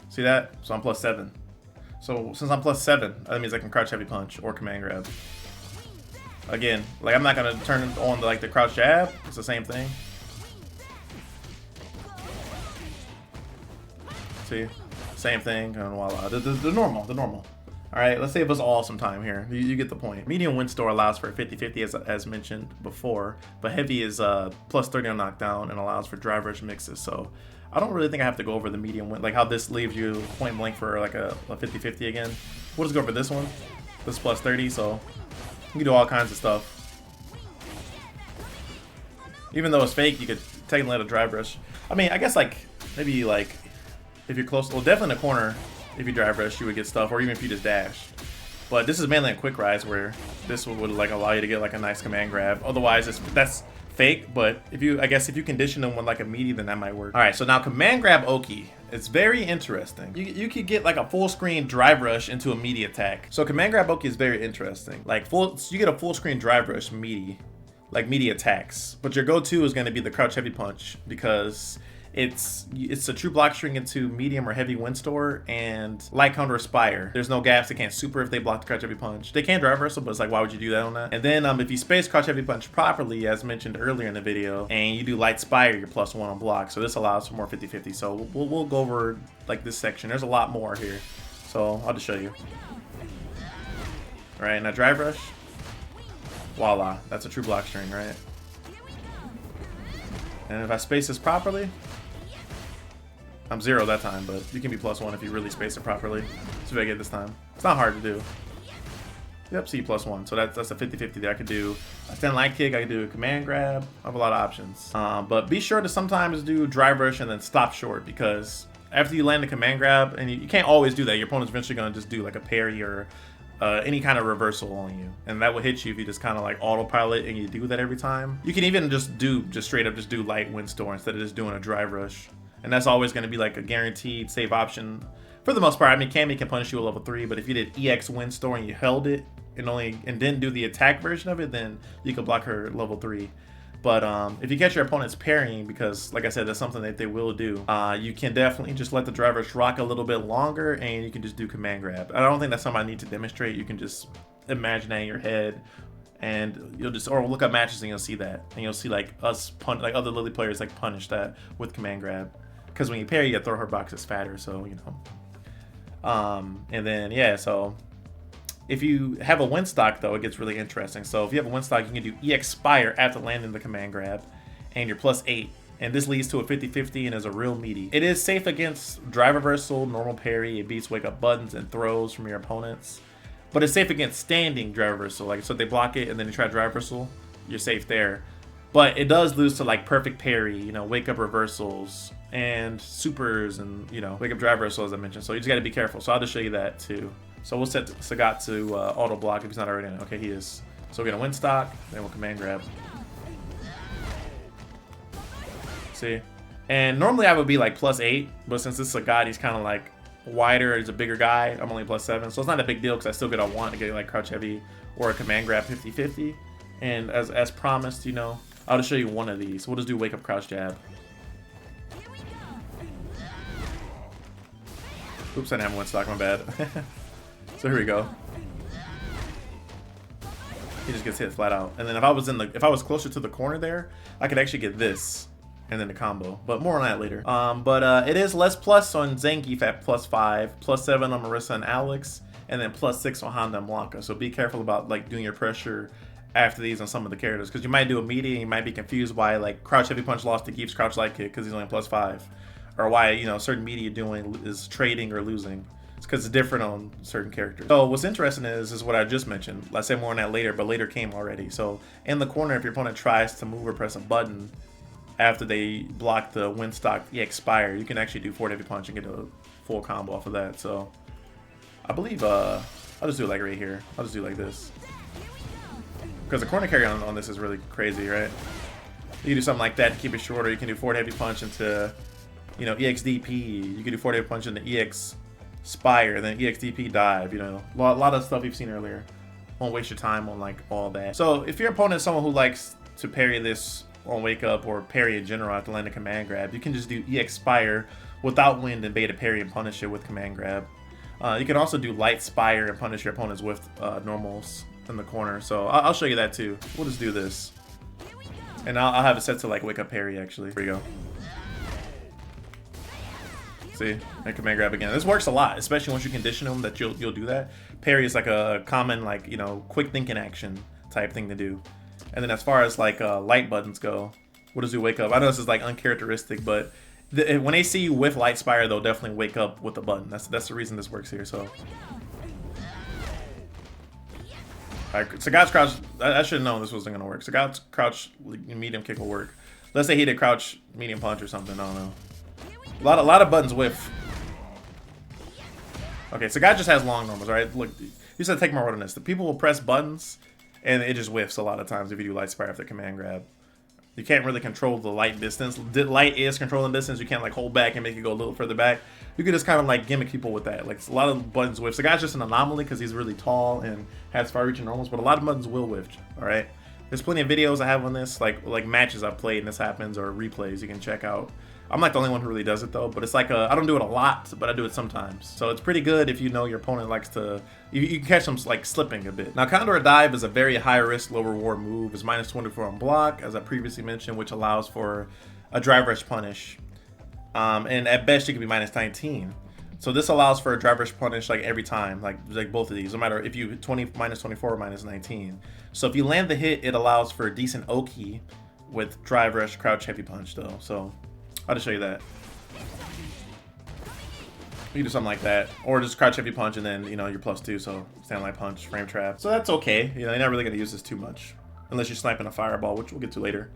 See that? So I'm +7. So since I'm +7, that means I can crouch heavy punch or command grab. Again, like I'm not gonna turn on the crouch jab. It's the same thing. See, Same thing, and voila. The normal, the normal. Alright, let's save us all some time here. You get the point. Medium wind store allows for 50-50 as mentioned before, but heavy is plus 30 on knockdown and allows for drive rush mixes. So I don't really think I have to go over the medium wind, like how this leaves you point blank for like a 50-50 again. We'll just go for this one. This is plus 30, so you can do all kinds of stuff. Even though it's fake, you could technically let a drive rush. I mean, I guess like maybe like if you're close, well, definitely in the corner. If you drive rush, you would get stuff, or even if you just dashed. But this is mainly a quick rise where this would like allow you to get like a nice command grab. Otherwise, that's fake. But if you, I guess, if you condition them with like a meaty, then that might work. All right, so now command grab Oki. It's very interesting. You could get like a full screen drive rush into a meaty attack. So command grab Oki is very interesting. Like so you get a full screen drive rush meaty, like meaty attacks. But your go-to is going to be the crouch heavy punch because it's a true block string into medium or heavy wind store, and like Condor Spire, there's no gaps. They can't super if they block the crouch heavy punch. They can drive reversal, but it's like, why would you do that on that? And then if you space crouch heavy punch properly, as mentioned earlier in the video, and you do light Spire, you're +1 on block. So this allows for more 50-50. So we'll go over like this section. There's a lot more here, so I'll just show you. All right, now drive rush. Voila, that's a true block string, right? And if I space this properly, I'm 0 that time, but you can be +1 if you really space it properly. So if I get this time, it's not hard to do. Yep, see +1. So that's a 50-50 there. I could do a 10 light kick. I could do a command grab. I have a lot of options. But be sure to sometimes do drive rush and then stop short, because after you land the command grab, and you can't always do that. Your opponent's eventually going to just do like a parry or any kind of reversal on you, and that will hit you if you just kind of like autopilot and you do that every time. You can even just straight up do light wind store instead of just doing a drive rush. And that's always going to be like a guaranteed save option for the most part. I mean, Cammy can punish you at level 3, but if you did EX wind store and you held it and didn't do the attack version of it, then you could block her level 3. But if you catch your opponents parrying, because like I said, that's something that they will do, you can definitely just let the drive rush rock a little bit longer, and you can just do command grab. I don't think that's something I need to demonstrate. You can just imagine that in your head, and you'll just, or look up matches and you'll see that, and you'll see like like other Lily players like punish that with command grab. Because when you parry, you throw her box is fatter, so you know. And then yeah, so if you have a wind stock though, it gets really interesting. So if you have a wind stock, you can do EX Spire after landing the command grab, and you're +8. And this leads to a 50-50 and is a real meaty. It is safe against drive reversal, normal parry. It beats wake up buttons and throws from your opponents. But it's safe against standing drive reversal. Like, so they block it and then you try drive reversal, you're safe there. But it does lose to like perfect parry, you know, wake up reversals and supers, and you know, wake up drive reversal as I mentioned. So you just got to be careful. So I'll just show you that too. So we'll set Sagat to auto block if he's not already in it. Okay, he is. So we're gonna win stock, then we'll command grab. See, and normally I would be like +8, but since this is Sagat, he's kind of like wider. He's a bigger guy. I'm only +7, so it's not a big deal because I still get a want to get like crouch heavy or a command grab 50-50. And as promised, you know, I'll just show you one of these. We'll just do wake up crouch jab. Oops, I didn't have one stock, my bad. So here we go. He just gets hit flat out. And then if I was closer to the corner there, I could actually get this and then the combo. But more on that later. It is less plus on Zangief at +5, +7 on Marissa and Alex, and then +6 on Honda and Blanca. So be careful about like doing your pressure after these on some of the characters, because you might do a meaty and you might be confused why like crouch heavy punch lost to Geef's crouch light kick because he's only +5, or why, you know, certain meaty you're doing is trading or losing. It's because it's different on certain characters. So what's interesting is what I just mentioned. Let's say more on that later, but later came already. So in the corner, if your opponent tries to move or press a button after they block the wind stock EX Spire, you can actually do forward heavy punch and get a full combo off of that. So I believe I'll just do it like right here. I'll just do it like this. Because the corner carry on this is really crazy, right? You can do something like that to keep it shorter. You can do forward heavy punch into, you know, EX DP. You can do forward heavy punch into EX Spire, then EX DP dive. You know, a lot of stuff you've seen earlier. Won't waste your time on like all that. So if your opponent is someone who likes to parry this on wake up, or parry in general after landing a command grab, you can just do EX Spire without wind and beta parry and punish it with command grab. You can also do light Spire and punish your opponents with normals in the corner. So I'll show you that too. We'll just do this, and I'll have it set to like wake up parry actually. Here we go. See, and command grab again. This works a lot, especially once you condition them that you'll do that. Parry is like a common, like, you know, quick thinking action type thing to do. And then as far as like light buttons go, what does you wake up? I know this is like uncharacteristic, but when they see you with Light Spire, they'll definitely wake up with the button. That's the reason this works here. So, alright, Sagat's crouch. I should have known this wasn't gonna work. Sagat's crouch medium kick will work. Let's say he did crouch medium punch or something. I don't know. A lot of buttons whiff. Okay, Sagat just has long normals, right? Look, you said take more wilderness. The people will press buttons, and it just whiffs a lot of times if you do Light Spire after command grab. You can't really control the light distance. Light is controlling distance. You can't like hold back and make it go a little further back. You can just kind of like gimmick people with that. Like a lot of buttons whiff. The guy's just an anomaly because he's really tall and has far-reaching normals, but a lot of buttons will whiff. All right. There's plenty of videos I have on this, like matches I've played and this happens, or replays you can check out. I'm like the only one who really does it though, but it's like I don't do it a lot, but I do it sometimes. So it's pretty good if you know your opponent likes to, you can catch them like slipping a bit. Now Condor Dive is a very high risk, low reward move. It's minus 24 on block, as I previously mentioned, which allows for a drive rush punish. And at best you can be minus 19. So this allows for a drive rush punish like every time, like both of these, no matter if you minus 24 or minus 19. So if you land the hit, it allows for a decent Oki with drive rush, crouch, heavy punch though. So I'll just show you that. You do something like that, or just crouch heavy punch and then, you know, you're +2, so stand light punch, frame trap. So that's okay. You know, you're not really gonna use this too much unless you're sniping a fireball, which we'll get to later.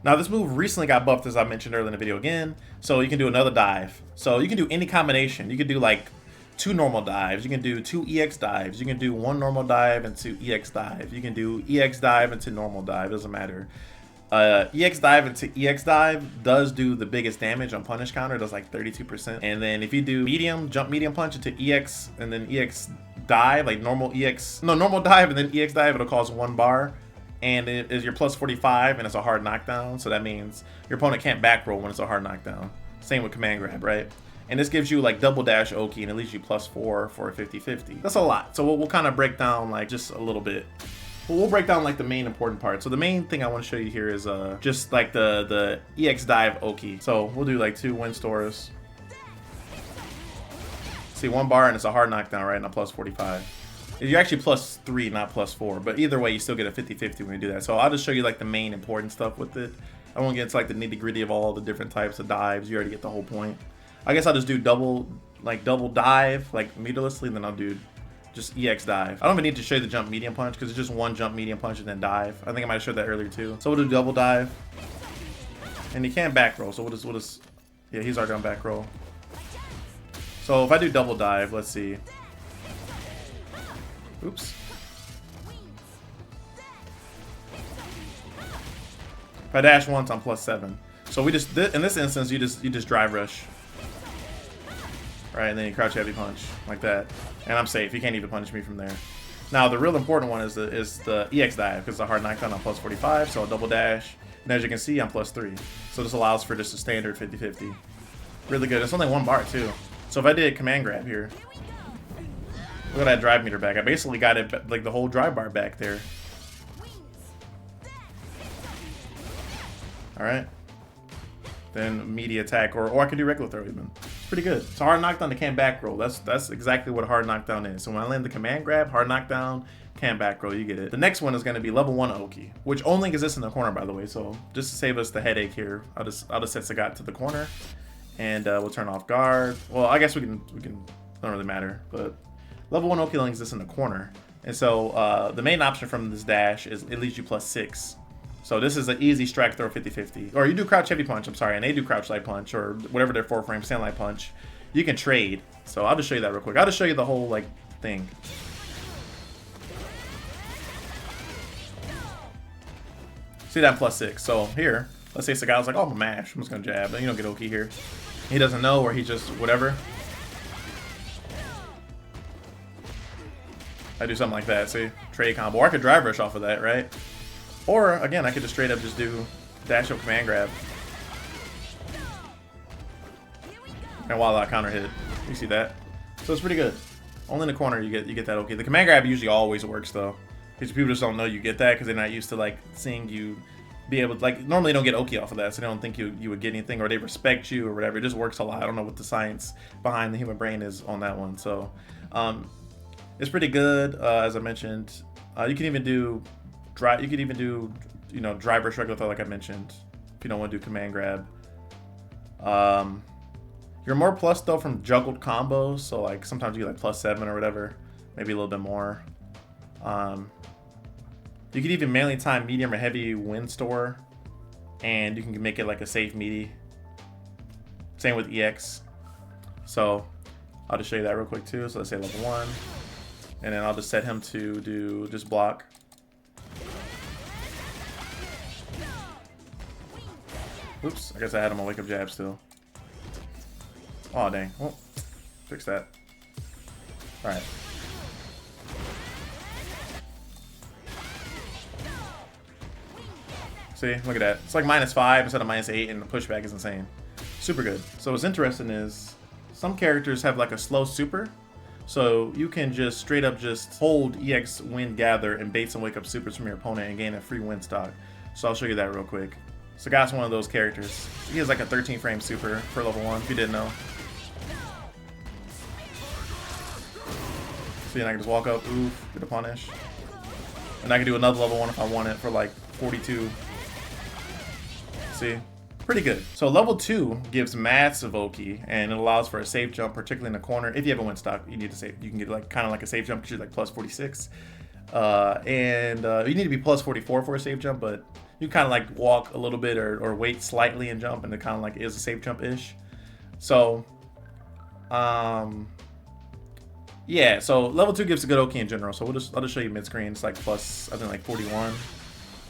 Now this move recently got buffed, as I mentioned earlier in the video again, so you can do another dive. So you can do any combination. You can do like 2 normal dives, you can do 2 EX dives, you can do 1 normal dive and 2 EX dive, you can do EX dive into normal dive, doesn't matter. EX dive into EX dive does do the biggest damage on punish counter, does like 32%. And then if you do medium, jump medium punch into EX and then EX dive, like normal dive and then EX dive, it'll cause 1 bar. And it is your +45 and it's a hard knockdown. So that means your opponent can't back roll when it's a hard knockdown. Same with command grab, right? And this gives you like double dash Oki and it leaves you +4 for a 50-50. That's a lot. So we'll kind of break down like just a little bit. We'll break down like the main important part. So the main thing I want to show you here is just like the EX dive Oki. So we'll do like 2 win stores. See, 1 bar and it's a hard knockdown, right? And a +45. You're actually +3, not +4. But either way, you still get a 50-50 when you do that. So I'll just show you like the main important stuff with it. I won't get into like the nitty gritty of all the different types of dives. You already get the whole point. I guess I'll just do double dive, like meterlessly, and then I'll do just EX dive. I don't even need to show you the jump medium punch because it's just 1 jump medium punch and then dive. I think I might have showed that earlier too. So we'll do double dive. And you can't back roll, so we'll just yeah, he's already on back roll. So if I do double dive, let's see. Oops. If I dash once, I'm +7. So we just, in this instance, you just drive rush. Right, and then you crouch heavy punch like that, and I'm safe. He can't even punish me from there. Now the real important one is the EX dive because it's a hard knockdown on +45, so I'll double dash, and as you can see, I'm +3. So this allows for just a standard 50-50. Really good. It's only 1 bar too. So if I did command grab here, look at that drive meter back. I basically got it like the whole drive bar back there. All right. Then media attack, or I could do regular throw even. It's pretty good. It's a hard knockdown, they can't back roll. That's exactly what a hard knockdown is. So when I land the command grab, hard knockdown, can't back roll, you get it. The next one is going to be level 1 Oki, which only exists in the corner, by the way. So just to save us the headache here, I'll just set Sagat to the corner, and we'll turn off guard. Well, I guess we can. Don't really matter, but level 1 Oki only exists in the corner, and so the main option from this dash is it leaves you +6. So this is an easy strike throw 50-50. Or you do crouch heavy punch, I'm sorry, and they do crouch light punch, or whatever their 4-frame stand light punch. You can trade. So I'll just show you that real quick. I'll just show you the whole like thing. See that +6. So here, let's say Sagat's like, oh, I'm a mash. I'm just gonna jab. You don't get Oki here. He doesn't know, or he just whatever. I do something like that, see? Trade combo. Or I could drive rush off of that, right? Or, again, I could just straight up just do dash up command grab. And while that counter hit. You see that? So it's pretty good. Only in the corner you get that okay. The command grab usually always works though. Because people just don't know you get that because they're not used to like seeing you be able to, like, normally you don't get Oki off of that, so they don't think you would get anything, or they respect you or whatever. It just works a lot. I don't know what the science behind the human brain is on that one. So it's pretty good. As I mentioned, you can even do you know, driver regular throw, like I mentioned, if you don't want to do command grab. You're more plus though from juggled combos, so like sometimes you get like +7 or whatever, maybe a little bit more. You could even manually time medium or heavy wind store, and you can make it like a safe meaty. Same with EX. So I'll just show you that real quick too. So let's say level 1, and then I'll just set him to do just block. Oops, I guess I had him on wake up jab still. Oh dang, well, fix that. All right. See, look at that. It's like -5 instead of -8, and the pushback is insane. Super good. So what's interesting is some characters have like a slow super. So you can just straight up just hold EX wind gather and bait some wake up supers from your opponent and gain a free wind stock. So I'll show you that real quick. So Guy's one of those characters. He has like a 13 frame super for level 1, if you didn't know. See, and I can just walk up, oof, get a punish. And I can do another level 1 if I want it for like 42. See? Pretty good. So level 2 gives massive Oki, and it allows for a safe jump, particularly in the corner. If you have a wind stock, you need to save. You can get like kind of like a safe jump because you're like +46. You need to be +44 for a safe jump, but you kind of like walk a little bit or wait slightly and jump, and it kind of like is a safe jump-ish. So, yeah, so level 2 gives a good Oki in general. So I'll just show you mid-screen. It's like plus, I think like 41.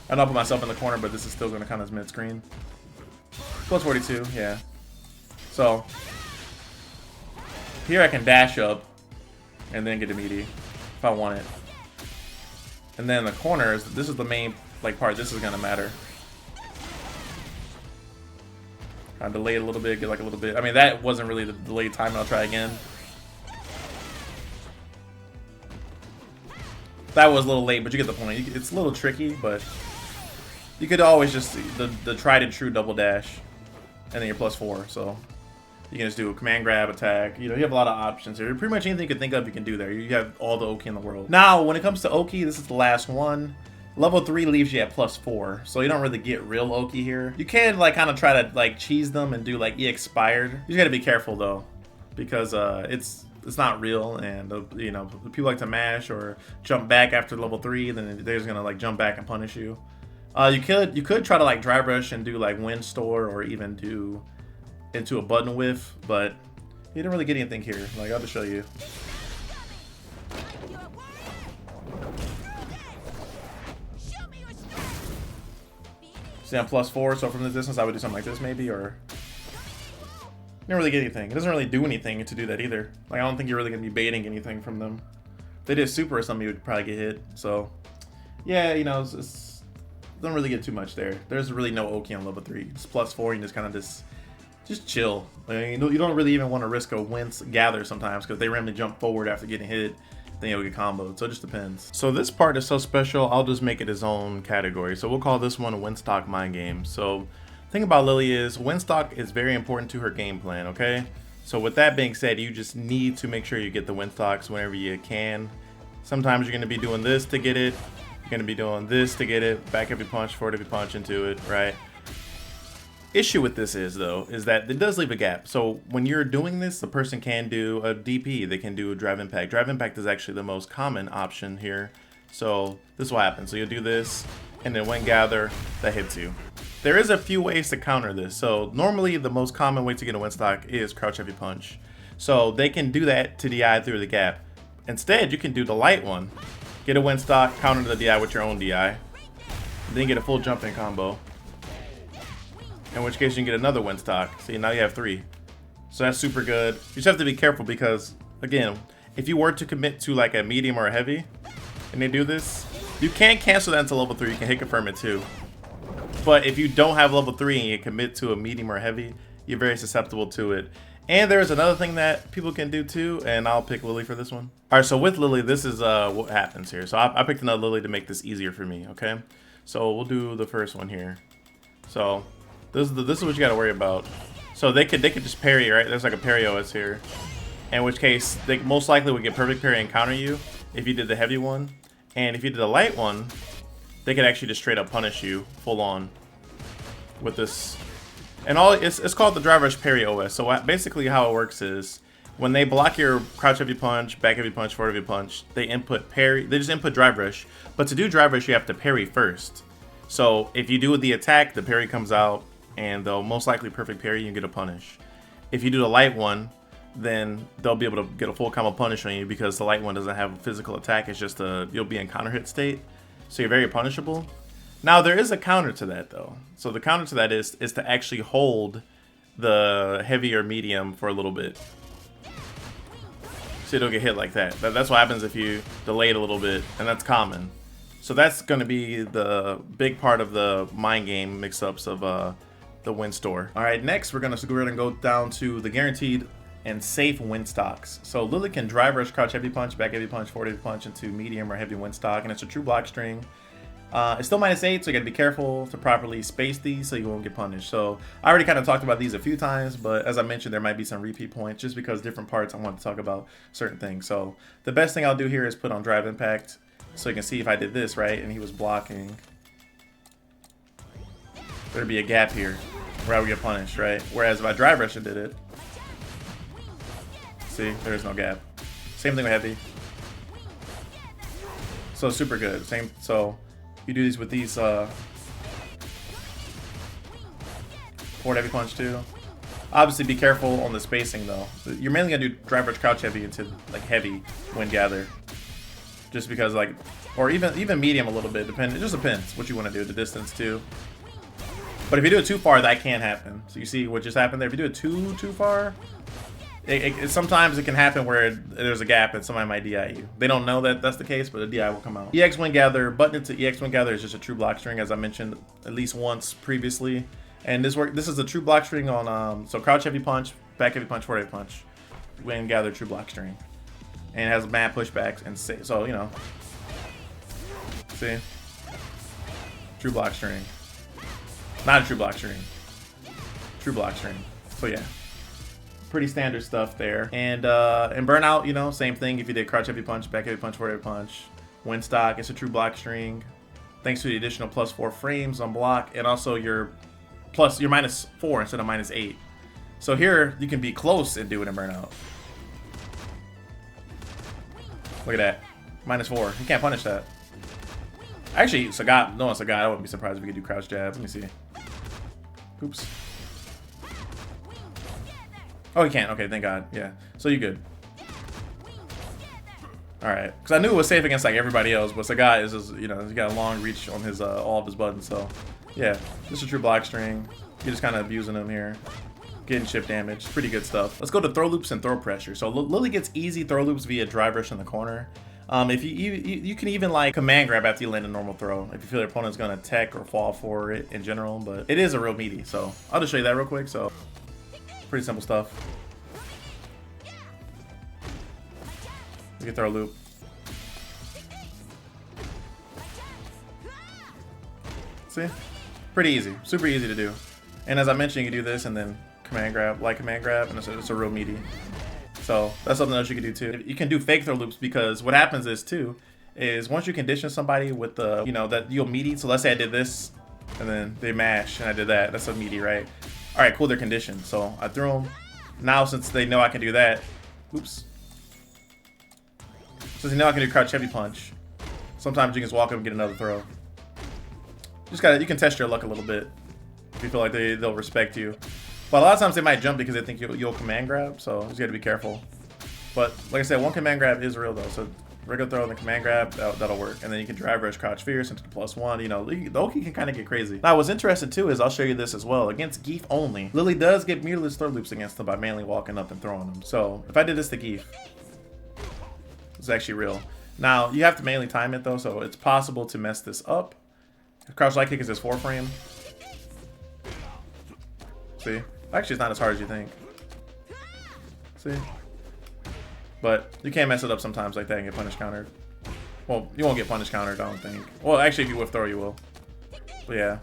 I don't put myself in the corner, but this is still going to count as mid-screen. +42, yeah. So here I can dash up and then get a meaty if I want it. And then the corners, this is the main like part. This is going to matter. I delay it a little bit, get like a little bit. I mean, that wasn't really the delayed time. I'll try again. That was a little late, but you get the point. It's a little tricky, but you could always just the tried and true double dash, and then you're +4. So you can just do a command grab attack. You know, you have a lot of options here. Pretty much anything you can think of, you can do there. You have all the Oki in the world. Now, when it comes to Oki, this is the last one. Level 3 leaves you at +4, so you don't really get real Oki here. You can like kind of try to like cheese them and do like EX Spired. You just gotta be careful though, because it's not real, and you know, people like to mash or jump back after level 3, then they're just gonna like jump back and punish you. You could try to like dry brush and do like wind store, or even do into a button whiff, but you didn't really get anything here. Like, I'll just show you. See, I'm +4, so from the distance I would do something like this maybe, or you don't really get anything. It doesn't really do anything to do that either. Like, I don't think you're really gonna be baiting anything from them. If they did super or something, you would probably get hit. So yeah, you know, it's don't really get too much there. There's really no Oki on level 3. It's +4, you just kind of just chill. Like, you don't really even want to risk a wind gather sometimes, because they randomly jump forward after getting hit, then you'll get comboed. So it just depends. So this part is so special, I'll just make it its own category. So we'll call this one a Windstock mind game. So the thing about Lily is Windstock is very important to her game plan, okay? So with that being said, you just need to make sure you get the Windstocks whenever you can. Sometimes you're going to be doing this to get it. You're going to be doing this to get it. Back heavy punch, forward heavy punch into it, right? Issue with this is, though, is that it does leave a gap. So when you're doing this, the person can do a DP. They can do a drive impact. Drive impact is actually the most common option here. So this is what happens. So you'll do this, and then when gather, that hits you. There is a few ways to counter this. So normally the most common way to get a Windstock is crouch heavy punch. So they can do that to DI through the gap. Instead, you can do the light one. Get a Windstock, counter the DI with your own DI. Then get a full jump in combo. In which case you can get another Windstock. See, now you have 3. So that's super good. You just have to be careful because, again, if you were to commit to like a medium or a heavy, and they do this, you can't cancel that until level 3. You can hit confirm it too. But if you don't have level 3 and you commit to a medium or a heavy, you're very susceptible to it. And there's another thing that people can do too, and I'll pick Lily for this one. All right, so with Lily, this is what happens here. So I picked another Lily to make this easier for me, okay? So we'll do the first one here. So this is what you got to worry about. So they could just parry, right? There's like a parry OS here. In which case, they most likely would get perfect parry and counter you if you did the heavy one. And if you did the light one, they could actually just straight up punish you full on with this. And it's called the Drive Rush Parry OS. So basically how it works is when they block your crouch heavy punch, back heavy punch, forward heavy punch, they input parry. They just input Drive Rush. But to do Drive Rush, you have to parry first. So if you do the attack, the parry comes out, and they'll most likely perfect parry, you get a punish. If you do the light one, then they'll be able to get a full combo punish on you because the light one doesn't have a physical attack. It's just you'll be in counter hit state, so you're very punishable. Now there is a counter to that though. So the counter to that is to actually hold the heavy or medium for a little bit, so you don't get hit like that. That's what happens if you delay it a little bit, and that's common. So that's going to be the big part of the mind game mix-ups of the win store. All right, next we're gonna go down to the guaranteed and safe win stocks. So Lily can drive rush, crouch heavy punch, back heavy punch, forward heavy punch into medium or heavy win stock, and it's a true block string. It's still -8, so you gotta be careful to properly space these so you won't get punished. So I already kind of talked about these a few times, but as I mentioned, there might be some repeat points just because different parts I want to talk about certain things. So the best thing I'll do here is put on drive impact so you can see if I did this right and he was blocking, there'd be a gap here where I would get punished, right? Whereas if I drive rush and did it, see, there's no gap. Same thing with heavy. So super good. Same. So you do these with these forward heavy punch too. Obviously be careful on the spacing though. You're mainly gonna do drive rush crouch heavy into like heavy when gather. Just because like, or even medium a little bit, it just depends what you want to do, the distance too. But if you do it too far, that can happen. So you see what just happened there. If you do it too far, sometimes it can happen where there's a gap and somebody might DI you. They don't know that that's the case, but a DI will come out. EX Win Gather, button into EX Win Gather is just a true block string, as I mentioned at least once previously. And this is a true block string on so crouch heavy punch, back heavy punch, forward heavy punch, Win Gather true block string, and it has mad pushbacks and so you know, see, true block string, not a true block string, true block string. So yeah. Pretty standard stuff there. And in Burnout, you know, same thing. If you did crouch heavy punch, back heavy punch, forward heavy punch, win stock, it's a true block string. Thanks to the additional +4 frames on block, and also your -4 instead of -8. So here you can be close and do it in Burnout. Look at that, -4. You can't punish that. Actually, Sagat, no, Sagat, I wouldn't be surprised if we could do crouch jab. Let me see. Oops. Oh, you can't. Okay, thank God. Yeah. So you're good. All right. Because I knew it was safe against like everybody else, but Sagat is just, you know, he's got a long reach on his all of his buttons. So yeah, this is a true block string. You're just kind of abusing him here, getting chip damage. Pretty good stuff. Let's go to throw loops and throw pressure. So Lily gets easy throw loops via drive rush in the corner. If you can even like command grab after you land a normal throw if you feel your opponent's gonna tech or fall for it in general, but it is a real meaty. So I'll just show you that real quick. So. Pretty simple stuff. You can throw a loop. See? Pretty easy. Super easy to do. And as I mentioned, you can do this and then command grab, and it's a real meaty. So that's something else you can do too. You can do fake throw loops because what happens is too, is once you condition somebody with the, you know, that you'll meaty. So let's say I did this and then they mash and I did that. That's a meaty, right? All right, cool, they're conditioned. So I threw them. Now, since they know I can do that, oops. Since they know I can do crouch heavy punch, sometimes you can just walk up and get another throw. You can test your luck a little bit if you feel like they'll respect you. But a lot of times they might jump because they think you'll command grab, so you just gotta be careful. But like I said, one command grab is real though. So regular throw and the command grab, that'll work. And then you can drive rush, crouch fierce into the +1. You know, the Oki can kind of get crazy. Now, what's interesting too is I'll show you this as well. Against Geef only, Lily does get meterless throw loops against them by mainly walking up and throwing them. So if I did this to Geef, it's actually real. Now, you have to mainly time it though, so it's possible to mess this up. Crouch light kick is this 4 frame. See? Actually, it's not as hard as you think. See? But you can't mess it up sometimes like that and get punish countered. Well, you won't get punish countered, I don't think. Well, actually, if you whiff throw, you will. But yeah,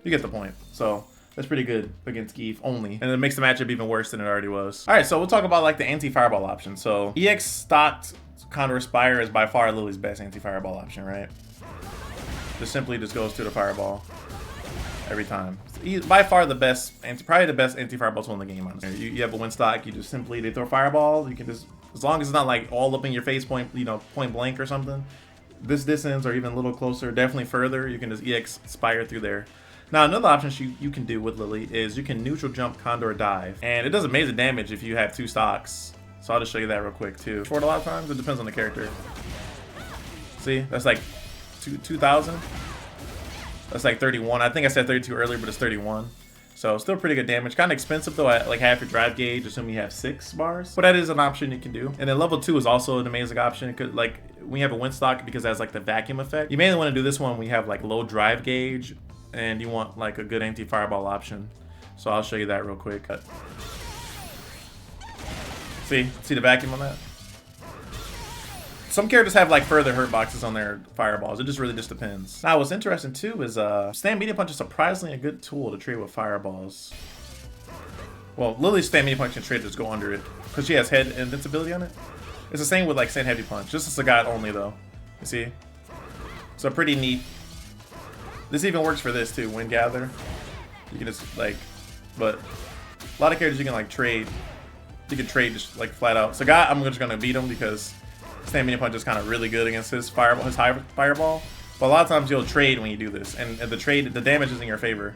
you get the point. So that's pretty good against Geef only. And it makes the matchup even worse than it already was. All right, so we'll talk about like the anti-fireball option. So EX stocked Condor Spire is by far Lily's best anti-fireball option, right? Just simply just goes to the fireball every time. He's by far the best, probably the best anti-fireball tool in the game, honestly. You have a win stock, you just simply, they throw fireball, you can just, as long as it's not like all up in your face point, you know, point blank or something, this distance or even a little closer, definitely further, you can just EX Spire through there. Now, another option you can do with Lily is you can neutral jump Condor Dive, and it does amazing damage if you have 2 stocks. So I'll just show you that real quick too. Short a lot of times, it depends on the character. See, that's like 2,000. That's like 31. I think I said 32 earlier, but it's 31. So still pretty good damage. Kind of expensive though at like half your drive gauge, assuming you have 6 bars. But that is an option you can do. And then level 2 is also an amazing option. Cause like we have a wind stock because it has like the vacuum effect. You mainly want to do this one when we have like low drive gauge and you want like a good anti-fireball option. So I'll show you that real quick. See the vacuum on that? Some characters have like further hurt boxes on their fireballs. It just really just depends. Now what's interesting too is stand medium punch is surprisingly a good tool to trade with fireballs. Well, Lily's stand medium punch can trade just go under it because she has head invincibility on it. It's the same with like stand heavy punch, just as a guide only though. You see? So pretty neat. This even works for this too, Wind Gather. You can just like, but a lot of characters you can like trade. You can trade just like flat out. So guy, I'm just gonna beat him because stand medium punch is kind of really good against his fireball, his high fireball. But a lot of times you'll trade when you do this, and the damage is in your favor.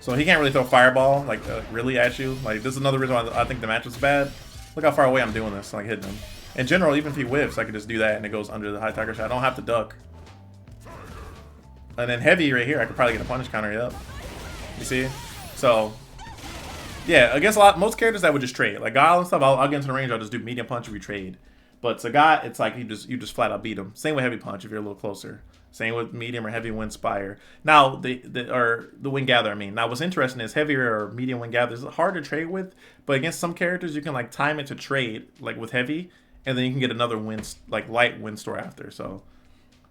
So he can't really throw fireball like really at you. Like this is another reason why I think the match was bad. Look how far away I'm doing this, like hitting him. In general, even if he whiffs, I can just do that and it goes under the high tiger shot. I don't have to duck. And then heavy right here, I could probably get a punish counter up. You see? So yeah, against most characters that would just trade. Like Guile and stuff, I'll get into the range, I'll just do medium punch and we trade. But Sagat, it's like you just flat out beat him. Same with heavy punch if you're a little closer. Same with medium or heavy wind spire. Now the wind gather, I mean. Now what's interesting is heavier or medium wind gather is hard to trade with, but against some characters you can like time it to trade, like with heavy, and then you can get another wind, like light wind store after. So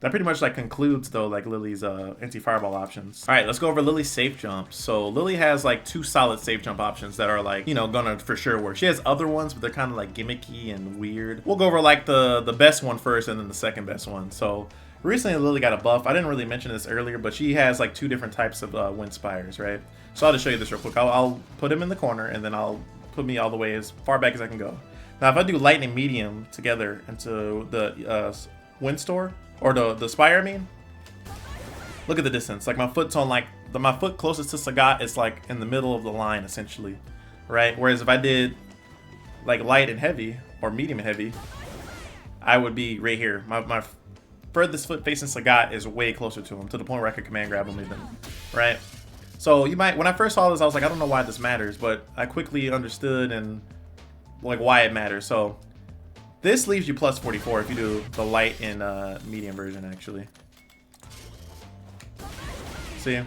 that pretty much like concludes though like Lily's anti-fireball options. All right, let's go over Lily's safe jump. So Lily has like 2 solid safe jump options that are like, you know, gonna for sure work. She has other ones, but they're kind of like gimmicky and weird. We'll go over like the best one first and then the second best one. So recently Lily got a buff. I didn't really mention this earlier, but she has like 2 different types of wind spires, right? So I'll just show you this real quick. I'll put him in the corner and then I'll put me all the way as far back as I can go. Now if I do light and medium together into the wind store, or the spire, I mean. Look at the distance. Like my foot's on like my foot closest to Sagat is like in the middle of the line essentially, right? Whereas if I did like light and heavy or medium and heavy, I would be right here. My furthest foot facing Sagat is way closer to him, to the point where I could command grab him even, right? So you might, when I first saw this, I was like, I don't know why this matters, but I quickly understood and like why it matters. So this leaves you plus 44 if you do the light and medium version, actually. See?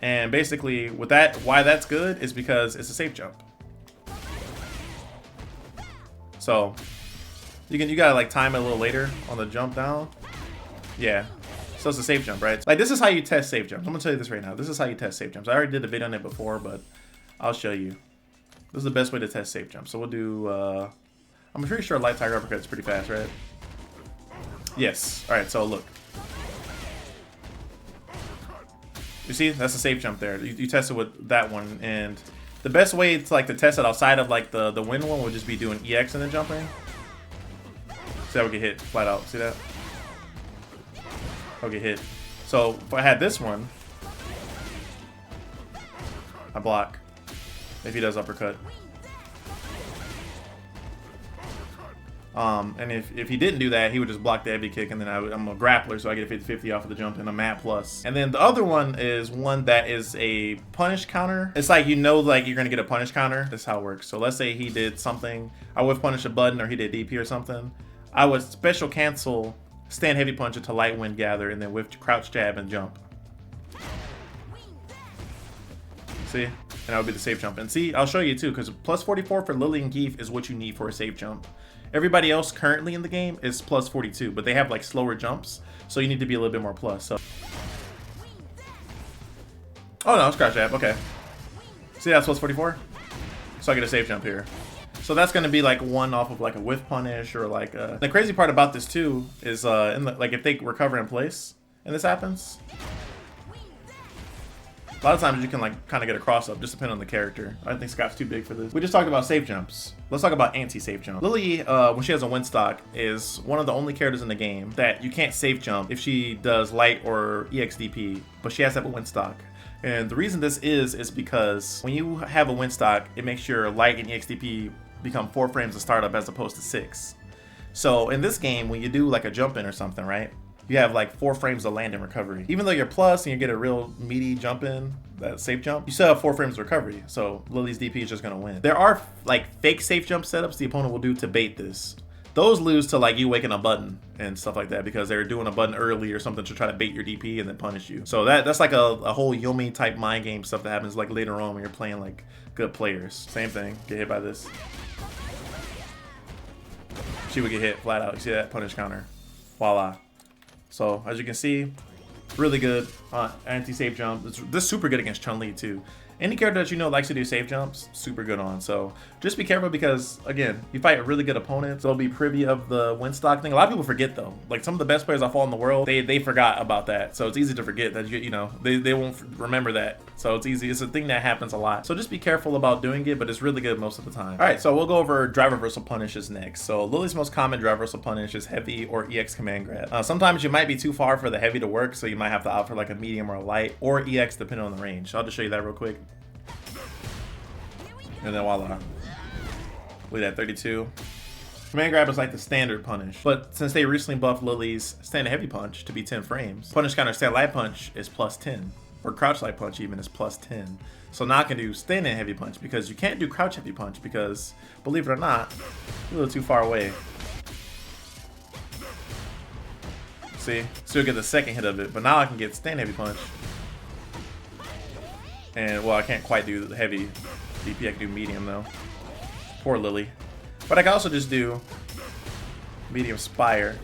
And basically, with that, why that's good is because it's a safe jump. So, you gotta like time it a little later on the jump down. Yeah. So it's a safe jump, right? Like this is how you test safe jumps. I'm gonna tell you this right now. This is how you test safe jumps. I already did a video on it before, but I'll show you. This is the best way to test safe jumps. So we'll do I'm pretty sure light tiger uppercut is pretty fast, right? Yes. Alright, so look. You see? That's a safe jump there. You test it with that one, and the best way to like to test it outside of like the wind one would just be doing EX and then jumping. See how we get hit flat out. See that? I'll get hit. So if I had this one, I block. If he does uppercut. And if he didn't do that, he would just block the heavy kick, and then I'm a grappler, so I get a 50-50 off of the jump and a mat plus. And then the other one is one that is a punish counter. It's like, you know, like you're gonna get a punish counter. That's how it works. So let's say he did something, I would punish a button, or he did DP or something. I would special cancel stand heavy punch into light wind gather, and then with crouch jab and jump. See? And that would be the safe jump. And see, I'll show you too, because plus 44 for Lily and Geef is what you need for a safe jump. Everybody else currently in the game is plus 42, but they have like slower jumps, so you need to be a little bit more plus. So, oh no, scratch jab. Okay, see that's plus 44. So I get a safe jump here. So that's gonna be like one off of like a whiff punish or like a... The crazy part about this too is like if they recover in place and this happens, a lot of times you can like kind of get a cross up, just depending on the character. I think Scott's too big for this. We just talked about safe jumps. Let's talk about anti-safe jump. Lily, when she has a win stock, is one of the only characters in the game that you can't safe jump if she does light or EXDP, but she has to have a win stock. And the reason this is because when you have a win stock, it makes your light and EXDP become 4 frames of startup as opposed to 6. So in this game, when you do like a jump in or something, right? You have like 4 frames of land and recovery. Even though you're plus and you get a real meaty jump in, that safe jump, you still have 4 frames of recovery. So Lily's DP is just gonna win. There are like fake safe jump setups the opponent will do to bait this. Those lose to like you waking a button and stuff like that because they're doing a button early or something to try to bait your DP and then punish you. So that's like a whole Yomi type mind game stuff that happens like later on when you're playing like good players. Same thing, get hit by this. She would get hit flat out. You see that punish counter? Voila. So as you can see, really good anti-safe jump. This is super good against Chun-Li too. Any character that you know likes to do safe jumps, super good on. So just be careful because, again, you fight a really good opponent. So they'll be privy of the win stock thing. A lot of people forget though. Like some of the best players I fought in the world, they forgot about that. So it's easy to forget that you know they won't remember that. So it's easy. It's a thing that happens a lot. So just be careful about doing it, but it's really good most of the time. All right, so we'll go over drive reversal punishes next. So Lily's most common drive reversal punish is heavy or EX command grab. Sometimes you might be too far for the heavy to work, so you might have to opt for like a medium or a light or EX depending on the range. So I'll just show you that real quick. And then voila. Look at that, 32. Command grab is like the standard punish, but since they recently buffed Lily's stand heavy punch to be 10 frames, punish counter stand light punch is plus 10, or crouch light punch even is plus 10. So now I can do stand heavy punch because you can't do crouch heavy punch because, believe it or not, you're a little too far away. See, still get the second hit of it, but now I can get stand heavy punch. And well, I can't quite do the heavy DP, I can do medium though. Poor Lily. But I can also just do medium Spire.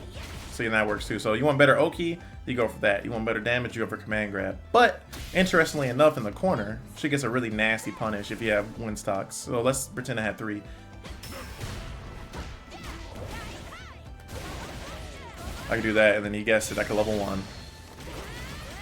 So that works too. So you want better Oki, you go for that. You want better damage, you go for command grab. But interestingly enough, in the corner, she gets a really nasty punish if you have win stocks. So let's pretend I had 3. I can do that, and then you guessed it, I can level 1.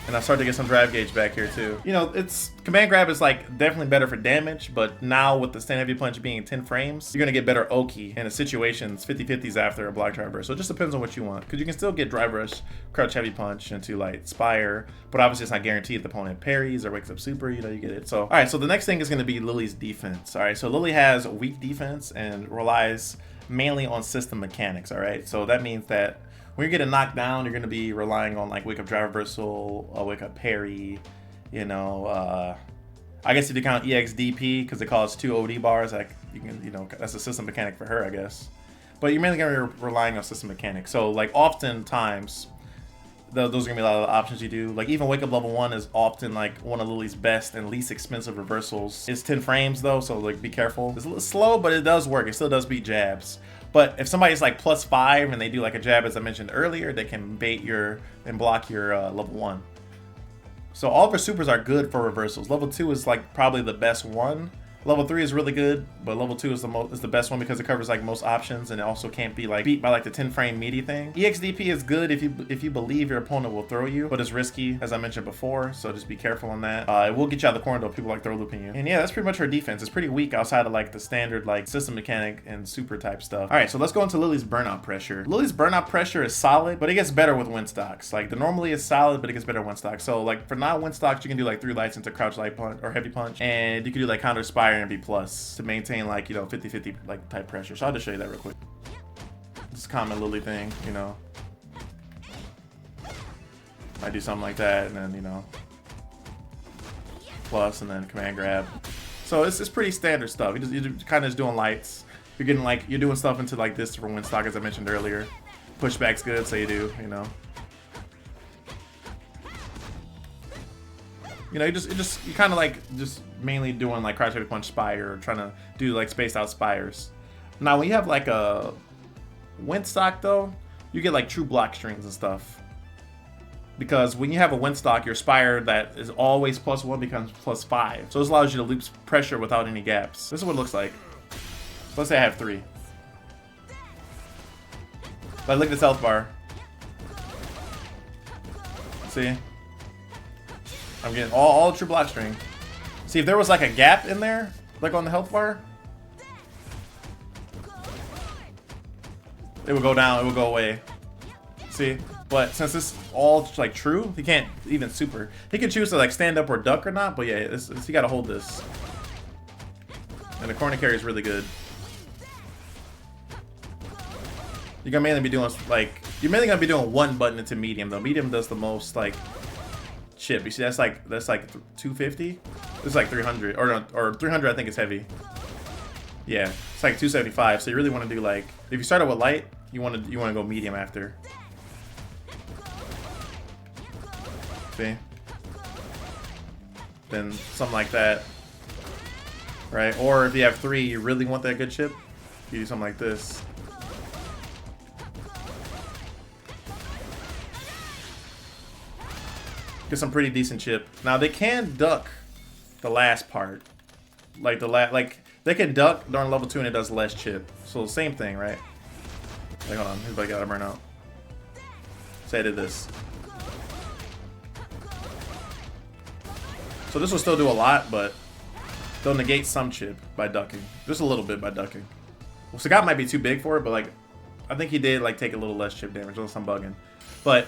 And I start to get some drive gauge back here too. You know, it's command grab is like definitely better for damage, but now with the stand heavy punch being 10 frames, you're gonna get better Oki in the situations 50-50s after a block driver. So it just depends on what you want, because you can still get drive rush, crouch heavy punch into like Spire, but obviously it's not guaranteed the opponent parries or wakes up super, you know, you get it. So all right, so the next thing is gonna be Lily's defense. All right, so Lily has weak defense and relies mainly on system mechanics. All right, so that means that when you're getting knocked down, you're going to be relying on like wake up drive reversal, wake up parry, you know, I guess if you count EXDP because it costs 2 OD bars, like you can, you know, that's a system mechanic for her, I guess. But you're mainly going to be relying on system mechanics. So like oftentimes, those are going to be a lot of the options you do. Like even wake up level 1 is often like one of Lily's best and least expensive reversals. It's 10 frames though, so like be careful. It's a little slow, but it does work. It still does beat jabs. But if somebody's like plus 5 and they do like a jab, as I mentioned earlier, they can bait your and block your level 1. So all of her supers are good for reversals. Level 2 is like probably the best one. Level 3 is really good, but level 2 is the best one because it covers like most options and it also can't be like beat by like the 10 frame meaty thing. EXDP is good if you believe your opponent will throw you, but it's risky as I mentioned before, so just be careful on that. It will get you out of the corner though if people like throw looping you. And yeah, that's pretty much her defense. It's pretty weak outside of like the standard like system mechanic and super type stuff. All right, so let's go into Lily's burnout pressure. Lily's burnout pressure is solid, but it gets better with win stocks. Like the normally is solid, but it gets better with win stocks. So like for non-win stocks, you can do like 3 lights into crouch light punch or heavy punch, and you can do like Condor Spire and be plus to maintain like, you know, 50-50 like type pressure. So I'll just show you that real quick. This common Lily thing, you know. I do something like that and then, you know, plus and then command grab. So it's pretty standard stuff. You're kind of just doing lights. You're getting like, you're doing stuff into like this for win stock as I mentioned earlier. Pushback's good, so you do, you know. You know, you kind of like just mainly doing like crouch heavy punch Spire or trying to do like spaced out Spires. Now when you have like a wind stock though, you get like true block strings and stuff. Because when you have a wind stock, your Spire that is always +1 becomes +5. So this allows you to loop pressure without any gaps. This is what it looks like. Let's say I have 3. But look at this health bar. See? I'm getting all true block string. See, if there was like a gap in there, like on the health bar, it would go down, it would go away. See? But since this all like true, he can't even super. He can choose to like stand up or duck or not, but yeah, he gotta hold this. And the corner carry is really good. You're gonna mainly be doing like, you're mainly gonna be doing one button into medium though. Medium does the most like chip. You see that's like 250? This is like 300 or 300 I think is heavy. Yeah, it's like 275. So you really want to do like, if you start out with light, you want to go medium after. See? Then something like that, right? Or if you have 3, you really want that good chip, you do something like this. Get some pretty decent chip. Now they can duck the last part, like they can duck during level 2 and it does less chip. So same thing, right? Like, hold on, everybody got a burnout. Say I did this. So this will still do a lot, but they'll negate some chip by ducking. Just a little bit by ducking. Well, Sagat might be too big for it, but like, I think he did like take a little less chip damage, unless I'm bugging. But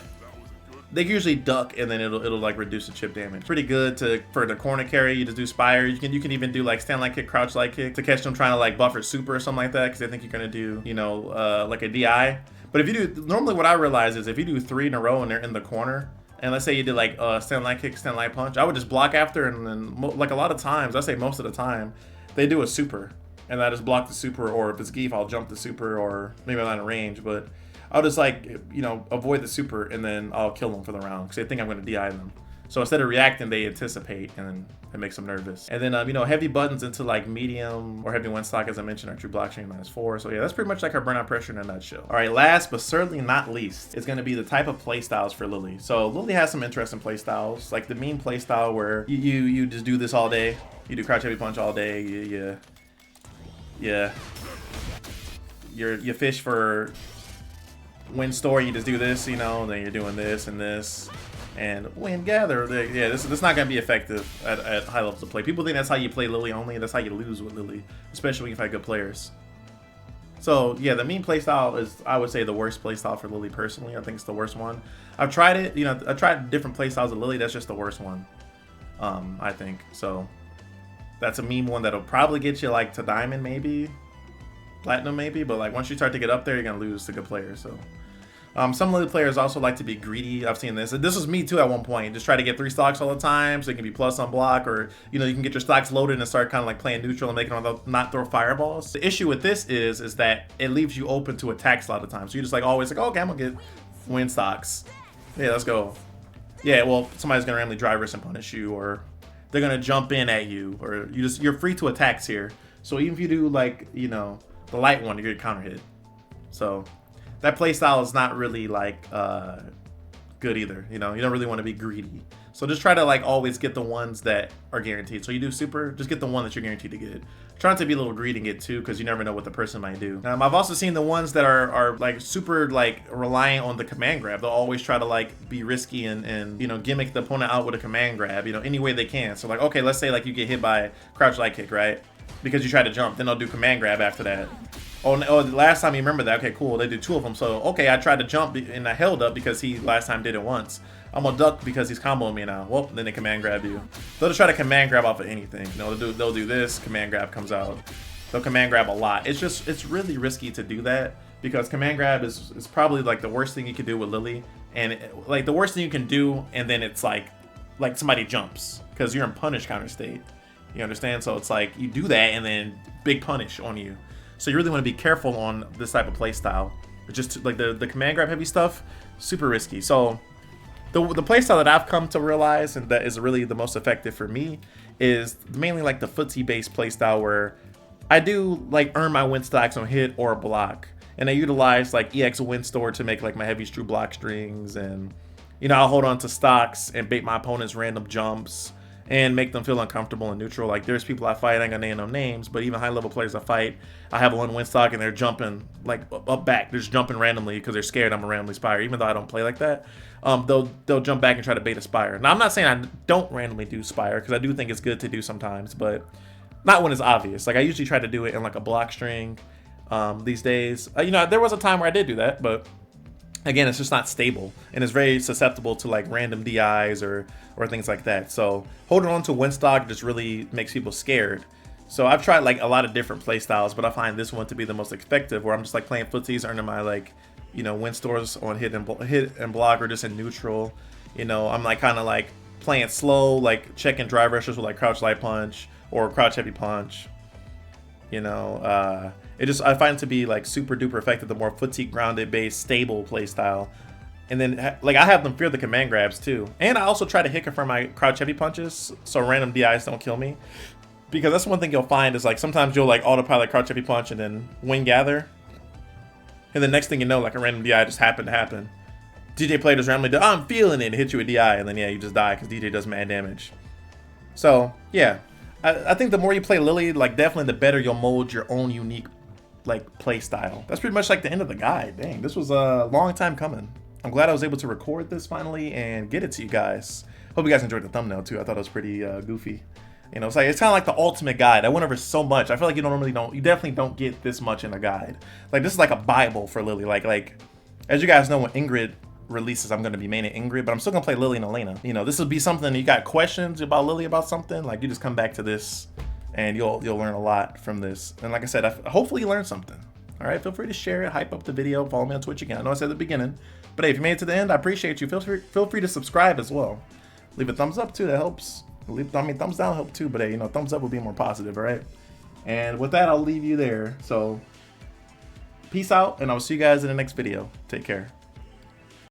they usually duck and then it'll like reduce the chip damage. Pretty good for the corner carry. You just do Spire. You can even do like stand light kick, crouch light kick to catch them trying to like buffer super or something like that, because they think you're gonna do, you know, like a DI. But if you do, normally what I realize is if you do 3 in a row and they're in the corner, and let's say you did like stand light kick, stand light punch, I would just block after, and then like a lot of times, I say most of the time, they do a super, and I just block the super, or if it's Geef, I'll jump the super, or maybe I'm not in range, but I'll just like, you know, avoid the super, and then I'll kill them for the round because they think I'm going to DI them. So instead of reacting, they anticipate, and then it makes them nervous. And then, you know, heavy buttons into like medium or heavy wind stock, as I mentioned, are true block string -4. So yeah, that's pretty much like our burnout pressure in a nutshell. All right, last but certainly not least is going to be the type of playstyles for Lily. So Lily has some interesting playstyles, like the meme playstyle where you just do this all day. You do crouch heavy punch all day. You fish for wind store, you just do this, you know, then you're doing this and this, and wind gather. Yeah, this is not gonna be effective at high levels of play. People think that's how you play Lily only, and that's how you lose with Lily, especially when you fight good players. So yeah, the meme playstyle is, I would say, the worst playstyle for Lily personally. I think it's the worst one. I've tried it, you know, I tried different playstyles of Lily. That's just the worst one, I think. So that's a meme one that'll probably get you like to diamond, maybe platinum, maybe, but like once you start to get up there, you're gonna lose to good players. So some Lily players also like to be greedy. I've seen this. This was me too at one point. Just try to get 3 stocks all the time so you can be plus on block, or you know, you can get your stocks loaded and start kind of like playing neutral and making them not throw fireballs. The issue with this is that it leaves you open to attacks a lot of times. So you just like always like, oh, okay, I'm gonna get wind stocks. Yeah, let's go. Yeah, well, somebody's gonna randomly drive risk and punish you, or they're gonna jump in at you, or you're free to attacks here. So even if you do like, you know, the light one, you get counter hit. So that playstyle is not really like good either. You know, you don't really want to be greedy. So just try to like always get the ones that are guaranteed. So you do super, just get the one that you're guaranteed to get. Try not to be a little greedy and get 2, because you never know what the person might do. I've also seen the ones that are like super like reliant on the command grab. They'll always try to like be risky and you know, gimmick the opponent out with a command grab, you know, any way they can. So like, okay, let's say like you get hit by crouch light kick, right? Because you try to jump, then they'll do command grab after that. Oh, the last time you remember that, okay, cool, they did 2 of them. So okay, I tried to jump and I held up because he last time did it once. I'm gonna duck because he's comboing me now. Well, then they command grab you. They'll just try to command grab off of anything. You know, they'll do this, command grab comes out. They'll command grab a lot. It's really risky to do that, because command grab is probably like the worst thing you could do with Lily, and like the worst thing you can do, and then it's like somebody jumps because you're in punish counter state. You understand? So it's like you do that and then big punish on you. So you really want to be careful on this type of play style. Just like the command grab heavy stuff, super risky. So the play style that I've come to realize, and that is really the most effective for me, is mainly like the footsie based play style, where I do like earn my win stacks on hit or block. and I utilize like EX Windstor to make like my heavy strew block strings, and you know, I'll hold on to stocks and bait my opponent's random jumps and make them feel uncomfortable and neutral. Like there's people I fight, I ain't gonna name no names, but even high level players I fight, I have one win stock and they're jumping like up back. They're just jumping randomly because they're scared I'm a randomly Spire, even though I don't play like that. They'll jump back and try to bait a Spire. Now I'm not saying I don't randomly do Spire, because I do think it's good to do sometimes, but not when it's obvious. Like I usually try to do it in like a block string these days. You know, there was a time where I did do that, but again, it's just not stable, and it's very susceptible to like random DIs or things like that. So holding on to Winstock just really makes people scared. So I've tried like a lot of different play styles, but I find this one to be the most effective, where I'm just like playing footsies, earning my like, you know, Winstors on hit and block, or just in neutral. You know, I'm like kind of like playing slow, like checking drive rushers with like crouch light punch or crouch heavy punch. You know, I find it to be like super duper effective, the more footsie grounded based stable play style. And then like I have them fear the command grabs too. And I also try to hit confirm my crouch heavy punches so random DIs don't kill me. Because that's one thing you'll find is like sometimes you'll like autopilot crouch heavy punch and then wing gather. And the next thing you know, like a random DI just happened to happen. DJ player just randomly I'm feeling it, and hit you with DI, and then yeah, you just die because DJ does mad damage. So yeah, I think the more you play Lily, like definitely the better you'll mold your own unique like play style. That's pretty much like the end of the guide. Dang, this was a long time coming. I'm glad I was able to record this finally and get it to you guys. Hope you guys enjoyed the thumbnail too. I thought it was pretty goofy. You know, it's kind of like the ultimate guide. I went over so much. I feel like you definitely don't get this much in a guide. Like this is like a Bible for Lily. Like as you guys know, when Ingrid releases, I'm going to be maining Ingrid, but I'm still going to play Lily and Elena. You know, this will be something, you got questions about Lily about something, like you just come back to this and you'll learn a lot from this. And like I said, hopefully you learned something. All right, feel free to share it, hype up the video, follow me on Twitch again. I know I said at the beginning, but hey, if you made it to the end, I appreciate you. Feel free to subscribe as well. Leave a thumbs up too, that helps. Thumbs down help too, but hey, you know, thumbs up would be more positive, all right? And with that, I'll leave you there. So peace out, and I'll see you guys in the next video. Take care.